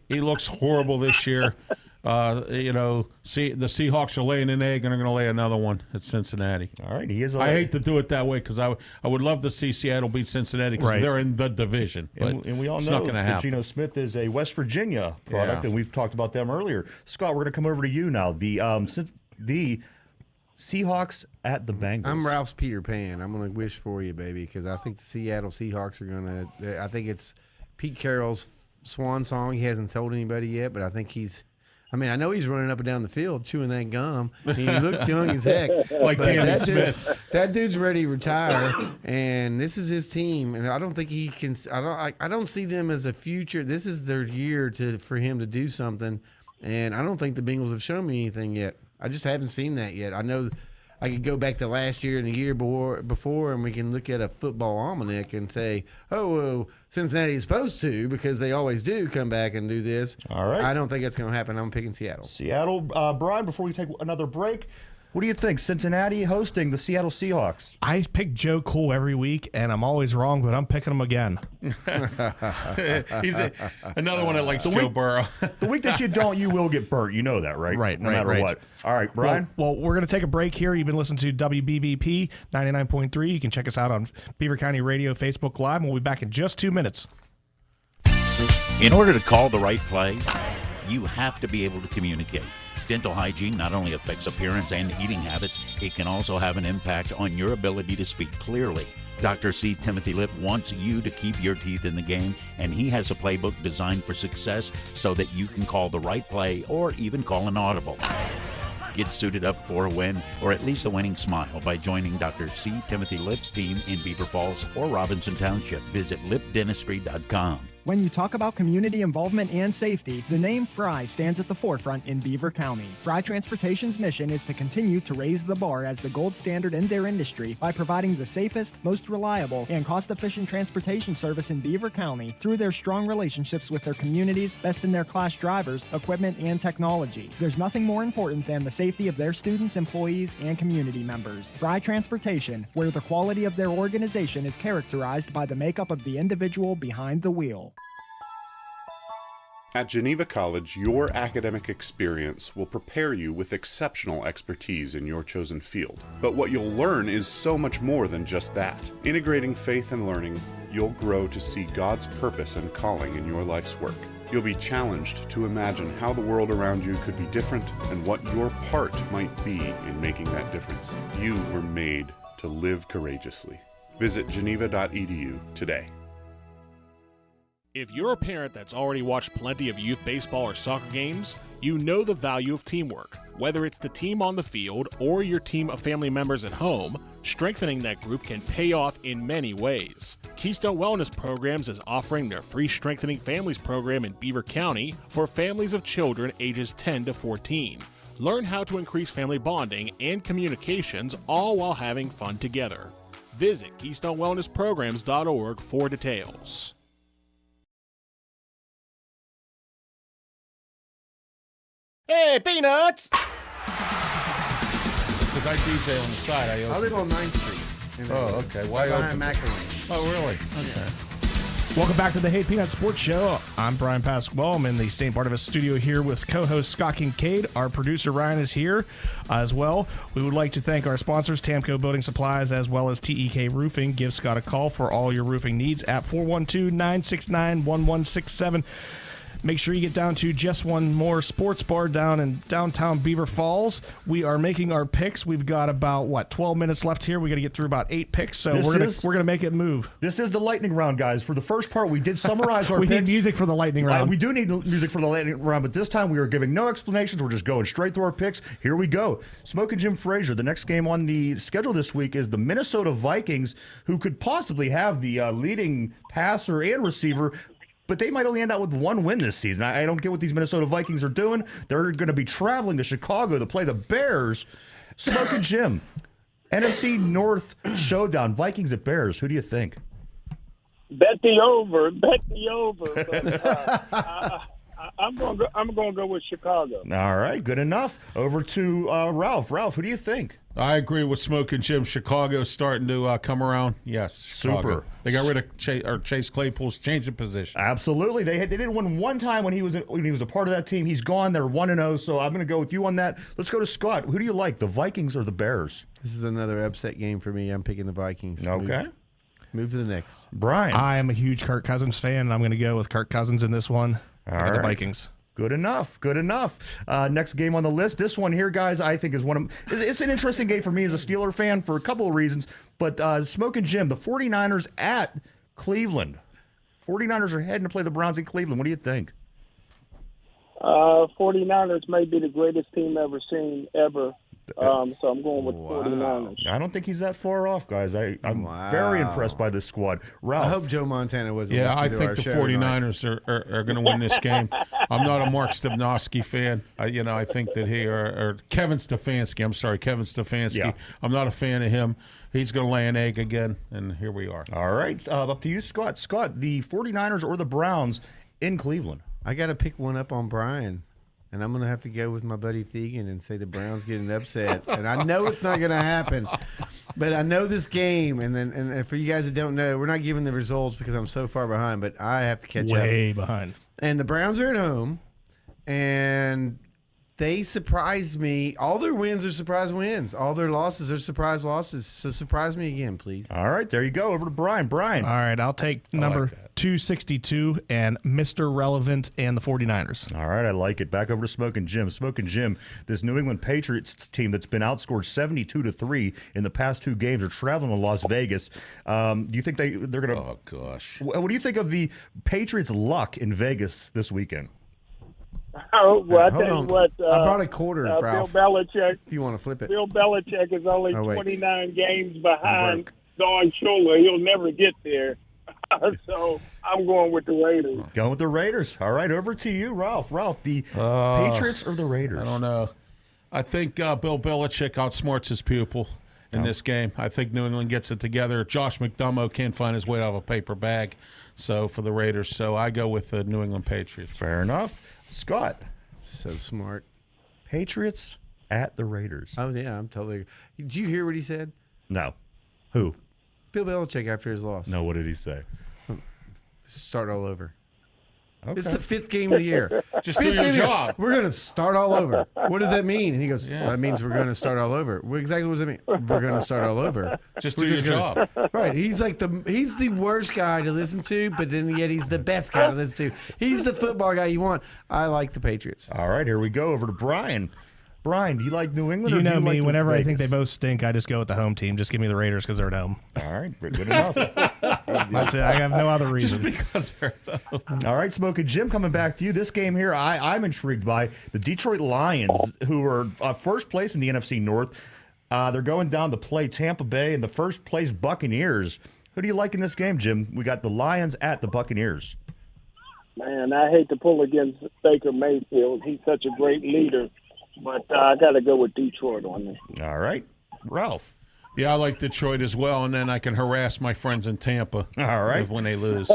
he looks horrible this year. The Seahawks are laying an egg and are going to lay another one at Cincinnati. All right, I hate to do it that way because I would love to see Seattle beat Cincinnati because they're in the division. But and we all it's know not going to that happen. Geno Smith is a West Virginia product, and we've talked about them earlier. Scott, we're going to come over to you now. The Seahawks at the Bengals. I'm Ralph's Peter Pan. I'm going to wish for you, baby, because I think the Seattle Seahawks are going to – I think it's Pete Carroll's swan song. He hasn't told anybody yet, but I think he's – I know he's running up and down the field chewing that gum. And he looks young as heck. Like Danny Smith. That dude's ready to retire, and this is his team. And I don't think he can. I don't see them as a future. This is their year for him to do something, and I don't think the Bengals have shown me anything yet. I just haven't seen that yet. I know I could go back to last year and the year before, and we can look at a football almanac and say, well, Cincinnati is supposed to, because they always do come back and do this. All right. I don't think that's going to happen. I'm picking Seattle. Seattle. Brian, before we take another break, what do you think? Cincinnati hosting the Seattle Seahawks. I pick Joe Cool every week, and I'm always wrong, but I'm picking him again. He's another one that likes Joe Burrow. The week that you don't, you will get burnt. You know that, right? Right, no matter what. All right, Brian? Well, we're going to take a break here. You've been listening to WBVP 99.3. You can check us out on Beaver County Radio, Facebook Live, and we'll be back in just 2 minutes. In order to call the right play, you have to be able to communicate. Dental hygiene not only affects appearance and eating habits, it can also have an impact on your ability to speak clearly. Dr. C. Timothy Lip wants you to keep your teeth in the game, and he has a playbook designed for success so that you can call the right play or even call an audible. Get suited up for a win, or at least a winning smile, by joining Dr. C. Timothy Lip's team in Beaver Falls or Robinson Township. Visit lipdentistry.com. When you talk about community involvement and safety, the name Fry stands at the forefront in Beaver County. Fry Transportation's mission is to continue to raise the bar as the gold standard in their industry by providing the safest, most reliable, and cost-efficient transportation service in Beaver County through their strong relationships with their communities, best-in-their-class drivers, equipment, and technology. There's nothing more important than the safety of their students, employees, and community members. Fry Transportation, where the quality of their organization is characterized by the makeup of the individual behind the wheel. At Geneva College, your academic experience will prepare you with exceptional expertise in your chosen field. But what you'll learn is so much more than just that. Integrating faith and learning, you'll grow to see God's purpose and calling in your life's work. You'll be challenged to imagine how the world around you could be different and what your part might be in making that difference. You were made to live courageously. Visit geneva.edu today. If you're a parent that's already watched plenty of youth baseball or soccer games, you know the value of teamwork. Whether it's the team on the field or your team of family members at home, strengthening that group can pay off in many ways. Keystone Wellness Programs is offering their free Strengthening Families program in Beaver County for families of children ages 10 to 14. Learn how to increase family bonding and communications, all while having fun together. Visit KeystoneWellnessPrograms.org for details. Hey, Peanuts! Because I DJ on the side. I live on 9th Street. Oh, okay. Why behind McElwain? Oh, really? Okay. Welcome back to the Hey Peanut Sports Show. I'm Brian Pasquale. I'm in the St. Barnabas studio here with co-host Scott Kincaid. Our producer Ryan is here as well. We would like to thank our sponsors, Tamco Building Supplies, as well as TEK Roofing. Give Scott a call for all your roofing needs at 412-969-1167. Make sure you get down to Just One More Sports Bar down in downtown Beaver Falls. We are making our picks. We've got about 12 minutes left here. We got to get through about 8 picks, so we're gonna make it move. This is the lightning round, guys. For the first part, we did summarize our we picks. need music for the lightning round. We do need music for the lightning round, but this time we are giving no explanations. We're just going straight through our picks. Here we go. Smoking Jim Frazier. The next game on the schedule this week is the Minnesota Vikings, who could possibly have the leading passer and receiver, but they might only end out with 1 win this season. I don't get what these Minnesota Vikings are doing. They're going to be traveling to Chicago to play the Bears. Smoking Jim. NFC North showdown. Vikings at Bears. Who do you think? Bet the over. But, I'm going to go with Chicago. All right, good enough. Over to Ralph. Ralph, who do you think? I agree with Smoking Jim. Chicago's starting to come around. Yes, Chicago. Super. They got rid of Chase Claypool's changing position. Absolutely. They didn't win one time when he was a part of that team. He's gone. They're 1-0, so I'm going to go with you on that. Let's go to Scott. Who do you like, the Vikings or the Bears? This is another upset game for me. I'm picking the Vikings. Okay. Move to the next. Brian. I am a huge Kirk Cousins fan, and I'm going to go with Kirk Cousins in this one. All right. The Vikings. Good enough. Next game on the list. This one here, guys, I think is it's an interesting game for me as a Steeler fan for a couple of reasons. But Smoking Jim, the 49ers at Cleveland. 49ers are heading to play the Browns in Cleveland. What do you think? 49ers may be the greatest team ever seen, ever. So I'm going with 49ers. I don't think he's that far off, guys. I'm very impressed by this squad. Ralph. I hope Joe Montana wasn't Yeah, I listening to think our the show 49ers are going to win this game. I'm not a Mark Stepnoski fan. I think that or Kevin Stefanski. I'm sorry, Kevin Stefanski. Yeah. I'm not a fan of him. He's going to lay an egg again, and here we are. All right, up to you, Scott. Scott, the 49ers or the Browns in Cleveland? I got to pick one up on Brian. And I'm going to have to go with my buddy Thegan and say the Browns getting upset. And I know it's not going to happen, but I know this game. And for you guys that don't know, we're not giving the results because I'm so far behind, but I have to catch up. Way behind. And the Browns are at home, and they surprised me. All their wins are surprise wins. All their losses are surprise losses. So surprise me again, please. All right, there you go. Over to Brian. Brian. All right, I'll take number 262 and Mr. Relevant and the 49ers. All right, I like it. Back over to Smoking Jim. Smoking Jim, this New England Patriots team that's been outscored 72-3 in the past 2 games are traveling to Las Vegas. Do you think they're going to? Oh gosh. What do you think of the Patriots' luck in Vegas this weekend? Oh, well, I tell you what. I brought a quarter, Ralph. Bill Belichick. If you want to flip it. Bill Belichick is only 29 games behind Don Shula. He'll never get there. So I'm going with the Raiders. Going with the Raiders. All right, over to you, Ralph. Ralph, the Patriots or the Raiders? I don't know. I think Bill Belichick outsmarts his pupil in this game. I think New England gets it together. Josh McDonough can't find his way out of a paper bag. So for the Raiders, so I go with the New England Patriots. Fair enough. Scott. So smart. Patriots at the Raiders. Oh, yeah, I'm totally. Did you hear what he said? No. Who? Bill Belichick after his loss. No, what did he say? Start all over. Okay. It's the 5th game of the year. Just do your job. We're going to start all over. What does that mean? And he goes, well, that means we're going to start all over. Well, exactly what does that mean? We're going to start all over. Just do your job. Right. He's the worst guy to listen to, but then yet he's the best guy to listen to. He's the football guy you want. I like the Patriots. All right, here we go. Over to Brian. Brian, do you like New England? You or know do you me. like Whenever Vegas? I think they both stink, I just go with the home team. Just give me the Raiders because they're at home. All right, good enough. That's it. I have no other reason. Just because they're at home. All right, Smoking Jim, coming back to you. This game here, I'm intrigued by the Detroit Lions, who are first place in the NFC North. They're going down to play Tampa Bay and the first place Buccaneers. Who do you like in this game, Jim? We got the Lions at the Buccaneers. Man, I hate to pull against Baker Mayfield. He's such a great leader. But I got to go with Detroit on this. All right. Ralph. Yeah, I like Detroit as well, and then I can harass my friends in Tampa. All right. When they lose.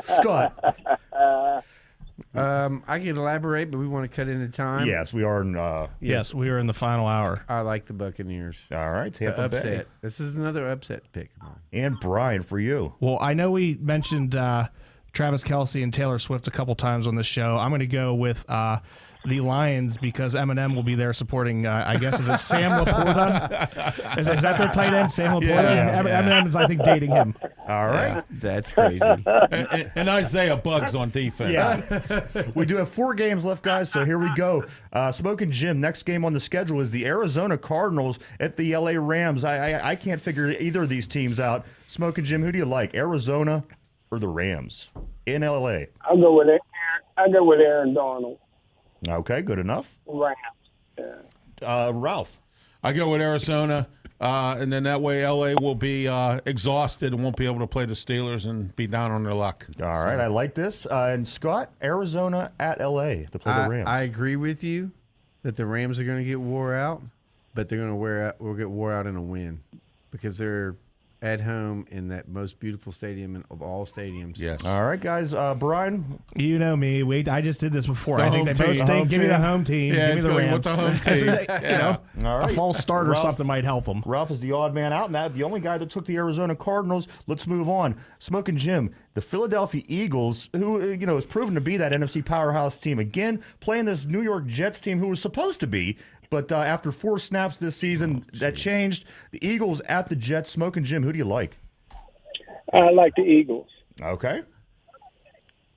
Scott. I can elaborate, but we want to cut into time. Yes, we are in. Yes, we are in the final hour. I like the Buccaneers. All right, Tampa upset. Bay. This is another upset pick. And Brian, for you. Well, I know we mentioned Travis Kelce and Taylor Swift a couple times on this show. I'm going to go with the Lions because Eminem will be there supporting, I guess, is it Sam Laporta? Is that their tight end, Sam Laporta? Yeah. Eminem is, I think, dating him. All right. That's crazy. and Isaiah Bugs on defense. Yeah. We do have 4 games left, guys, so here we go. Smoking Jim, next game on the schedule is the Arizona Cardinals at the LA Rams. I can't figure either of these teams out. Smoking Jim, who do you like, Arizona or the Rams in LA? I'll go with it. I go with Aaron Donald. Okay, good enough. Rams. Yeah. Ralph. I go with Arizona, and then that way LA will be exhausted and won't be able to play the Steelers and be down on their luck. All right, I like this. And Scott, Arizona at LA to play the Rams. I agree with you that the Rams are going to get wore out, but they're going to get wore out in a win because they're at home in that most beautiful stadium of all stadiums. Yes. All right, guys. Brian? You know me. I just did this before. The I think home they both team. stink. Give me the home team. Yeah, Give me it's the going Rams. with the home That's team. what they- you know, All right. a false start or Ralph- something might help them. Ralph is the odd man out, and that the only guy that took the Arizona Cardinals. Let's move on. Smoking Jim, the Philadelphia Eagles, who has proven to be that NFC powerhouse team again, playing this New York Jets team, who was supposed to be, but after 4 snaps this season, that changed. The Eagles at the Jets. Smoking Jim, who do you like? I like the Eagles. Okay.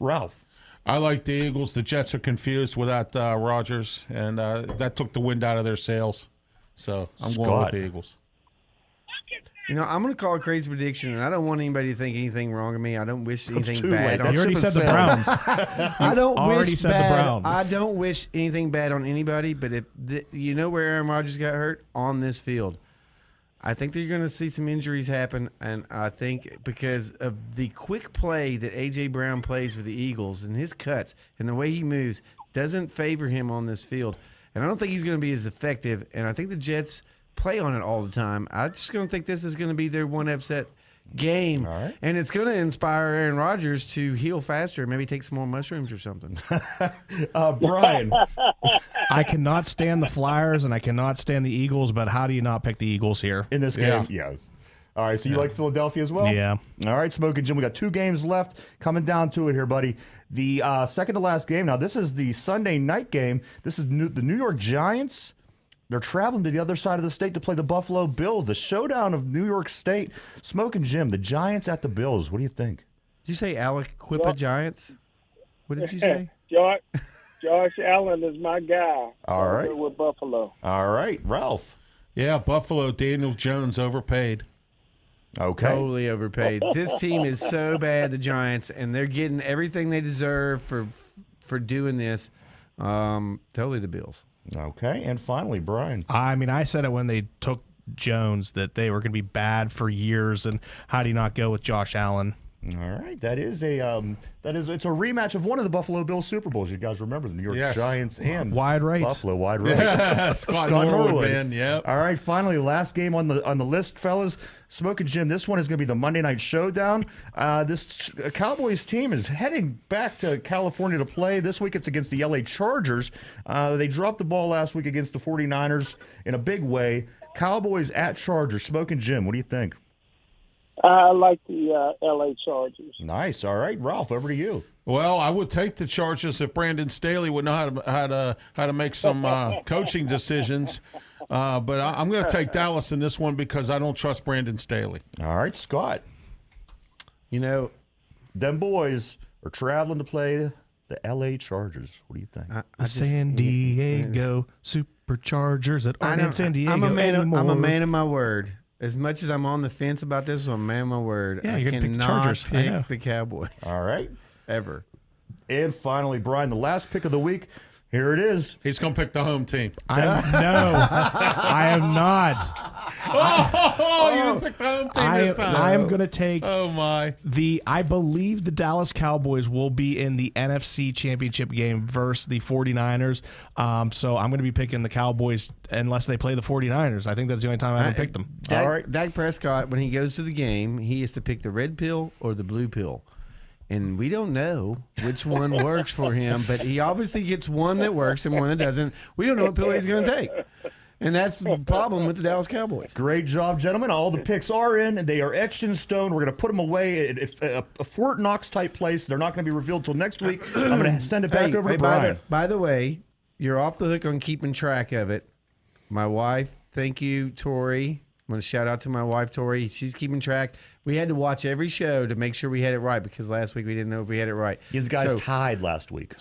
Ralph. I like the Eagles. The Jets are confused without Rodgers, and that took the wind out of their sails. So I'm going with the Eagles. I'm going to call a crazy prediction, and I don't want anybody to think anything wrong of me. I don't wish anything bad. You already said the Browns. I don't already wish said bad. the Browns. I don't wish anything bad on anybody, but if you know where Aaron Rodgers got hurt? On this field. I think that you're going to see some injuries happen, and I think because of the quick play that A.J. Brown plays for the Eagles and his cuts and the way he moves doesn't favor him on this field. And I don't think he's going to be as effective, and I think the Jets play on it all the time. I just don't think this is going to be their one upset game, and it's going to inspire Aaron Rodgers to heal faster, maybe take some more mushrooms or something. Brian. I cannot stand the Flyers and I cannot stand the Eagles, but how do you not pick the Eagles here? In this game? Yes. All right, so you like Philadelphia as well? Yeah. All right, Smoking Jim, we got 2 games left. Coming down to it here, buddy. The second to last game. Now, this is the Sunday night game. This is the New York Giants. They're traveling to the other side of the state to play the Buffalo Bills. The showdown of New York State. Smoking Jim, the Giants at the Bills. What do you think? Did you say Alec Quippa Giants? What did you say? Josh Allen is my guy. All right. With Buffalo. All right, Ralph. Yeah, Buffalo, Daniel Jones overpaid. Okay. Totally overpaid. This team is so bad, the Giants, and they're getting everything they deserve for doing this. Totally the Bills. Okay, and finally, Brian. I mean, I said it when they took Jones that they were going to be bad for years, and how do you not go with Josh Allen? All right, it's a rematch of one of the Buffalo Bills Super Bowls. You guys remember the New York Giants and wide right Buffalo wide right. Scott Norwood, man. Yep. All right, finally, last game on the list, fellas. Smoking Jim, this one is going to be the Monday Night Showdown. This Cowboys team is heading back to California to play. This week it's against the LA Chargers. They dropped the ball last week against the 49ers in a big way. Cowboys at Chargers. Smoking Jim, what do you think? I like the L.A. Chargers. Nice. All right, Ralph, over to you. Well, I would take the Chargers if Brandon Staley would know how to make some coaching decisions. But I'm going to take Dallas in this one because I don't trust Brandon Staley. All right, Scott. Them boys are traveling to play the L.A. Chargers. What do you think? San Diego Superchargers that aren't in San Diego anymore. I'm a man of my word. As much as I'm on the fence about this, I'm a man of my word. Yeah, I you're going to pick the cannot Chargers. pick the Cowboys. All right. Ever. And finally, Brian, the last pick of the week. Here it is. He's going to pick the home team. I am not. You picked the home team this time. I am going to take my. I believe the Dallas Cowboys will be in the NFC Championship game versus the 49ers. So I'm going to be picking the Cowboys unless they play the 49ers. I think that's the only time I haven't picked them. All right. Dak Prescott, when he goes to the game, he has to pick the red pill or the blue pill. And we don't know which one works for him, but he obviously gets one that works and one that doesn't. We don't know what pill he's going to take. And that's the problem with the Dallas Cowboys. Great job, gentlemen. All the picks are in, and they are etched in stone. We're going to put them away at a Fort Knox type place. They're not going to be revealed till next week. I'm going to send it back over to Brian. By the way, you're off the hook on keeping track of it. My wife, thank you, Tori. I'm going to shout out to my wife, Tori. She's keeping track. We had to watch every show to make sure we had it right because last week we didn't know if we had it right. You guys tied last week.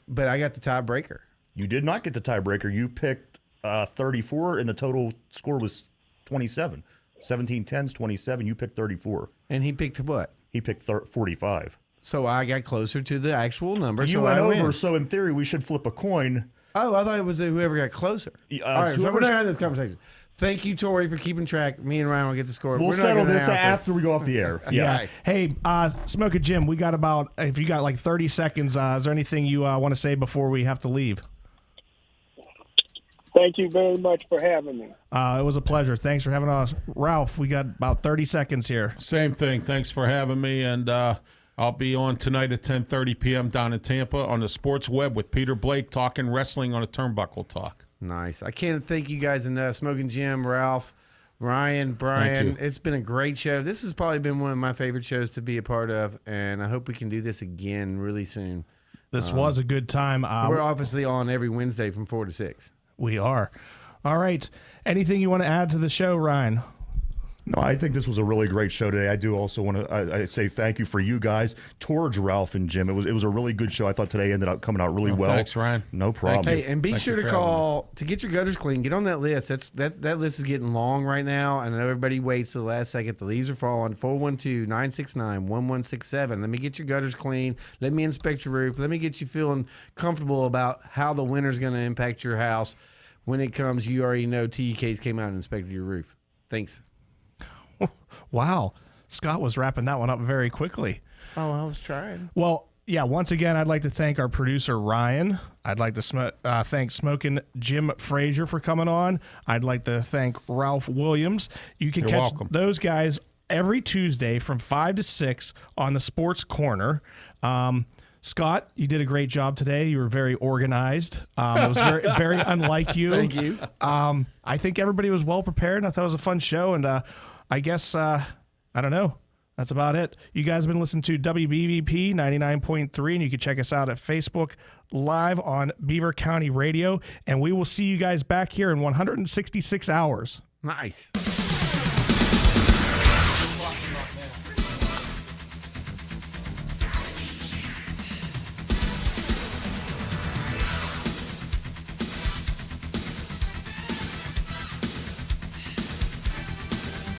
But I got the tiebreaker. You did not get the tiebreaker. You picked 34, and the total score was 27. 17-10's 27. You picked 34. And he picked what? He picked 45. So I got closer to the actual number. You went over, so in theory, we should flip a coin. Oh, I thought it was whoever got closer. All right, so we're not having this conversation. Thank you, Tori, for keeping track. Me and Ryan will get the score. We'll settle this after we go off the air. Yeah. Hey, Smoking Jim, we got if you got like 30 seconds, is there anything you want to say before we have to leave? Thank you very much for having me. It was a pleasure. Thanks for having us. Ralph, we got about 30 seconds here. Same thing. Thanks for having me. And I'll be on tonight at 10:30 p.m. down in Tampa on the Sports Web with Peter Blake talking wrestling on a Turnbuckle Talk. Nice. I can't thank you guys enough. Smoking Jim, Ralph, Ryan, Brian. It's been a great show. This has probably been one of my favorite shows to be a part of, and I hope we can do this again really soon. This was a good time. We're obviously on every Wednesday from 4 to 6. We are. All right. Anything you want to add to the show, Ryan? No, I think this was a really great show today. I do also want to say thank you for you guys towards Ralph and Jim. It was a really good show. I thought today ended up coming out really well. Thanks, Ryan. No problem. Hey, and be sure to call to get your gutters clean. Get on that list. That list is getting long right now, and I know everybody waits to the last second. The leaves are falling. 412-969-1167. Let me get your gutters clean. Let me inspect your roof. Let me get you feeling comfortable about how the winter's going to impact your house. When it comes, you already know TEK's came out and inspected your roof. Thanks. Wow. Scott was wrapping that one up very quickly. Oh, I was trying. Well, yeah, once again, I'd like to thank our producer, Ryan. I'd like to thank Smoking Jim Frazier for coming on. I'd like to thank Ralph Williams. You can catch those guys every Tuesday from 5 to 6 on the Sports Corner. Scott, you did a great job today. You were very organized. It was very, very unlike you. Thank you. I think everybody was well prepared, and I thought it was a fun show. And I guess, I don't know. That's about it. You guys have been listening to WBVP 99.3, and you can check us out at Facebook Live on Beaver County Radio. And we will see you guys back here in 166 hours. Nice.